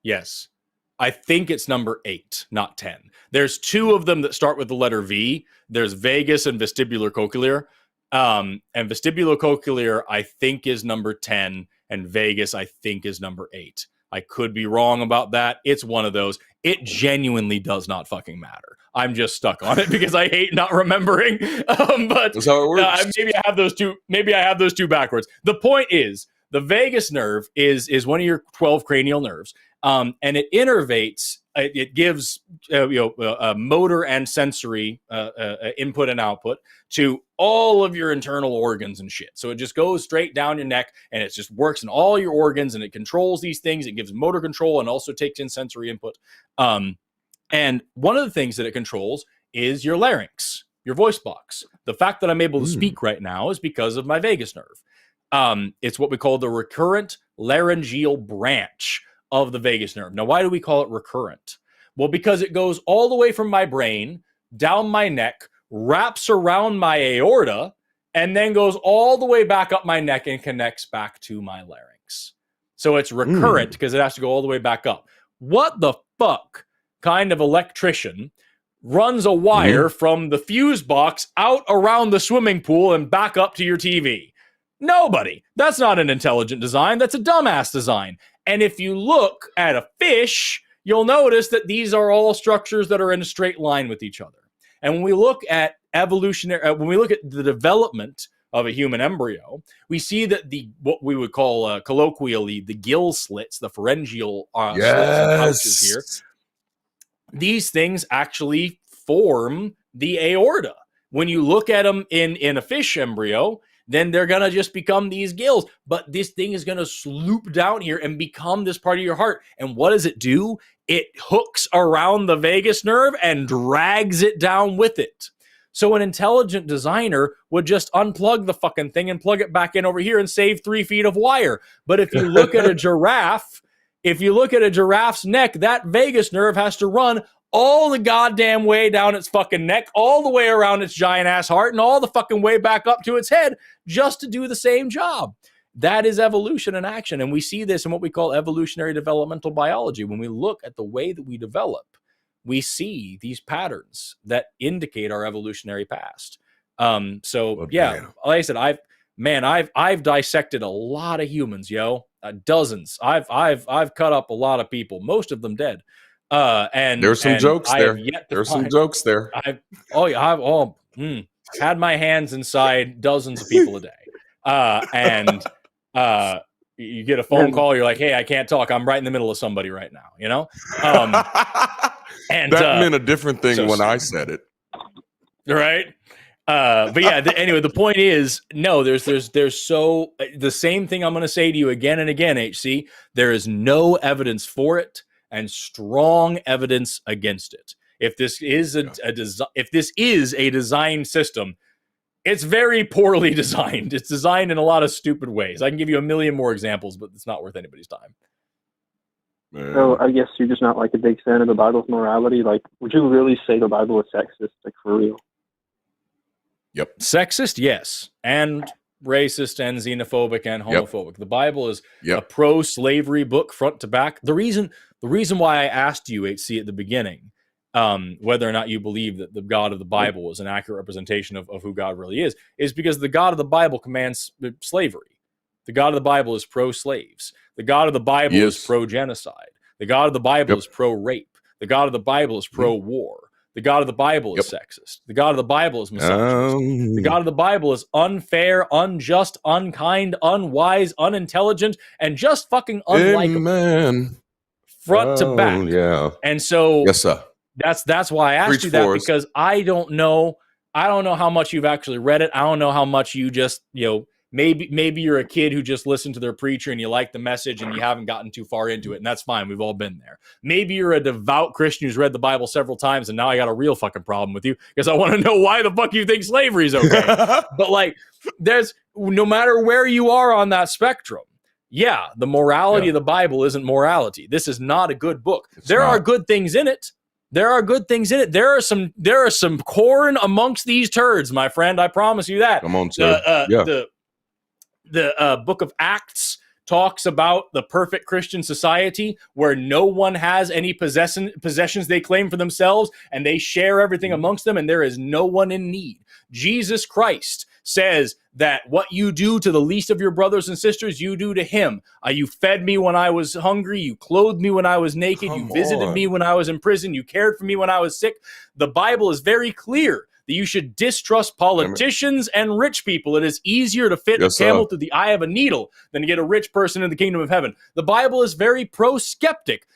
Yes. I think it's number 8, not 10. There's 2 of them that start with the letter V. There's vagus and vestibulocochlear. And vestibulocochlear, I think, is number 10. And vagus, I think, is number 8. I could be wrong about that. It's one of those. It genuinely does not fucking matter. I'm just stuck on it because I hate not remembering. But That's how it works. maybe I have those two. Maybe I have those 2 backwards. The point is, the vagus nerve is one of your 12 cranial nerves, and it innervates. It gives motor and sensory input and output to all of your internal organs and shit. So it just goes straight down your neck, and it just works in all your organs, and it controls these things. It gives motor control and also takes in sensory input. And one of the things that it controls is your larynx, your voice box. The fact that I'm able to speak right now is because of my vagus nerve. It's what we call the recurrent laryngeal branch of the vagus nerve. Now, why do we call it recurrent? Well, because it goes all the way from my brain, down my neck, wraps around my aorta, and then goes all the way back up my neck and connects back to my larynx. So it's recurrent because it has to go all the way back up. What the fuck kind of electrician runs a wire from the fuse box out around the swimming pool and back up to your TV? Nobody. That's not an intelligent design. That's a dumbass design. And if you look at a fish, you'll notice that these are all structures that are in a straight line with each other. And when we look at when we look at the development of a human embryo, we see that what we would call colloquially the gill slits, the pharyngeal slits and pouches here, these things actually form the aorta. When you look at them in a fish embryo, then they're going to just become these gills. But this thing is going to sloop down here and become this part of your heart. And what does it do? It hooks around the vagus nerve and drags it down with it. So an intelligent designer would just unplug the fucking thing and plug it back in over here and save 3 feet of wire. But if you look at a giraffe, if you look at a giraffe's neck, that vagus nerve has to run all the goddamn way down its fucking neck, all the way around its giant ass heart, and all the fucking way back up to its head just to do the same job. That is evolution in action. And we see this in what we call evolutionary developmental biology. When we look at the way that we develop, we see these patterns that indicate our evolutionary past. Like I said, I've dissected a lot of humans, dozens. I've cut up a lot of people, most of them dead. And there's some jokes there. There's some jokes there. I've had my hands inside dozens of people a day. You get a phone call, you're like, hey, I can't talk. I'm right in the middle of somebody right now, and that meant a different thing when I said it. Right. But yeah, anyway, the point is, no, there's the same thing I'm going to say to you again and again, HC. There is no evidence for it and strong evidence against it. If this is a design system, it's very poorly designed. It's designed in a lot of stupid ways. I can give you a million more examples, but it's not worth anybody's time. So I guess you're just not like a big fan of the Bible's morality. Like, would you really say the Bible is sexist, like for real? Yep. Sexist, yes. And racist and xenophobic and homophobic. Yep. The Bible is a pro-slavery book front to back. The reason why I asked you, HC, at the beginning, whether or not you believe that the God of the Bible is an accurate representation of who God really is because the God of the Bible commands slavery. The God of the Bible is pro-slaves. The God of the Bible is pro-genocide. The God of the Bible is pro-rape. The God of the Bible is pro-war. The God of the Bible is sexist. The God of the Bible is misogynist. The God of the Bible is unfair, unjust, unkind, unwise, unintelligent, and just fucking unlikable. Amen. Front to back. Yeah. And so yes, sir. That's why I asked you that, because I don't know how much you've actually read it. I don't know how much you just, maybe you're a kid who just listened to their preacher and you like the message and you haven't gotten too far into it, and that's fine. We've all been there. Maybe you're a devout Christian who's read the Bible several times, and now I got a real fucking problem with you because I want to know why the fuck you think slavery is okay. But like, there's no matter where you are on that spectrum, the morality of the Bible isn't morality. This is not a good book. There are good things in it. There are good things in it. There are some corn amongst these turds, my friend. I promise you that. Come on, sir. The book of Acts talks about the perfect Christian society where no one has any possessions they claim for themselves and they share everything amongst them and there is no one in need. Jesus Christ says that what you do to the least of your brothers and sisters, you do to him. You fed me when I was hungry. You clothed me when I was naked. You visited me when I was in prison. You cared for me when I was sick. The Bible is very clear that you should distrust politicians and rich people. It is easier to fit a camel through the eye of a needle than to get a rich person in the kingdom of heaven. The Bible is very pro-skeptic.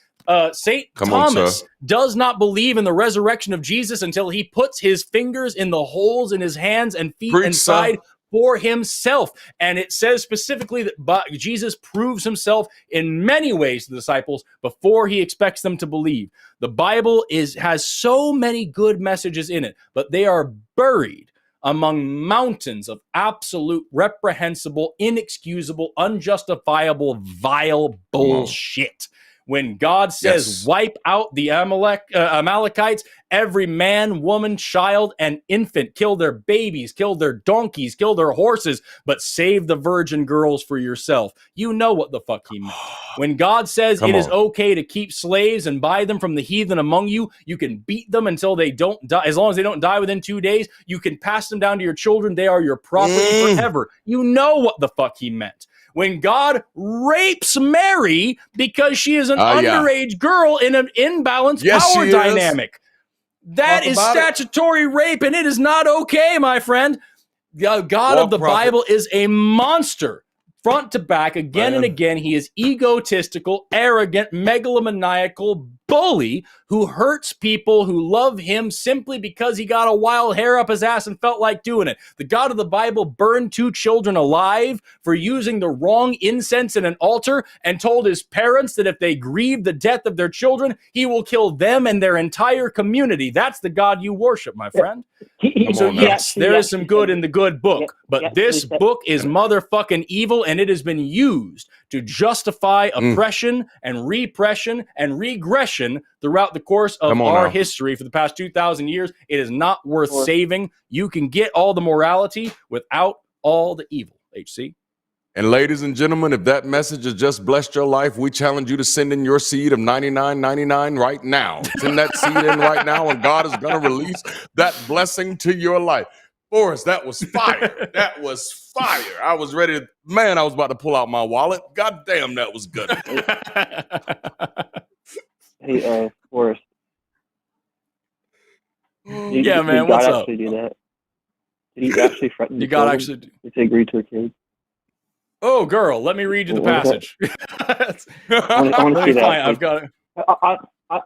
St. Thomas does not believe in the resurrection of Jesus until he puts his fingers in the holes in his hands and feet and side for himself. And it says specifically that Jesus proves himself in many ways to the disciples before he expects them to believe. The Bible has so many good messages in it, but they are buried among mountains of absolute, reprehensible, inexcusable, unjustifiable, vile bullshit. When God says, wipe out the Amalekites, every man, woman, child, and infant, kill their babies, kill their donkeys, kill their horses, but save the virgin girls for yourself. You know what the fuck he meant. When God says it is okay to keep slaves and buy them from the heathen among you, you can beat them until they don't die. As long as they don't die within 2 days, you can pass them down to your children. They are your property forever. You know what the fuck he meant. When God rapes Mary because she is an underage girl in an imbalanced power dynamic. That is statutory rape, and it is not okay, my friend. The God of the Bible is a monster. Front to back, again and again, he is egotistical, arrogant, megalomaniacal bully who hurts people who love him simply because he got a wild hair up his ass and felt like doing it. The God of the Bible burned 2 children alive for using the wrong incense in an altar and told his parents that if they grieve the death of their children, he will kill them and their entire community. That's the God you worship, my friend. So yes, there is some good in the good book, but this book is motherfucking evil, and it has been used to justify oppression and repression and regression throughout the course of our history for the past 2,000 years. It is not worth saving. You can get all the morality without all the evil, HC. And ladies and gentlemen, if that message has just blessed your life, we challenge you to send in your seed of $99.99 right now. Send that seed in right now, and God is going to release that blessing to your life. Forrest, that was fire. That was fire. I was ready to, man, I was about to pull out my wallet. God damn, that was good. Hey, Forrest. Man, what's up? Did God actually do that? Did he actually threaten Did God actually to agree to a kid? Oh, girl, let me read you the passage. I want to see that. Fine, I've got it.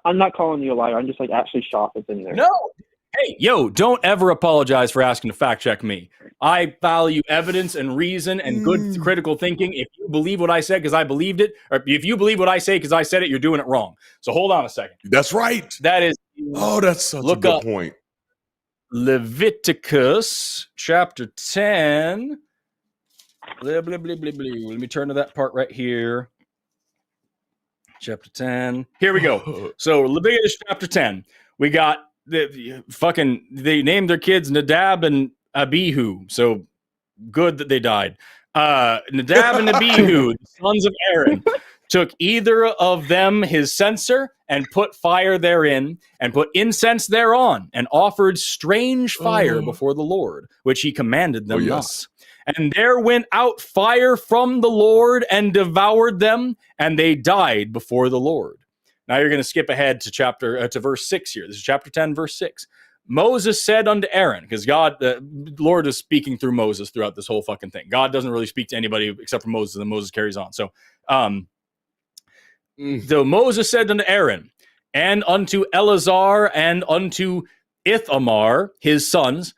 I'm not calling you a liar. I'm just like actually shocked it's in there. No. Hey, don't ever apologize for asking to fact check me. I value evidence and reason and good critical thinking. If you believe what I said because I believed it, or if you believe what I say because I said it, you're doing it wrong. So hold on a second. That's right. That is. Oh, that's such a good point. Leviticus chapter 10. Blah, blah, blah, blah, blah. Let me turn to that part right here. Chapter 10. Here we go. So Leviticus chapter 10. We got they named their kids Nadab and Abihu. So good that they died. Nadab and Abihu, the sons of Aaron, took either of them his censer and put fire therein and put incense thereon and offered strange fire before the Lord, which he commanded them not. And there went out fire from the Lord and devoured them, and they died before the Lord. Now you're going to skip ahead to verse 6 here. This is chapter 10, verse 6. Moses said unto Aaron, because God, Lord is speaking through Moses throughout this whole fucking thing. God doesn't really speak to anybody except for Moses, and then Moses carries on. So, so Moses said unto Aaron, and unto Eleazar, and unto Ithamar, his sons,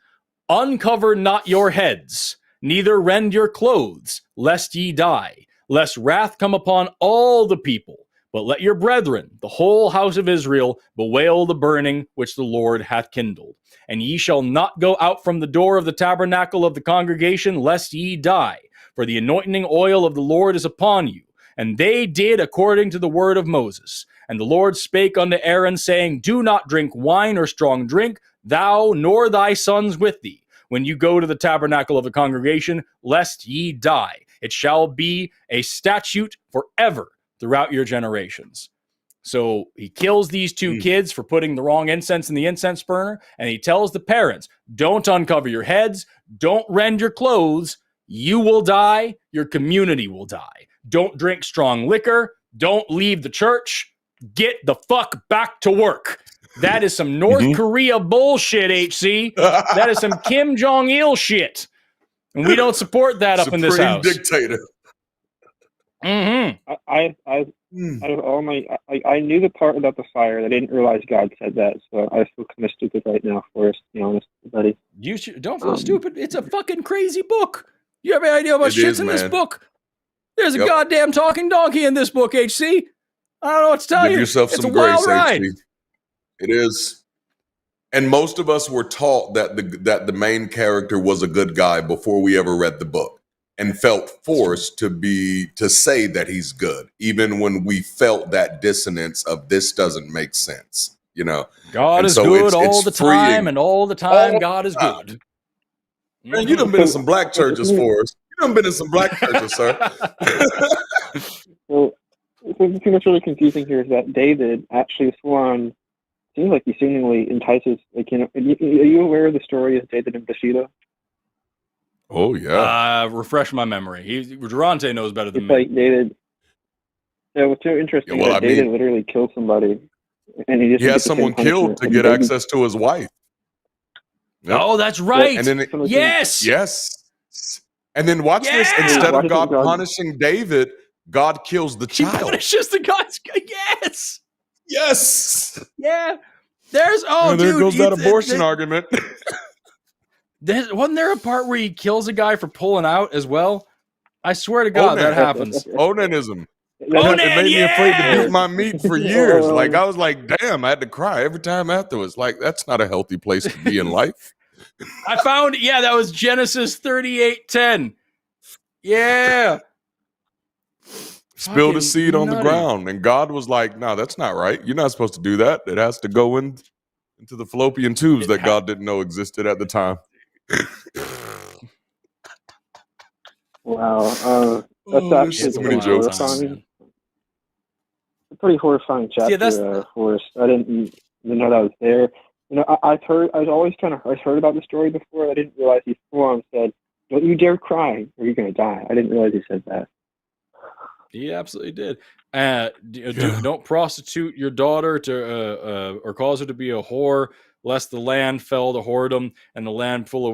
uncover not your heads, neither rend your clothes, lest ye die, lest wrath come upon all the people. But let your brethren, the whole house of Israel, bewail the burning which the Lord hath kindled. And ye shall not go out from the door of the tabernacle of the congregation, lest ye die. For the anointing oil of the Lord is upon you. And they did according to the word of Moses. And the Lord spake unto Aaron, saying, do not drink wine or strong drink, thou nor thy sons with thee, when you go to the tabernacle of the congregation, lest ye die. It shall be a statute forever throughout your generations. So he kills these two kids for putting the wrong incense in the incense burner, and he tells the parents, don't uncover your heads, don't rend your clothes, you will die, your community will die. Don't drink strong liquor, don't leave the church, get the fuck back to work. That is some North Korea bullshit, HC. That is some Kim Jong-il shit. And we don't support that up in this house. Dictator. Mm-hmm. Out of all my, I knew the part about the fire. I didn't realize God said that, so I feel kind of stupid right now, Forrest. To be honest, buddy. You don't feel stupid. It's a fucking crazy book. You have any idea how much shit's in this book? There's a goddamn talking donkey in this book, HC. I don't know what to tell you. Give yourself it's some a wild grace, ride. HC. It is. And most of us were taught that the main character was a good guy before we ever read the book, and felt forced to say that he's good, even when we felt that dissonance of this doesn't make sense. You know, God is good all the time, and all the time God is good. Man, you done been in some black churches, Forrest. You done been in some black churches, sir. Well, the thing that's really confusing here is that David actually full-on seems like he seemingly entices. Like, you know, are you aware of the story of David and Bathsheba? Oh yeah. Refresh my memory. Darante knows better than It's me. like David. Yeah, what's so interesting is that David literally killed somebody, and he has someone killed to get access to his wife. Yep. Oh, that's right. And then yes. And then watch this. Instead of God punishing David, God kills the child. He punishes the God's. Yes. Yeah. There's there goes that abortion argument. Wasn't there a part where he kills a guy for pulling out as well? I swear to God, that happens. Onanism. It Onan, made me afraid to beat my meat for years. Like, I was like, damn, I had to cry every time afterwards. Like, that's not a healthy place to be in life. I found, that was Genesis 38:10. Yeah. Spilled a seed on the ground, and God was like, no, that's not right. You're not supposed to do that. It has to go into the fallopian tubes that God didn't know existed at the time. Wow. That's actually horrifying. A pretty horrifying chapter, Forrest. I didn't even know that was there. You know, I've heard about the story before. I didn't realize he full on said, "Don't you dare cry, or you're going to die." I didn't realize he said that. He absolutely did. Don't prostitute your daughter to or cause her to be a whore, lest the land fell to whoredom and the land full of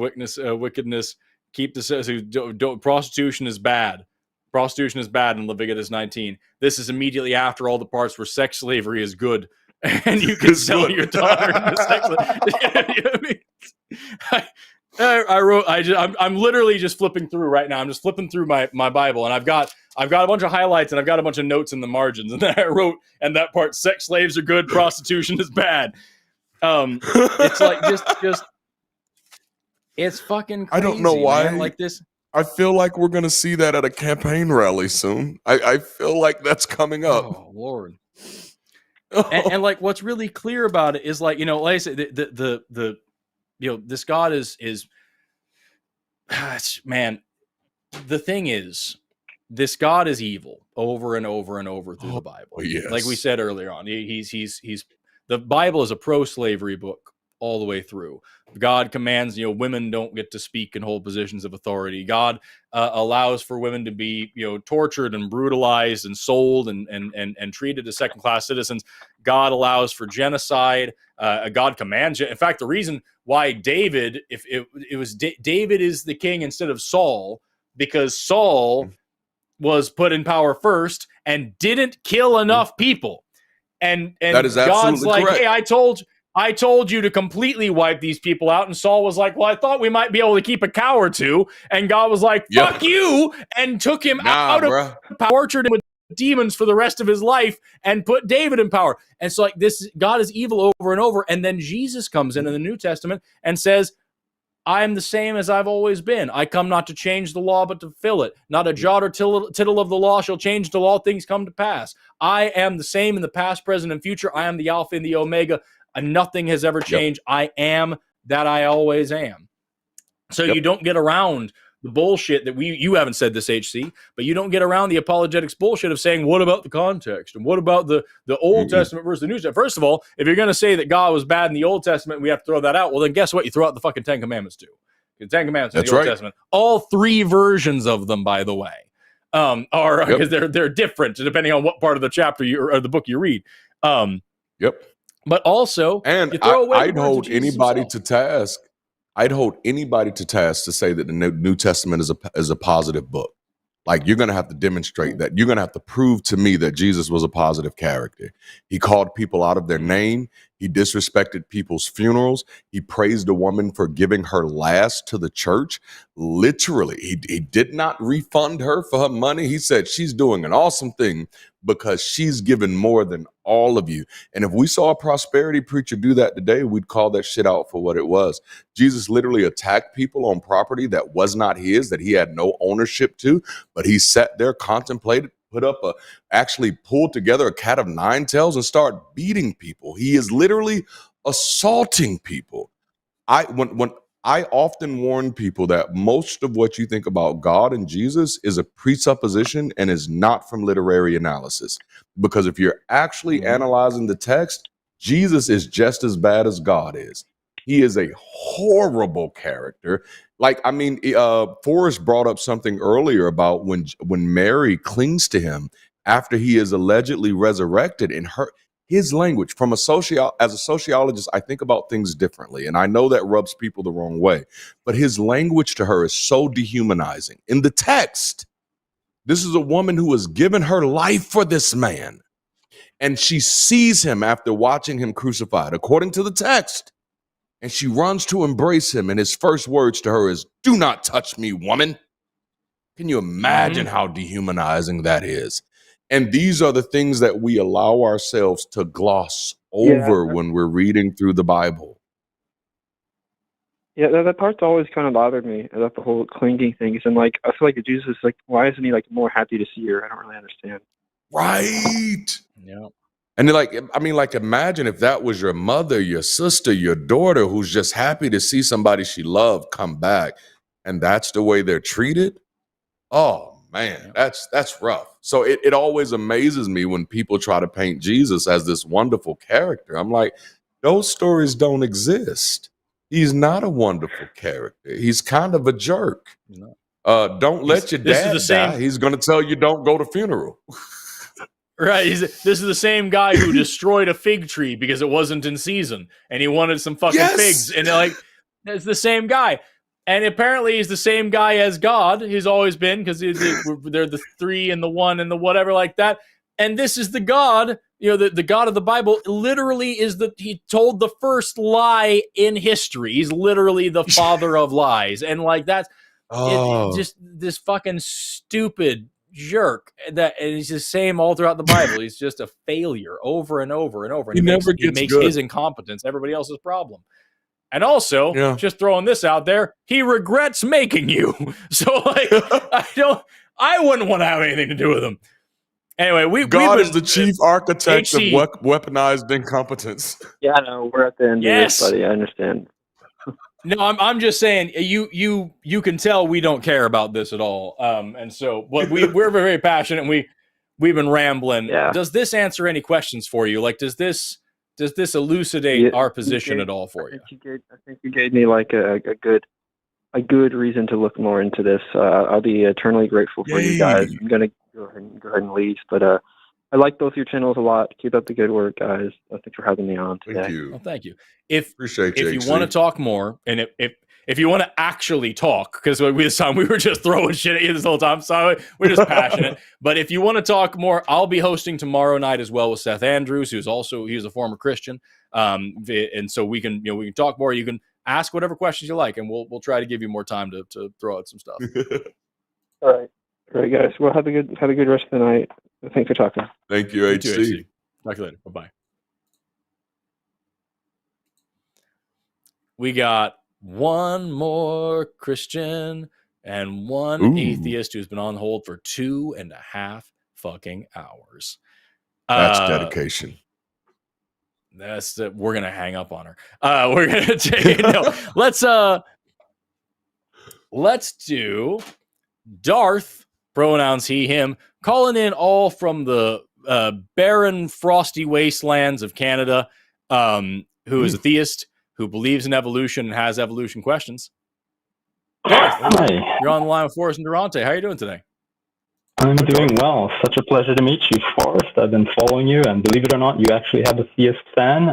wickedness. Keep the prostitution is bad. Prostitution is bad in Leviticus 19. This is immediately after all the parts where sex slavery is good, and you can sell your daughter into sex slavery. I'm literally just flipping through right now. I'm just flipping through my Bible, and I've got a bunch of highlights, and I've got a bunch of notes in the margins, and then I wrote, and that part, sex slaves are good, prostitution is bad. It's like just it's fucking crazy. I don't know why. Man. Like this. I feel like we're gonna see that at a campaign rally soon. I feel like that's coming up. Oh Lord. And like what's really clear about it is like, you know, like I said, the you know, this God is man, the thing is, this God is evil over and over and over through the Bible. Yes. Like we said earlier on, he's the Bible is a pro-slavery book all the way through. God commands, you know, women don't get to speak and hold positions of authority. God allows for women to be, you know, tortured and brutalized and sold and treated as second-class citizens. God allows for genocide. God commands it. In fact, the reason why David, if it was David is the king instead of Saul, because Saul was put in power first and didn't kill enough people. And that is God's like, correct. hey, I told you to completely wipe these people out. And Saul was like, well, I thought we might be able to keep a cow or two. And God was like, fuck you, and took him out of power, tortured him with demons for the rest of his life, and put David in power. And so like this, God is evil over and over. And then Jesus comes in the New Testament and says, I am the same as I've always been. I come not to change the law, but to fill it. Not a jot or tittle of the law shall change till all things come to pass. I am the same in the past, present, and future. I am the Alpha and the Omega. And nothing has ever changed. I am that I always am. So you don't get around the bullshit that you haven't said this, HC, but you don't get around the apologetics bullshit of saying, what about the context? And what about the Old Testament versus the New Testament? First of all, if you're going to say that God was bad in the Old Testament, we have to throw that out. Well, then guess what? You throw out the fucking Ten Commandments too. The Ten Commandments in the Old Testament. All 3 versions of them, by the way, are because they're different depending on what part of the chapter or the book you read. But also, and I'd hold anybody to task. I'd hold anybody to task to say that the New Testament is a positive book. Like, you're going to have to demonstrate that. You're going to have to prove to me that Jesus was a positive character. He called people out of their name. He disrespected people's funerals. He praised a woman for giving her last to the church. Literally, he did not refund her for her money. He said she's doing an awesome thing because she's given more than all of you. And if we saw a prosperity preacher do that today, we'd call that shit out for what it was. Jesus literally attacked people on property that was not his, that he had no ownership to, but he sat there, contemplated, actually pulled together a cat of 9 tails and started beating people. He is literally assaulting people. When I often warn people that most of what you think about God and Jesus is a presupposition and is not from literary analysis. Because if you're actually analyzing the text, Jesus is just as bad as God is. He is a horrible character. Like, I mean, Forrest brought up something earlier about when Mary clings to him after he is allegedly resurrected, and his language as a sociologist, I think about things differently. And I know that rubs people the wrong way, but his language to her is so dehumanizing. In the text, this is a woman who has given her life for this man. And she sees him after watching him crucified, according to the text. And she runs to embrace him. And his first words to her is, "Do not touch me, woman." Can you imagine how dehumanizing that is? And these are the things that we allow ourselves to gloss over when we're reading through the Bible. Yeah, that part's always kind of bothered me about the whole clinging thing. And like, I feel like Jesus is like, why isn't he like more happy to see her? I don't really understand. Right. Yeah. And they're like, I mean, like, imagine if that was your mother, your sister, your daughter, who's just happy to see somebody she loved come back, and that's the way they're treated. Oh man, that's rough. So it always amazes me when people try to paint Jesus as this wonderful character. I'm like, those stories don't exist. He's not a wonderful character. He's kind of a jerk. Don't let your dad die. He's going to tell you don't go to funeral. Right. This is the same guy who destroyed a fig tree because it wasn't in season and he wanted some fucking figs. And like, it's the same guy. And apparently he's the same guy as God. He's always been, because they're the 3 and the 1 and the whatever like that. And this is the God, the God of the Bible literally he told the first lie in history. He's literally the father of lies. And like, that's just this fucking stupid jerk and he's the same all throughout the Bible. He's just a failure over and over and over. And he makes his incompetence everybody else's problem. And also, just throwing this out there, he regrets making you. So like, I wouldn't want to have anything to do with him. Anyway, God is the chief architect of weaponized incompetence. Yeah, I know. We're at the end of this, buddy. I understand. No, I'm just saying you can tell we don't care about this at all. And so, but we're very passionate and we've been rambling. Yeah. Does this answer any questions for you? Like, does this elucidate our position at all for you? I think you gave me like a good reason to look more into this. I'll be eternally grateful for you guys. I'm gonna go ahead and leave, but I like both your channels a lot. Keep up the good work, guys. Thanks for having me on today. Thank you. Well, thank you. Appreciate you. If you want to talk more, and if you want to actually talk, because we were just throwing shit at you this whole time, so we're just passionate. But if you want to talk more, I'll be hosting tomorrow night as well with Seth Andrews, he's a former Christian, and so we can talk more. You can ask whatever questions you like, and we'll try to give you more time to throw out some stuff. All right, guys. Well, have a good rest of the night. Thanks for talking. Thank you, HC. Talk to you later. Bye-bye. We got one more Christian and one atheist who's been on hold for 2.5 fucking hours. That's dedication. We're gonna hang up on her. We're gonna take let's let's do Darth, pronouns he, him, calling in all from the barren, frosty wastelands of Canada, who is a theist, who believes in evolution and has evolution questions. Darth, Hi. you're on the line with Forrest and Darante. How are you doing today? I'm doing well. Such a pleasure to meet you, Forrest. I've been following you, and believe it or not, you actually have a theist fan.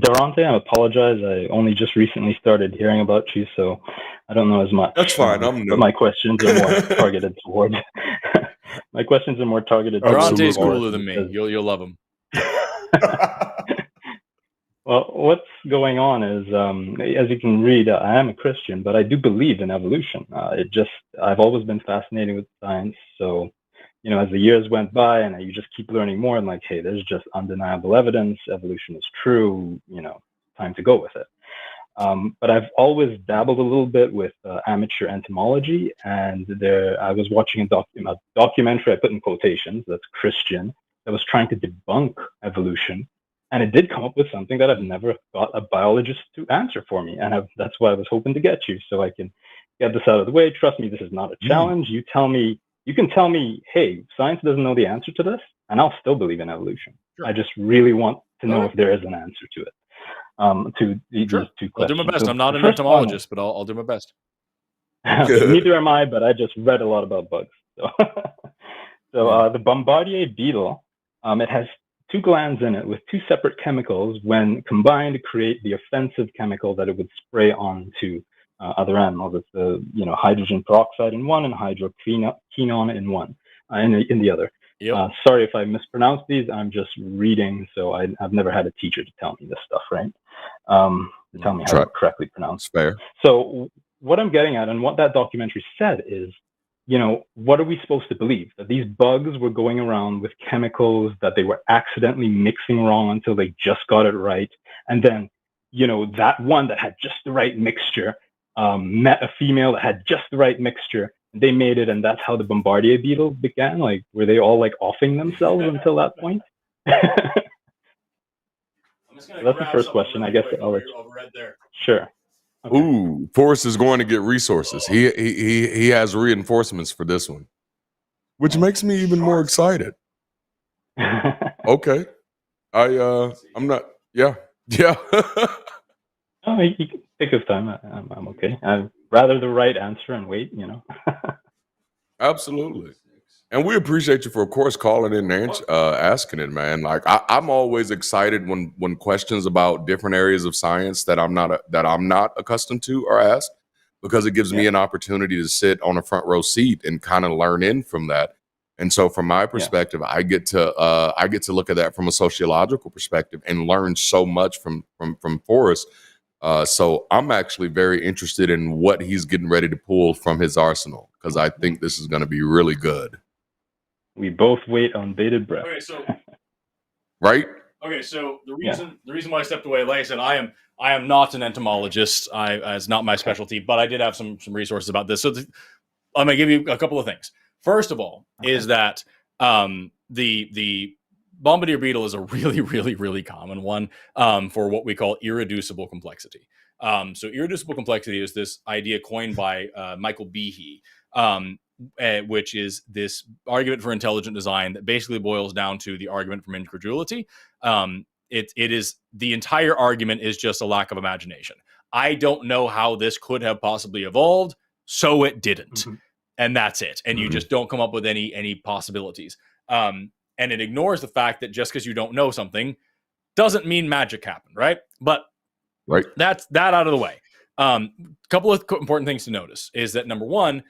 Durante, I apologize. I only just recently started hearing about you, so I don't know as much. That's fine. I'm new. But my questions are more targeted toward. My questions are more targeted. Durante's cooler than me. You'll love him. Well, what's going on is, as you can read, I am a Christian, but I do believe in evolution. I've always been fascinated with science. So, as the years went by and you just keep learning more, I'm like, hey, there's just undeniable evidence. Evolution is true. Time to go with it. But I've always dabbled a little bit with amateur entomology, and I was watching a documentary, I put in quotations, that's Christian, that was trying to debunk evolution. And it did come up with something that I've never got a biologist to answer for me. And that's why I was hoping to get you, so I can get this out of the way. Trust me, this is not a challenge. You can tell me, hey, science doesn't know the answer to this, and I'll still believe in evolution. Sure. I just really want to know if there is an answer to it. To these two questions. I'll do my best. I'm not an entomologist, but I'll do my best. Neither am I, but I just read a lot about bugs. So the Bombardier beetle, it has two glands in it with two separate chemicals. When combined, create the offensive chemical that it would spray onto other animals. It's the hydrogen peroxide in one and hydroquinone in one in the other. Yep. Sorry if I mispronounce these. I'm just reading, so I've never had a teacher to tell me this stuff, right? To tell me how to correctly pronounce. Fair. So what I'm getting at, and what that documentary said is, what are we supposed to believe? That these bugs were going around with chemicals that they were accidentally mixing wrong until they just got it right. And then, that one that had just the right mixture met a female that had just the right mixture. They made it, and that's how the Bombardier beetle began. Like, were they all offing themselves until that point? That's the first question. I guess I'll let you. There. Sure. Okay. Ooh, Forrest is going to get resources. He has reinforcements for this one, which makes me even more excited. Okay, I'm not. Yeah. Oh, he can take his time. I'm okay. I'd rather the right answer and wait. Absolutely. And we appreciate you for, of course, calling in and asking it, man. Like I'm always excited when questions about different areas of science that I'm not accustomed to are asked, because it gives me an opportunity to sit on a front row seat and kind of learn in from that. And so, from my perspective, I get to look at that from a sociological perspective and learn so much from Forrest. So I'm actually very interested in what he's getting ready to pull from his arsenal, because I think this is going to be really good. We both wait on bated breath. Okay, so right. Okay, so the reason why I stepped away, like I said, I am not an entomologist. It's not my specialty, but I did have some resources about this. So I'm going to give you a couple of things. First of all, is that the Bombardier beetle is a really, really, really common one for what we call irreducible complexity. So irreducible complexity is this idea coined by Michael Behe, which is this argument for intelligent design that basically boils down to the argument from incredulity. It is the entire argument is just a lack of imagination. I don't know how this could have possibly evolved, so it didn't. Mm-hmm. And that's it. And you just don't come up with any possibilities. And it ignores the fact that just because you don't know something doesn't mean magic happened, right? But that's that out of the way. Couple of important things to notice is that, number one,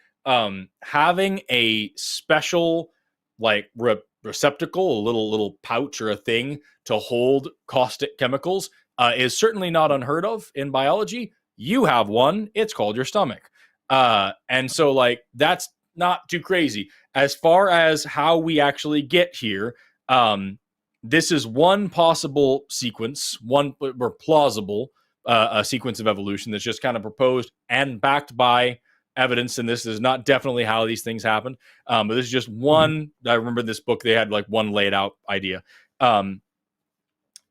having a special receptacle, a little pouch or a thing to hold caustic chemicals is certainly not unheard of in biology. You have one. It's called your stomach. And so that's not too crazy. As far as how we actually get here, this is one possible sequence, one or plausible a sequence of evolution that's just kind of proposed and backed by evidence. And this is not definitely how these things happened. But this is just one. I remember this book, they had one laid out idea.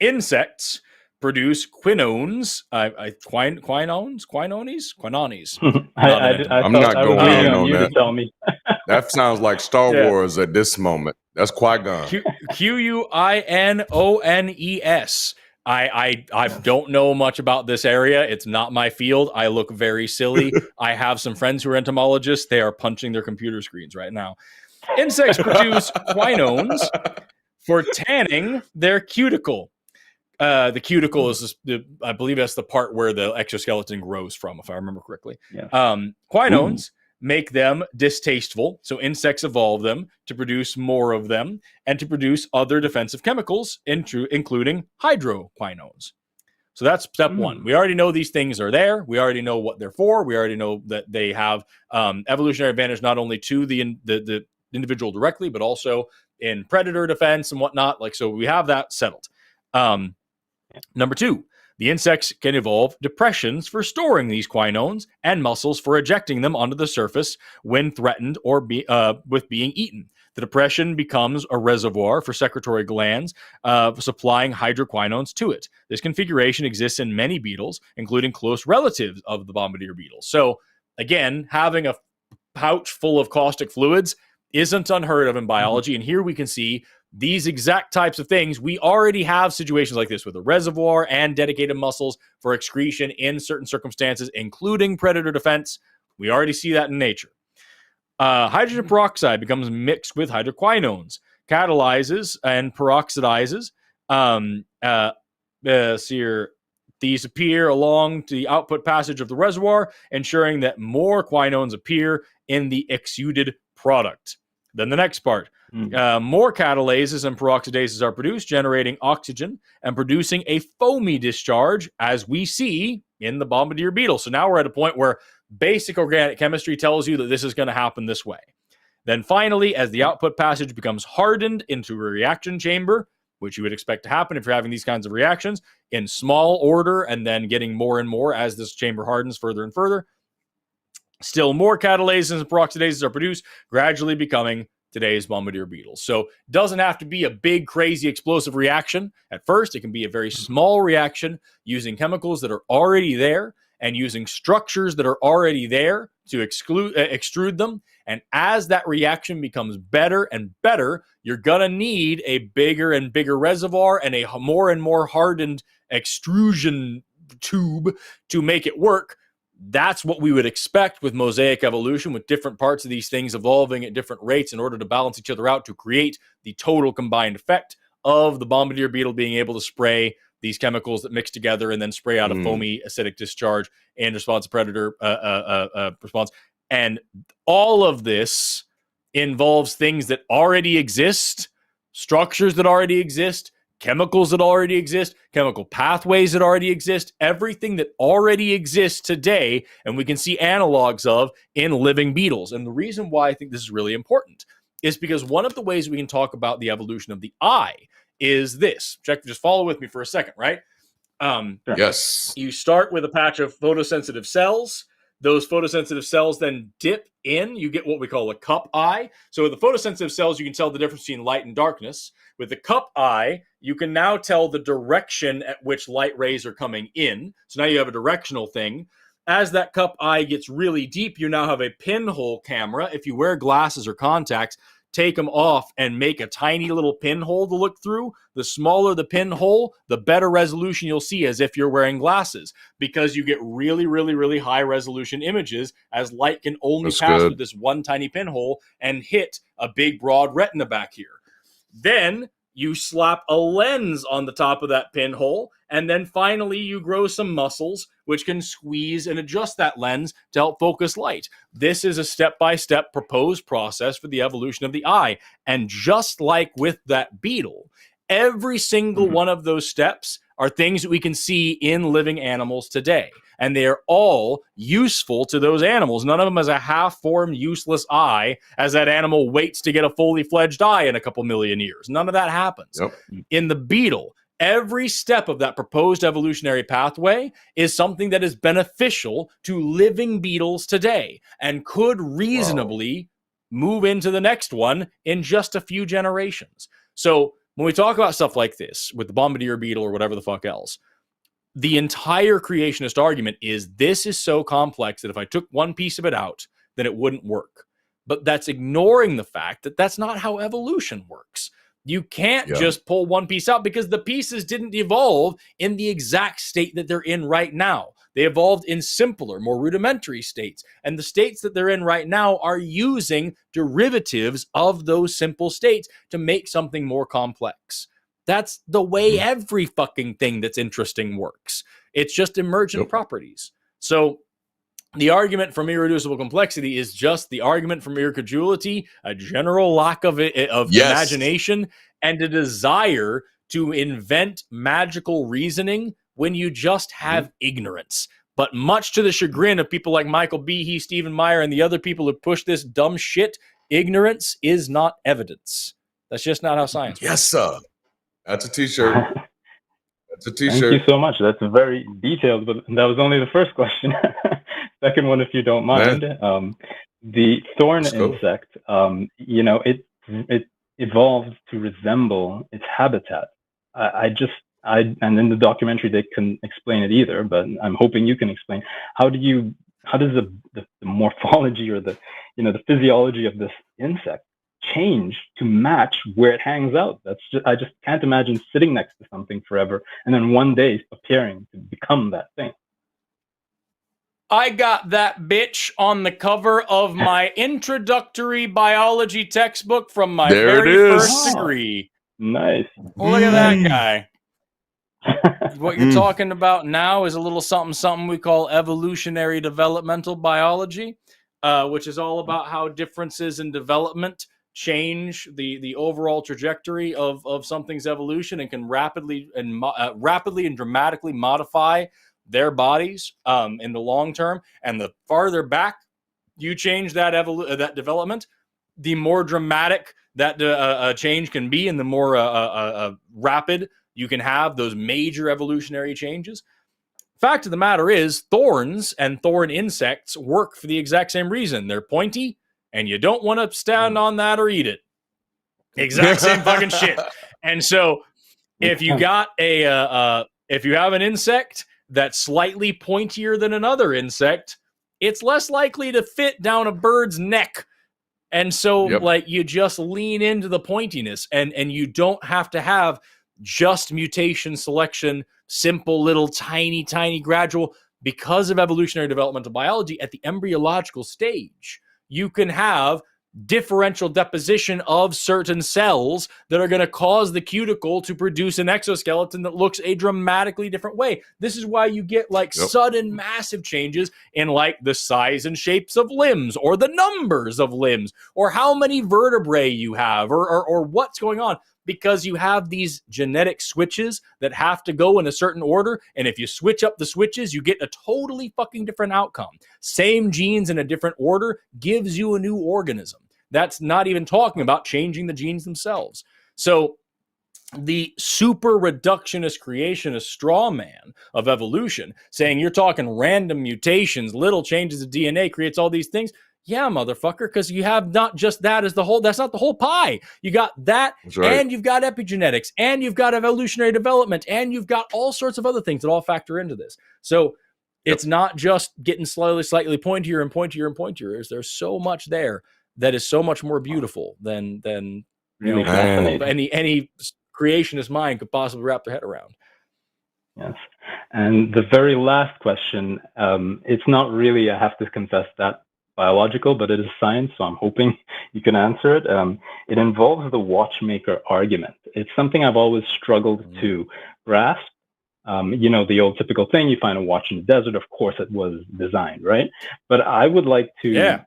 Insects produce quinones. Quinones. I'm not I was going waiting in on on you to that. tell me. That sounds like Star Yeah. Wars at this moment. That's Qui-Gon. Quinones. I don't know much about this area. It's not my field. I look very silly. I have some friends who are entomologists. They are punching their computer screens right now. Insects produce quinones for tanning their cuticle. The cuticle is, I believe that's the part where the exoskeleton grows from, if I remember correctly. Yes. Quinones make them distasteful, so insects evolve them to produce more of them and to produce other defensive chemicals, including hydroquinones. So that's step one. We already know these things are there. We already know what they're for. We already know that they have evolutionary advantage not only to the individual directly, but also in predator defense and whatnot. Like, so we have that settled. Number two, the insects can evolve depressions for storing these quinones and muscles for ejecting them onto the surface when threatened or with being eaten. The depression becomes a reservoir for secretory glands, supplying hydroquinones to it. This configuration exists in many beetles, including close relatives of the bombardier beetle. So, again, having a pouch full of caustic fluids isn't unheard of in biology. And here we can see these exact types of things. We already have situations like this with a reservoir and dedicated muscles for excretion in certain circumstances, including predator defense. We already see that in nature. Hydrogen peroxide becomes mixed with hydroquinones, catalyzes and peroxidizes. These appear along the output passage of the reservoir, ensuring that more quinones appear in the exuded product. Then the next part. More catalases and peroxidases are produced, generating oxygen and producing a foamy discharge, as we see in the bombardier beetle. So now we're at a point where basic organic chemistry tells you that this is going to happen this way. Then finally, as the output passage becomes hardened into a reaction chamber, which you would expect to happen if you're having these kinds of reactions in small order and then getting more and more as this chamber hardens further and further, still more catalases and peroxidases are produced, gradually becoming today's bombardier beetles. So it doesn't have to be a big, crazy, explosive reaction at first. It can be a very small reaction using chemicals that are already there and using structures that are already there to extrude them. And as that reaction becomes better and better, you're going to need a bigger and bigger reservoir and a more and more hardened extrusion tube to make it work. That's what we would expect with mosaic evolution, with different parts of these things evolving at different rates in order to balance each other out to create the total combined effect of the bombardier beetle being able to spray these chemicals that mix together and then spray out a foamy acidic discharge in response to predator response. And all of this involves things that already exist, structures that already exist, chemicals that already exist, chemical pathways that already exist, everything that already exists today, and we can see analogs of in living beetles. And the reason why I think this is really important is because one of the ways we can talk about the evolution of the eye is this. Just follow with me for a second, right? Yes. You start with a patch of photosensitive cells. Those photosensitive cells then dip in. You get what we call a cup eye. So with the photosensitive cells, you can tell the difference between light and darkness. With the cup eye, you can now tell the direction at which light rays are coming in. So now you have a directional thing. As that cup eye gets really deep, you now have a pinhole camera. If you wear glasses or contacts, take them off and make a tiny little pinhole to look through. The smaller the pinhole, the better resolution you'll see as if you're wearing glasses, because you get really, really, really high resolution images as light can only pass through this one tiny pinhole and hit a big, broad retina back here. Then you slap a lens on the top of that pinhole, and then finally you grow some muscles which can squeeze and adjust that lens to help focus light. This is a step-by-step proposed process for the evolution of the eye. And just like with that beetle, every single one of those steps are things that we can see in living animals today. And they are all useful to those animals. None of them has a half-formed, useless eye as that animal waits to get a fully fledged eye in a couple million years. None of that happens. In the beetle, every step of that proposed evolutionary pathway is something that is beneficial to living beetles today and could reasonably move into the next one in just a few generations. So when we talk about stuff like this with the bombardier beetle or whatever the fuck else, the entire creationist argument is this is so complex that if I took one piece of it out, then it wouldn't work. But that's ignoring the fact that that's not how evolution works. You can't just pull one piece out because the pieces didn't evolve in the exact state that they're in right now. They evolved in simpler, more rudimentary states. And the states that they're in right now are using derivatives of those simple states to make something more complex. That's the way every fucking thing that's interesting works. It's just emergent properties. So the argument from irreducible complexity is just the argument from incredulity, a general lack of imagination, and a desire to invent magical reasoning when you just have ignorance. But much to the chagrin of people like Michael Behe, Stephen Meyer, and the other people who push this dumb shit, ignorance is not evidence. That's just not how science works. Yes, sir. That's a t-shirt. That's a t-shirt. Thank you so much. That's very detailed, but that was only the first question. Second one, if you don't mind. The thorn insect, it evolved to resemble its habitat. And in the documentary they couldn't explain it either, but I'm hoping you can explain. How does the morphology or the physiology of this insect change to match where it hangs out? I just can't imagine sitting next to something forever and then one day appearing to become that thing. I got that bitch on the cover of my introductory biology textbook from my very first degree. Nice. Look at that guy. What you're talking about now is a little something we call evolutionary developmental biology, which is all about how differences in development change the overall trajectory of something's evolution and can rapidly and dramatically modify their bodies in the long term. And the farther back you change that that development, the more dramatic that change can be, and the more rapid you can have those major evolutionary changes. Fact of the matter is, thorns and thorn insects work for the exact same reason. They're pointy, and you don't want to stand on that or eat it. Exact same fucking shit. And so, if you got if you have an insect that's slightly pointier than another insect, it's less likely to fit down a bird's neck. And so, you just lean into the pointiness, and you don't have to have just mutation selection, simple little tiny gradual. Because of evolutionary developmental biology, at the embryological stage, you can have differential deposition of certain cells that are going to cause the cuticle to produce an exoskeleton that looks a dramatically different way. This is why you get sudden massive changes in the size and shapes of limbs, or the numbers of limbs, or how many vertebrae you have, or what's going on, because you have these genetic switches that have to go in a certain order. And if you switch up the switches, you get a totally fucking different outcome. Same genes in a different order gives you a new organism. That's not even talking about changing the genes themselves. So the super reductionist creationist straw man of evolution saying you're talking random mutations, little changes of DNA creates all these things. Yeah, motherfucker, because you have not just that as the whole. That's not the whole pie. You got that, and you've got epigenetics, and you've got evolutionary development, and you've got all sorts of other things that all factor into this. So it's not just getting slightly pointier and pointier and pointier. There's so much there that is so much more beautiful than really fascinating. Any creationist mind could possibly wrap their head around. Yes. And the very last question, it's not really, I have to confess, that biological, but it is science, so I'm hoping you can answer it. It involves the watchmaker argument. It's something I've always struggled to grasp. The old typical thing, you find a watch in the desert, of course it was designed, right? But I would like to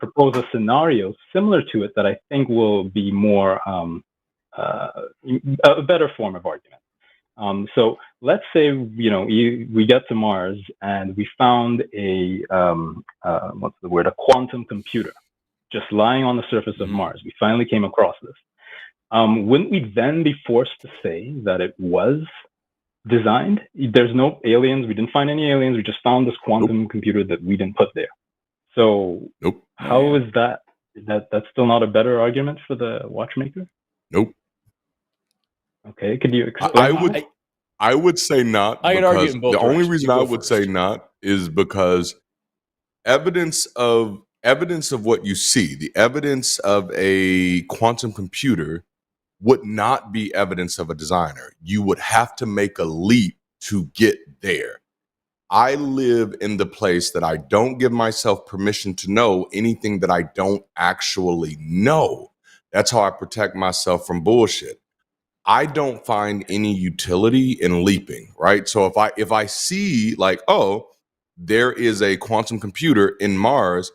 propose a scenario similar to it that I think will be more a better form of argument. So let's say, we get to Mars and we found a quantum computer just lying on the surface of Mars. We finally came across this. Wouldn't we then be forced to say that it was designed? There's no aliens. We didn't find any aliens. We just found this quantum computer that we didn't put there. So how is that? That's still not a better argument for the watchmaker? Nope. Okay, could you explain? I would say not. I could argue because in both the only directions. reason You I go would first. say not is because evidence of what you see, the evidence of a quantum computer would not be evidence of a designer. You would have to make a leap to get there. I live in the place that I don't give myself permission to know anything that I don't actually know. That's how I protect myself from bullshit. I don't find any utility in leaping, right? So if I see like, oh, there is a quantum computer in Mars,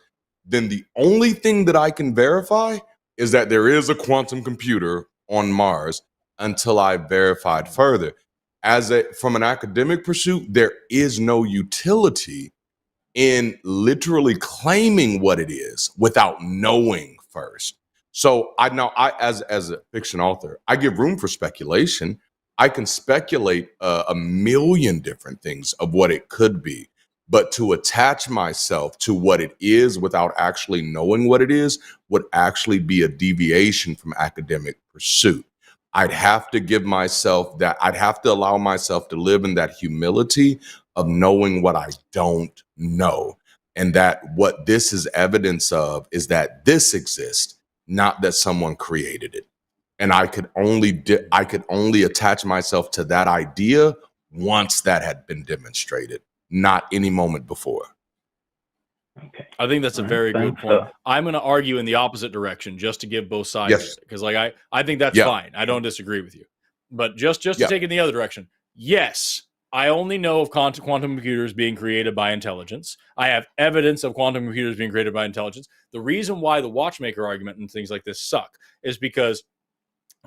then the only thing that I can verify is that there is a quantum computer on Mars until I verified further. From an academic pursuit, there is no utility in literally claiming what it is without knowing first. So as a fiction author, I give room for speculation. I can speculate a million different things of what it could be, but to attach myself to what it is without actually knowing what it is would actually be a deviation from academic pursuit. I'd have to give myself that. I'd have to allow myself to live in that humility of knowing what I don't know. And that what this is evidence of is that this exists, not that someone created it. And I could only attach myself to that idea once that had been demonstrated, not any moment before. Okay. I think that's a very good point. I'm going to argue in the opposite direction just to give both sides, because like I think that's fine. I don't disagree with you, but just to take it in the other direction. Yes, I only know of quantum computers being created by intelligence. I have evidence of quantum computers being created by intelligence. The reason why the Watchmaker argument and things like this suck is because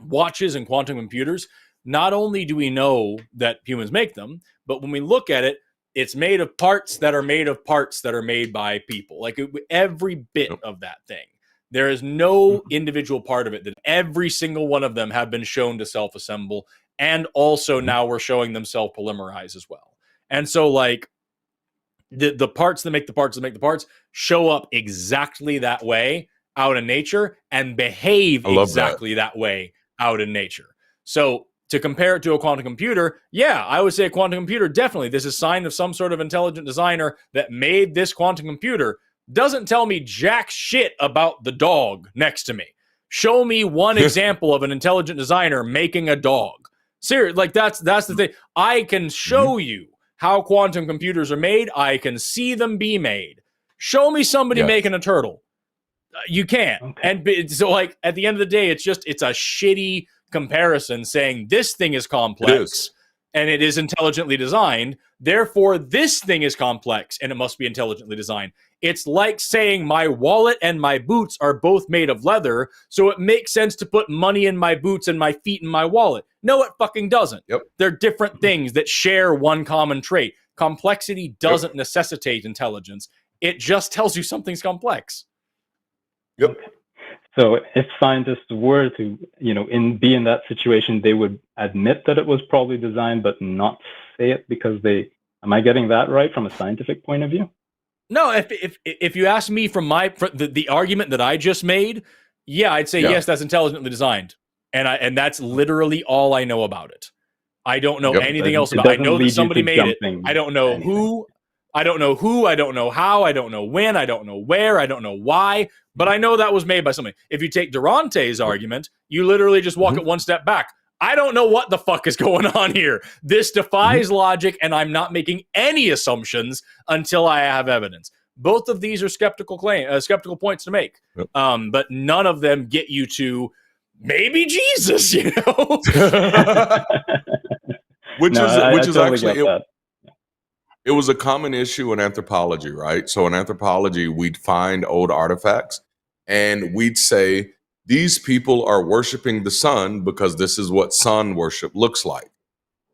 watches and quantum computers, not only do we know that humans make them, but when we look at it, it's made of parts that are made of parts that are made by people. Like every bit of that thing. There is no individual part of it that every single one of them have been shown to self-assemble. And also now we're showing them self-polymerize as well. And so like the parts that make the parts that make the parts show up exactly that way out in nature and behave exactly that way out in nature. So to compare it to a quantum computer, yeah, I would say a quantum computer, definitely. This is a sign of some sort of intelligent designer that made this quantum computer. Doesn't tell me jack shit about the dog next to me. Show me one example of an intelligent designer making a dog. Seriously, like that's the thing. I can show you how quantum computers are made. I can see them be made. Show me somebody making a turtle. You can't. Okay. And so like at the end of the day, it's a shitty comparison saying this thing is complex and it is intelligently designed. Therefore, this thing is complex and it must be intelligently designed. It's like saying my wallet and my boots are both made of leather, so it makes sense to put money in my boots and my feet in my wallet. No, it fucking doesn't. They're different things that share one common trait. Complexity doesn't necessitate intelligence. It just tells you something's complex. So if scientists were to, be in that situation, they would admit that it was probably designed, but not say it because am I getting that right from a scientific point of view? No, if you ask me from the argument that I just made, I'd say yes, that's intelligently designed. And that's literally all I know about it. I don't know anything else about it. I know that somebody made it. I don't know who. I don't know who. I don't know how. I don't know when. I don't know where. I don't know why. But I know that was made by somebody. If you take Darante's argument, you literally just walk it one step back. I don't know what the fuck is going on here. This defies logic, and I'm not making any assumptions until I have evidence. Both of these are skeptical points to make, but none of them get you to maybe Jesus, which is actually it was a common issue in anthropology, right? So in anthropology, we'd find old artifacts and we'd say, these people are worshiping the sun because this is what sun worship looks like.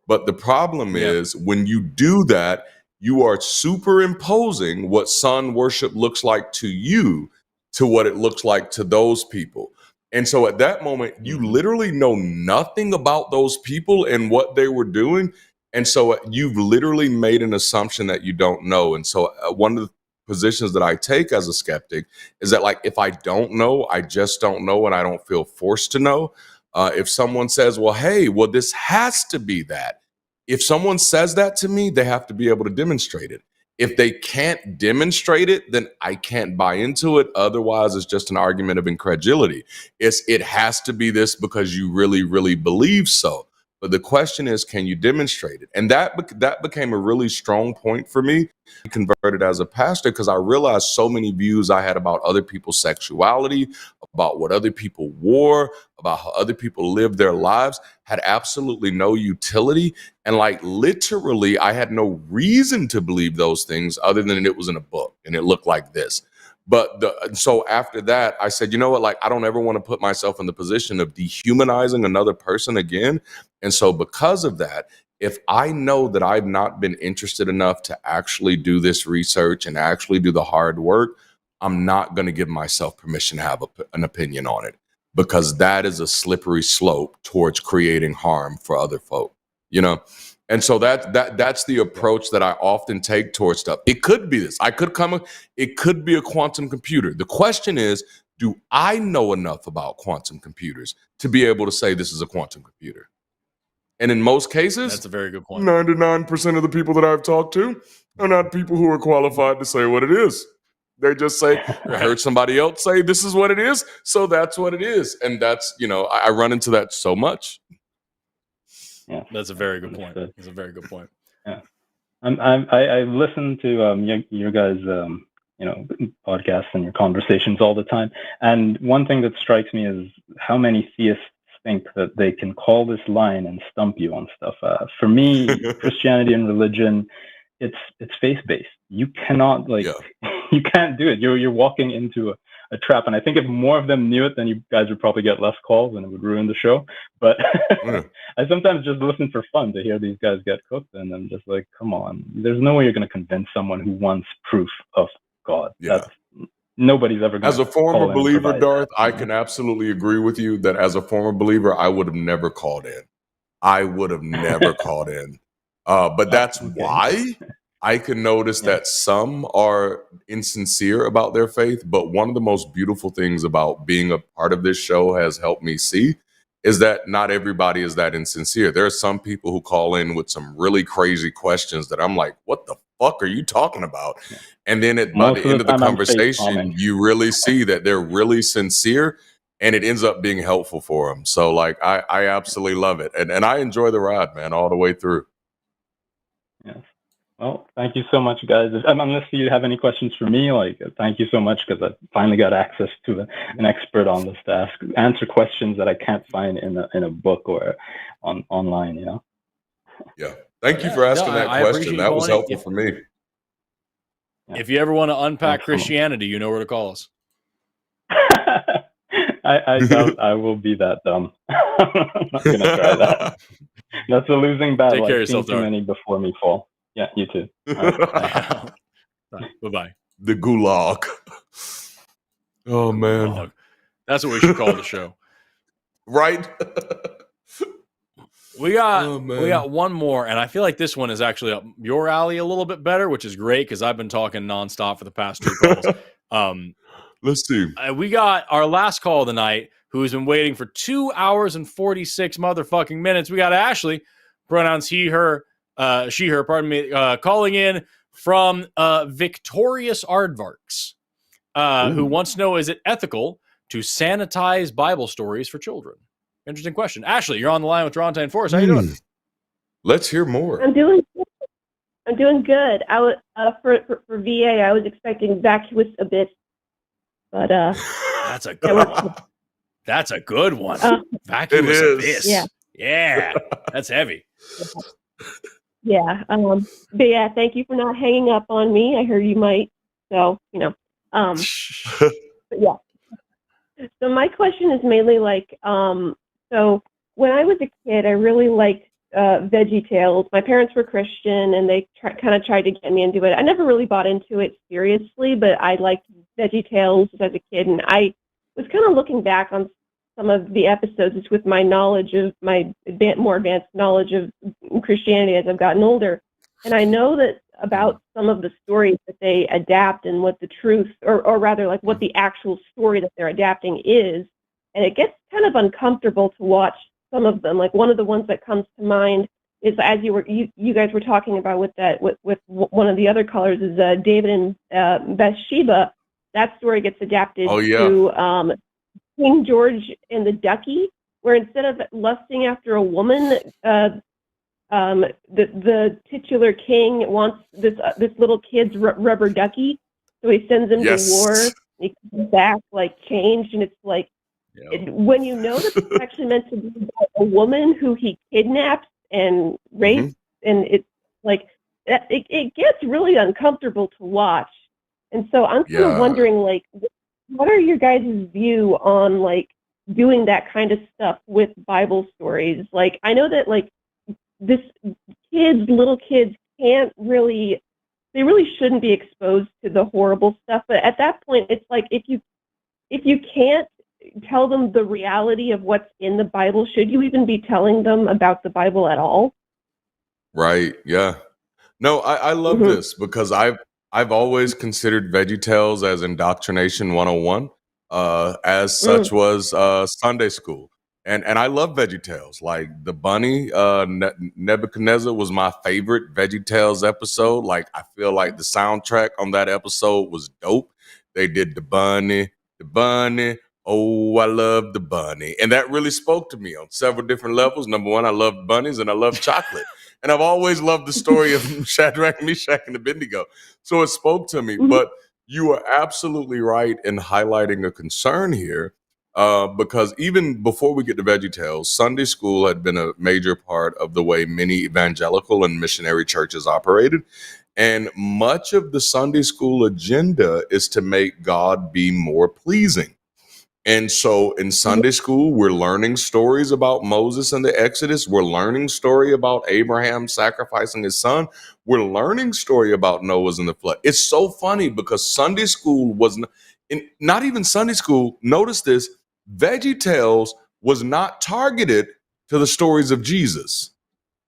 But the problem is when you do that, you are superimposing what sun worship looks like to you to what it looks like to those people. And so at that moment, you literally know nothing about those people and what they were doing. And so you've literally made an assumption that you don't know. And so one of the positions that I take as a skeptic is that, like, if I don't know, I just don't know, and I don't feel forced to know. If someone says, well, hey, this has to be that, if someone says that to me, they have to be able to demonstrate it. If they can't demonstrate it, then I can't buy into it. Otherwise, it's just an argument of incredulity. It has to be this because you really, really believe so. But the question is, can you demonstrate it? And that became a really strong point for me. I converted as a pastor because I realized so many views I had about other people's sexuality, about what other people wore, about how other people lived their lives had absolutely no utility. And like literally, I had no reason to believe those things other than it was in a book and it looked like this. But so after that, I said, you know what, like, I don't ever want to put myself in the position of dehumanizing another person again. And so because of that, if I know that I've not been interested enough to actually do this research and actually do the hard work, I'm not going to give myself permission to have an opinion on it, because that is a slippery slope towards creating harm for other folk, you know? And so that's the approach that I often take towards stuff. It could be this. It could be a quantum computer. The question is, do I know enough about quantum computers to be able to say this is a quantum computer? And in most cases, that's a very good point. 99% of the people that I've talked to are not people who are qualified to say what it is. They just say, I heard somebody else say this is what it is, so that's what it is. And that's, you know, I run into that so much. Yeah, that's a very good point. That's a very good point. Yeah, I listen to your guys' podcasts and your conversations all the time, and one thing that strikes me is how many theists think that they can call this line and stump you on stuff. For me, Christianity and religion, it's faith-based. You cannot you can't do it. You're walking into a trap. And I think if more of them knew it, then you guys would probably get less calls and it would ruin the show. But I sometimes just listen for fun to hear these guys get cooked. And I'm just like, come on, there's no way you're going to convince someone who wants proof of God. Yeah. Nobody's ever going to. As a former believer, Darth, I can absolutely agree with you that as a former believer, I would have never called in. I would have never called in. But that's why I can notice that some are insincere about their faith. But one of the most beautiful things about being a part of this show has helped me see is that not everybody is that insincere. There are some people who call in with some really crazy questions that I'm like, what the fuck are you talking about? And then by the end of the conversation, you really see that they're really sincere and it ends up being helpful for them. So like, I absolutely love it. And I enjoy the ride, man, all the way through. Yes. Well, thank you so much, guys. Unless you have any questions for me, like, thank you so much, because I finally got access to an expert on this to answer questions that I can't find in a book or online, you know? Yeah. Thank you for asking that question. That was helpful for me. If you ever want to unpack Christianity, you know where to call us. I doubt I will be that dumb. I'm not going to try that. That's a losing battle. Take care of yourself, I've seen too many before me fall. Yeah, you too. Right. Bye-bye. The gulag. Oh, man. Gulag. That's what we should call the show. Right? We got one more, and I feel like this one is actually up your alley a little bit better, which is great because I've been talking nonstop for the past 2 calls. Let's see. We got our last call of the night, who's been waiting for 2 hours and 46 motherfucking minutes. We got Ashley, pronouns he, her, she, her, pardon me, calling in from Victorious Aardvarks, who wants to know, is it ethical to sanitize Bible stories for children? Interesting question. Ashley, you're on the line with Darante and Forrest. How you doing? Let's hear more. I'm doing good. I was for VA. I was expecting vacuous abyss, but that's a good one. That's a good one. Vacuous abyss. Yeah, that's heavy. Yeah. But yeah, thank you for not hanging up on me. I heard you might. So but yeah. So my question is mainly like, so when I was a kid, I really liked Veggie Tales. My parents were Christian, and they kind of tried to get me into it. I never really bought into it seriously, but I liked Veggie Tales as a kid, and I was kind of looking back on some of the episodes with my knowledge of my more advanced knowledge of Christianity as I've gotten older, and I know that about some of the stories that they adapt and what the truth, or rather like what the actual story that they're adapting is. And it gets kind of uncomfortable to watch some of them. Like one of the ones that comes to mind is, as you guys were talking about with one of the other callers, is David and Bathsheba. That story gets adapted to King George and the Ducky, where instead of lusting after a woman, the titular king wants this little kid's rubber ducky, so he sends him to war. He comes back like changed, and it's like when you know that it's actually meant to be about a woman who he kidnaps and rapes, and it's like it gets really uncomfortable to watch. And so I'm kind of wondering, like, what are your guys' view on like doing that kind of stuff with Bible stories? Like, I know that like little kids can't really, they really shouldn't be exposed to the horrible stuff. But at that point, it's like if you can't tell them the reality of what's in the Bible, should you even be telling them about the Bible at all? Right. Yeah. No, I love this because I've always considered VeggieTales as indoctrination 101. As such was Sunday school. And I love VeggieTales. Like the bunny, Nebuchadnezzar was my favorite VeggieTales episode. Like I feel like the soundtrack on that episode was dope. They did the bunny, oh, I love the bunny. And that really spoke to me on several different levels. Number one, I love bunnies and I love chocolate. And I've always loved the story of Shadrach, Meshach, and Abednego. So it spoke to me. But you are absolutely right in highlighting a concern here. Because even before we get to VeggieTales, Sunday school had been a major part of the way many evangelical and missionary churches operated. And much of the Sunday school agenda is to make God be more pleasing. And so in Sunday school, we're learning stories about Moses and the Exodus. We're learning story about Abraham sacrificing his son. We're learning story about Noah's and the flood. It's so funny because Sunday school was not even Sunday school. Notice this. VeggieTales was not targeted to the stories of Jesus.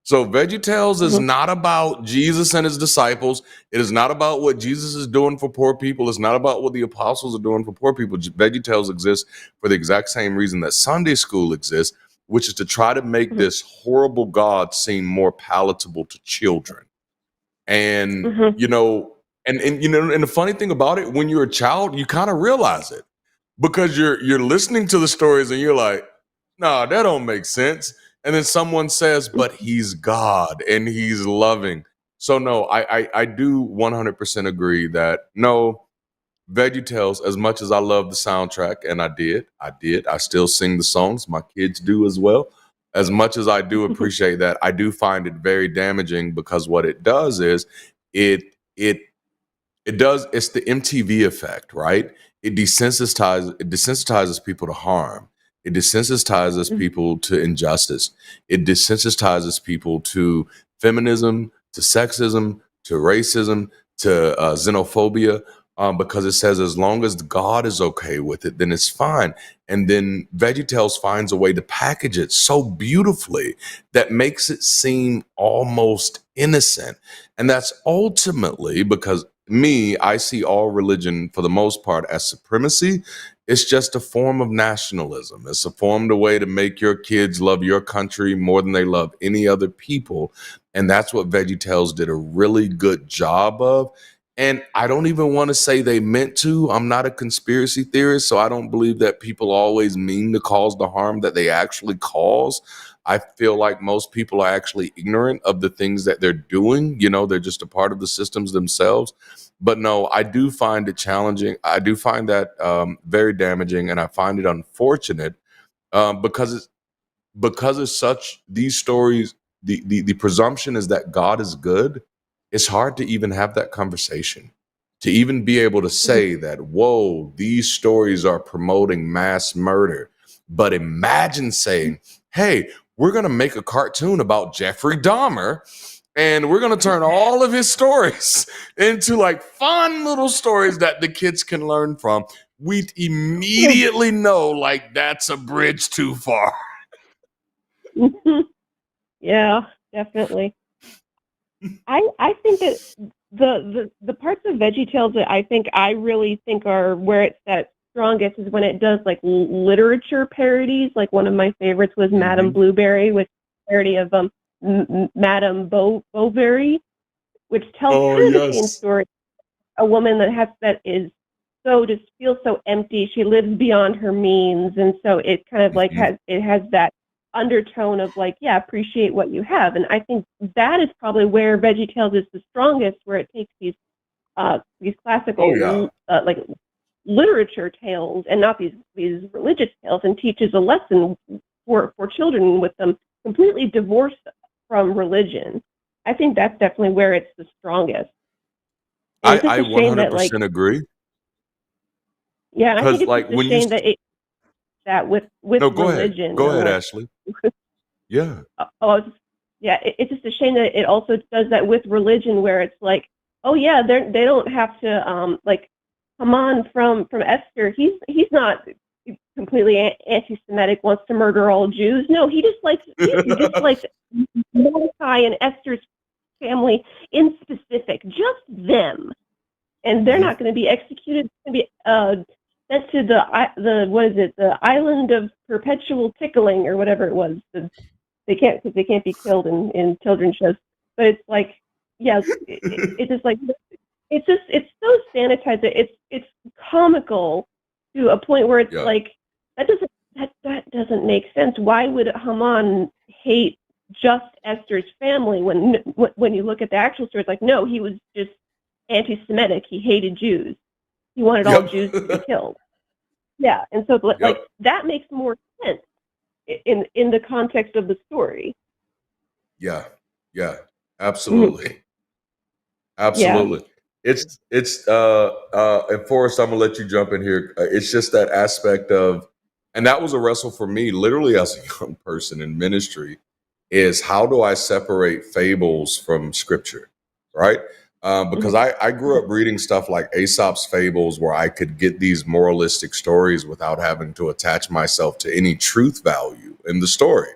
So VeggieTales is not about Jesus and his disciples. It is not about what Jesus is doing for poor people. It's not about what the apostles are doing for poor people. VeggieTales exists for the exact same reason that Sunday school exists, which is to try to make this horrible God seem more palatable to children. And, you know, and the funny thing about it, when you're a child, you kind of realize it because you're listening to the stories and you're like, nah, that don't make sense. And then someone says, but he's God and he's loving. So no, I do 100% agree that no, VeggieTales, as much as I love the soundtrack, and I still sing the songs. My kids do as well. As much as I do appreciate that, I do find it very damaging because what it does is it's the MTV effect, right? It desensitizes people to harm. It desensitizes people to injustice. It desensitizes people to feminism, to sexism, to racism, to xenophobia, because it says as long as God is okay with it, then it's fine. And then VeggieTales finds a way to package it so beautifully that makes it seem almost innocent. And that's ultimately because I see all religion for the most part as supremacy. It's just a form of nationalism. It's a form, the way to make your kids love your country more than they love any other people. And that's what VeggieTales did a really good job of. And I don't even want to say they meant to. I'm not a conspiracy theorist, so I don't believe that people always mean to cause the harm that they actually cause. I feel like most people are actually ignorant of the things that they're doing. You know, they're just a part of the systems themselves. But no, I do find it challenging. I do find that very damaging, and I find it unfortunate because it's such, these stories, the presumption is that God is good. It's hard to even have that conversation, to even be able to say that, whoa, these stories are promoting mass murder. But imagine saying, hey, we're going to make a cartoon about Jeffrey Dahmer, and we're going to turn all of his stories into like fun little stories that the kids can learn from. We'd immediately know like that's a bridge too far. Yeah, definitely. I think that the parts of VeggieTales that I really think are where it's at strongest is when it does like literature parodies. Like one of my favorites was Madame Blueberry, with parody of Madame Bovary, which tells kind of the same story. A woman that is so just feels so empty. She lives beyond her means, and so it kind of like has that undertone of like, yeah, appreciate what you have. And I think that is probably where VeggieTales is the strongest, where it takes these classical like literature tales and not these religious tales, and teaches a lesson for children with them completely divorced from religion. I think that's definitely where it's the strongest. I 100% agree. Yeah, I think it's like, just a shame that with no, go religion. Go ahead, Ashley. Yeah. It's just a shame that it also does that with religion, where it's like, oh yeah, they don't have to like Haman from Esther. He's not completely anti-Semitic, wants to murder all Jews. No, he just likes Valkai and Esther's family in specific, just them, and they're not going to be executed. It's going to be sent to the island of perpetual tickling or whatever it was. They can't be killed in children's shows. But it's like, yeah, it's just like it's so sanitized. It's comical to a point where it's like that doesn't make sense. Why would Haman hate just Esther's family when you look at the actual story? It's like, no, he was just anti-Semitic. He hated Jews. He wanted all Jews to be killed. Yeah, and so like that makes more sense in the context of the story. Yeah, absolutely, absolutely. Yeah. It's and Forrest, I'm gonna let you jump in here. It's just that aspect of, and that was a wrestle for me, literally as a young person in ministry, is how do I separate fables from scripture, right? Because I grew up reading stuff like Aesop's fables, where I could get these moralistic stories without having to attach myself to any truth value in the story.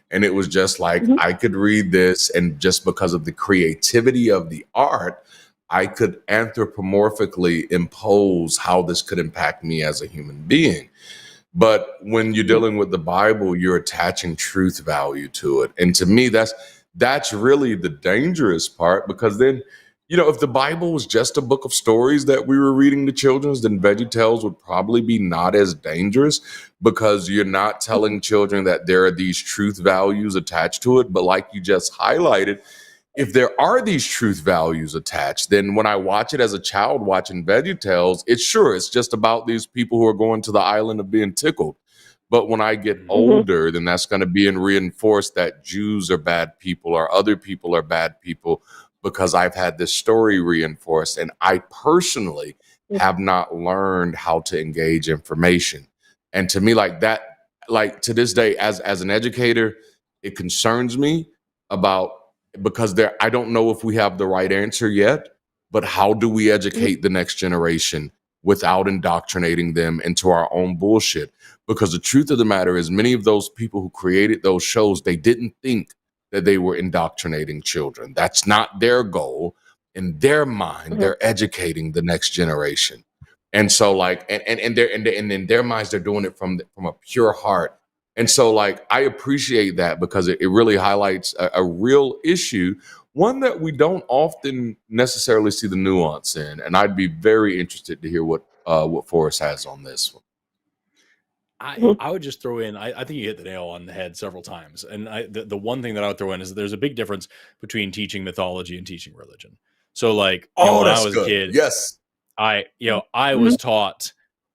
And it was just like, I could read this, and just because of the creativity of the art, I could anthropomorphically impose how this could impact me as a human being. But when you're dealing with the Bible, you're attaching truth value to it. And to me, that's really the dangerous part, because then, you know, if the Bible was just a book of stories that we were reading to children, then VeggieTales would probably be not as dangerous, because you're not telling children that there are these truth values attached to it. But like you just highlighted, if there are these truth values attached, then when I watch it as a child watching VeggieTales, it's just about these people who are going to the island of being tickled. But when I get older, then that's going to be reinforced that Jews are bad people or other people are bad people, because I've had this story reinforced, and I personally have not learned how to engage information. And to me, like that, like to this day, as an educator, it concerns me because I don't know if we have the right answer yet, but how do we educate the next generation without indoctrinating them into our own bullshit? Because the truth of the matter is, many of those people who created those shows, they didn't think that they were indoctrinating children. That's not their goal. In their mind, they're educating the next generation. And so like, and in their minds, they're doing it from a pure heart. And so like, I appreciate that, because it really highlights a real issue, one that we don't often necessarily see the nuance in. And I'd be very interested to hear what Forrest has on this one. I would just throw in, I think you hit the nail on the head several times. And the one thing that I would throw in is that there's a big difference between teaching mythology and teaching religion. So like, when I was a kid, I was taught,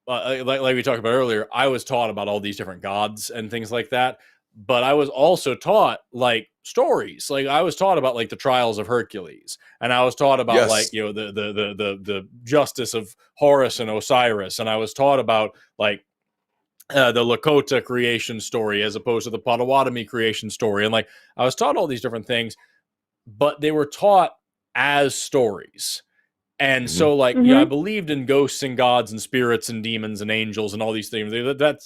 like we talked about earlier, I was taught about all these different gods and things like that. But I was also taught like stories. Like I was taught about like the trials of Hercules, and I was taught about like, you know, the justice of Horus and Osiris. And I was taught about like, the Lakota creation story as opposed to the Potawatomi creation story. And like, I was taught all these different things, but they were taught as stories. And so like, I believed in ghosts and gods and spirits and demons and angels and all these things. That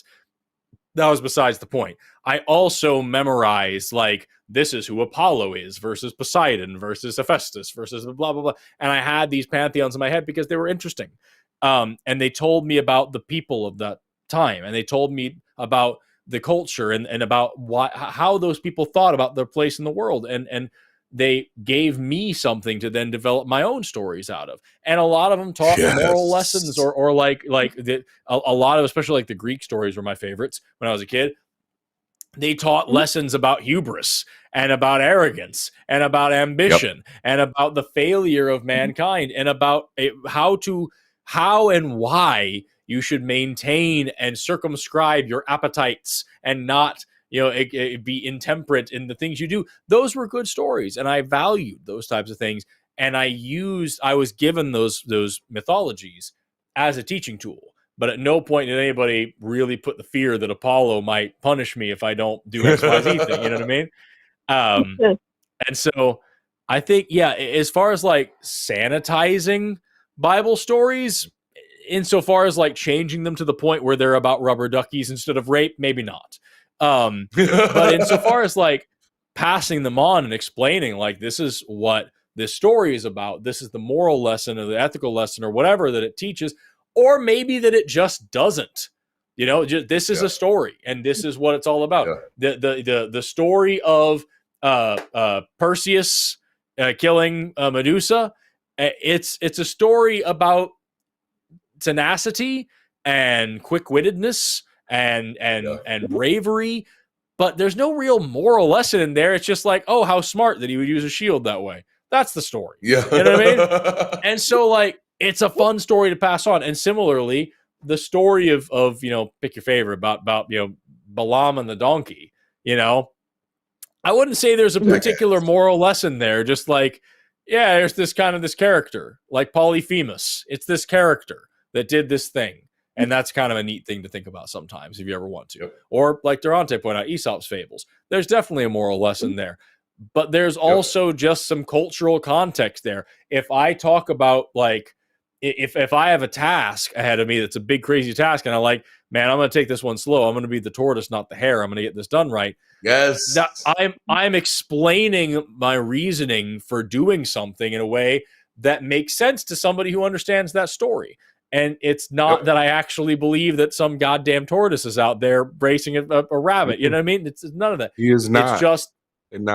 was besides the point. I also memorized like, this is who Apollo is versus Poseidon versus Hephaestus versus blah, blah, blah. And I had these pantheons in my head because they were interesting. And they told me about the people of that time, and they told me about the culture and about how those people thought about their place in the world. And they gave me something to then develop my own stories out of. And a lot of them taught moral lessons or like a lot of, especially like the Greek stories were my favorites when I was a kid. They taught lessons about hubris and about arrogance and about ambition and about the failure of mankind and about how and why you should maintain and circumscribe your appetites and not, be intemperate in the things you do. Those were good stories, and I valued those types of things. And I was given those mythologies as a teaching tool. But at no point did anybody really put the fear that Apollo might punish me if I don't do X, Y, Z thing. You know what I mean? And so I think, as far as like sanitizing Bible stories, insofar as like changing them to the point where they're about rubber duckies instead of rape, maybe not. But insofar as like passing them on and explaining, like, this is what this story is about, this is the moral lesson or the ethical lesson or whatever that it teaches, or maybe that it just doesn't. This is a story, and this is what it's all about. The story of Perseus killing Medusa. It's a story about tenacity and quick-wittedness and bravery, but there's no real moral lesson in there. It's just like, oh, how smart that he would use a shield that way. That's the story. You know what I mean? And so like, it's a fun story to pass on. And similarly, the story of pick your favorite about Balaam and the donkey, I wouldn't say there's a particular moral lesson there. Just like, there's this character like Polyphemus. It's this character that did this thing. And that's kind of a neat thing to think about sometimes if you ever want to. Or like Darante pointed out, Aesop's fables. There's definitely a moral lesson there. But there's also just some cultural context there. If I talk about like, if I have a task ahead of me that's a big, crazy task, and I'm like, man, I'm going to take this one slow. I'm going to be the tortoise, not the hare. I'm going to get this done right. Yes. I'm explaining my reasoning for doing something in a way that makes sense to somebody who understands that story. And it's not that I actually believe that some goddamn tortoise is out there bracing a rabbit. You know what I mean? It's none of that. He is not.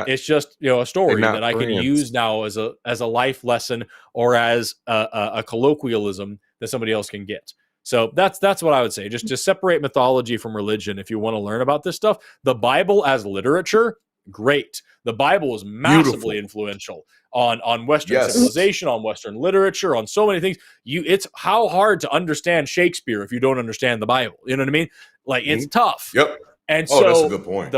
It's just a story that I can use now as a life lesson or as a colloquialism that somebody else can get. So that's what I would say. Just separate mythology from religion if you want to learn about this stuff. The Bible as literature, great. The Bible is massively influential on Western civilization, on Western literature, on so many things. It's how hard to understand Shakespeare if you don't understand the Bible. You know what I mean? Like, it's tough. And so that's a good point.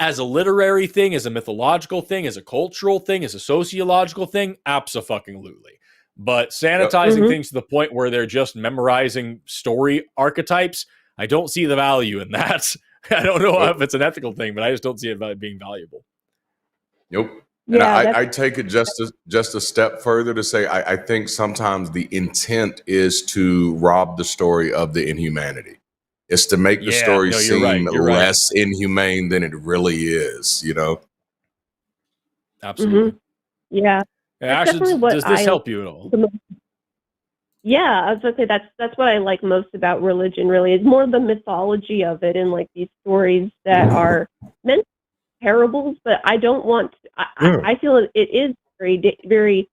As a literary thing, as a mythological thing, as a cultural thing, as a sociological thing, abso-fucking-lutely. But sanitizing things to the point where they're just memorizing story archetypes, I don't see the value in that. I don't know if it's an ethical thing, but I just don't see it being valuable. And I take it just a step further to say I think sometimes the intent is to rob the story of the inhumanity. It's to make the story seem less inhumane than it really is, Absolutely. Yeah. Ashley, does this help you at all? Yeah, I was going to say that's what I like most about religion, really, is more the mythology of it and like these stories that are meant to be parables, but I don't want to, I feel it is very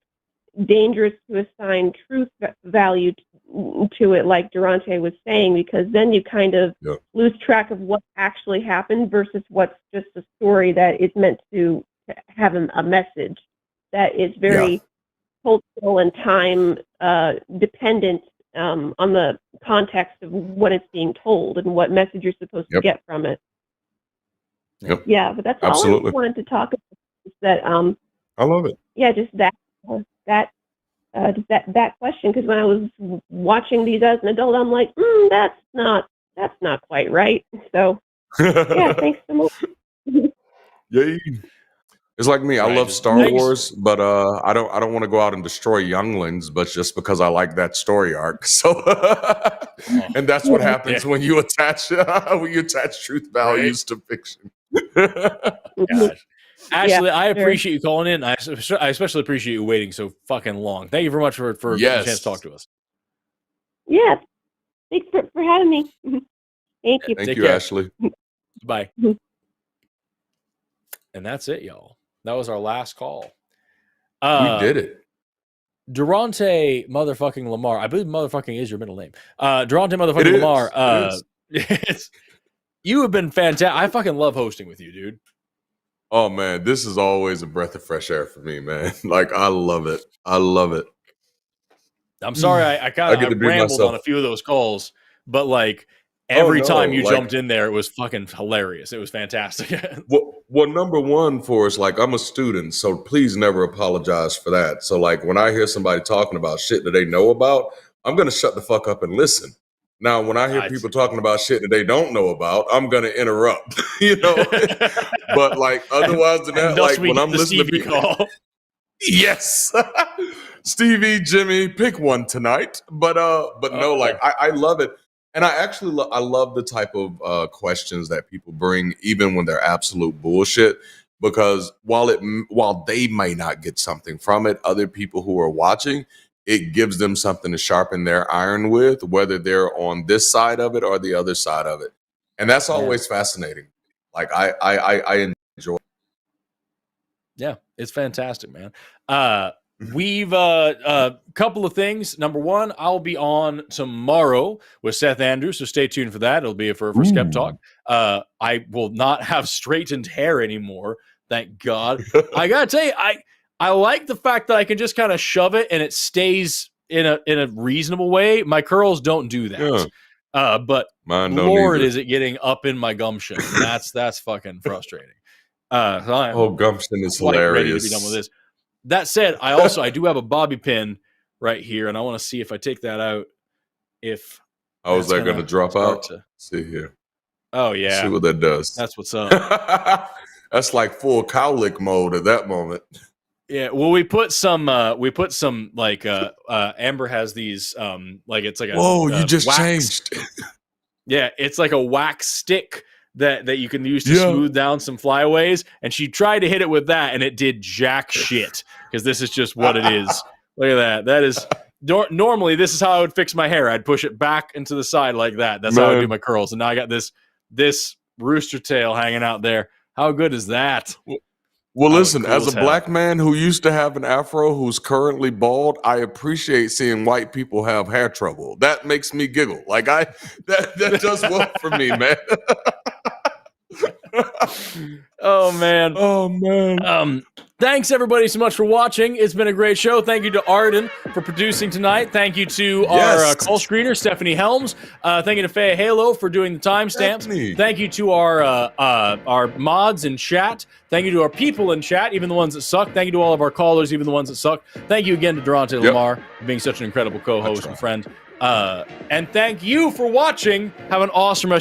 dangerous to assign truth value to it, like Darante was saying, because then you kind of lose track of what actually happened versus what's just a story that is meant to have a message that is very cultural and time dependent on the context of what it's being told and what message you're supposed to get from it. Yeah, but that's all I wanted to talk about. Is that I love it. Yeah, just that question, because when I was watching these as an adult, I'm like, that's not quite right. So yeah, thanks so much. Yay. It's like me. I love Star Wars, but I don't want to go out and destroy younglings, but just because I like that story arc. So and that's what happens when you attach truth values to fiction. Ashley, I appreciate you calling in. I especially appreciate you waiting so fucking long. Thank you very much for the chance to talk to us. Yeah, thanks for having me. Thank you. Thank Take you, care. Ashley. Bye. And that's it, y'all. That was our last call. We did it. Darante motherfucking LaMar. I believe motherfucking is your middle name. Darante motherfucking It LaMar. is. You have been fantastic. I fucking love hosting with you, dude. Oh man, this is always a breath of fresh air for me, man. Like I love it. I love it. I'm sorry, I kind I get to of be rambled myself. on a few of those calls, but like every time you like- jumped in there, it was fucking hilarious. It was fantastic. Well, number one, Forrest, like I'm a student, so please never apologize for that. So like when I hear somebody talking about shit that they know about, I'm gonna shut the fuck up and listen. Now, when I hear people talking about shit that they don't know about, I'm gonna interrupt. You know, but like otherwise than that, thus like we when get I'm the listening Stevie to people, call. yes, Stevie, Jimmy, pick one tonight. But no, like I love it, and I actually I love the type of questions that people bring, even when they're absolute bullshit. Because while they may not get something from it, other people who are watching, it gives them something to sharpen their iron with, whether they're on this side of it or the other side of it, and that's always fascinating. Like I enjoy. Yeah, it's fantastic, man. We've couple of things. Number one, I'll be on tomorrow with Seth Andrews, so stay tuned for that. It'll be for Skeptalk. I will not have straightened hair anymore, thank God. I gotta tell you, I like the fact that I can just kind of shove it and it stays in a reasonable way. My curls don't do that. Yeah. But Mine don't Lord, either. is it getting up in my gumption? That's fucking frustrating. Gumption is quite hilarious. ready to be done with this. That said, I do have a bobby pin right here, and I want to see if I take that out. If is that going to drop out? to- See here. Oh yeah, See what that does. That's what's up. That's like full cowlick mode at that moment. Yeah, well, we put some like Amber has these like it's like a Whoa, you just wax. changed. Yeah, it's like a wax stick that you can use to smooth down some flyaways, and she tried to hit it with that, and it did jack shit because this is just what it is. Look at that. That is normally this is how I would fix my hair. I'd push it back into the side like that. That's how I do my curls, and now I got this rooster tail hanging out there. How good is that? Well, listen, as a black man who used to have an afro who's currently bald, I appreciate seeing white people have hair trouble. That makes me giggle. Like that does well for me, man. Oh man. Thanks everybody so much for watching. It's been a great show. Thank you to Arden for producing tonight. Thank you to our call screener, Stephanie Helms. Thank you to Faye Halo for doing the timestamps. Thank you to our mods in chat. Thank you to our people in chat, even the ones that suck. Thank you to all of our callers, even the ones that suck. Thank you again to Darante LaMar for being such an incredible co-host and friend. And thank you for watching. Have an awesome rest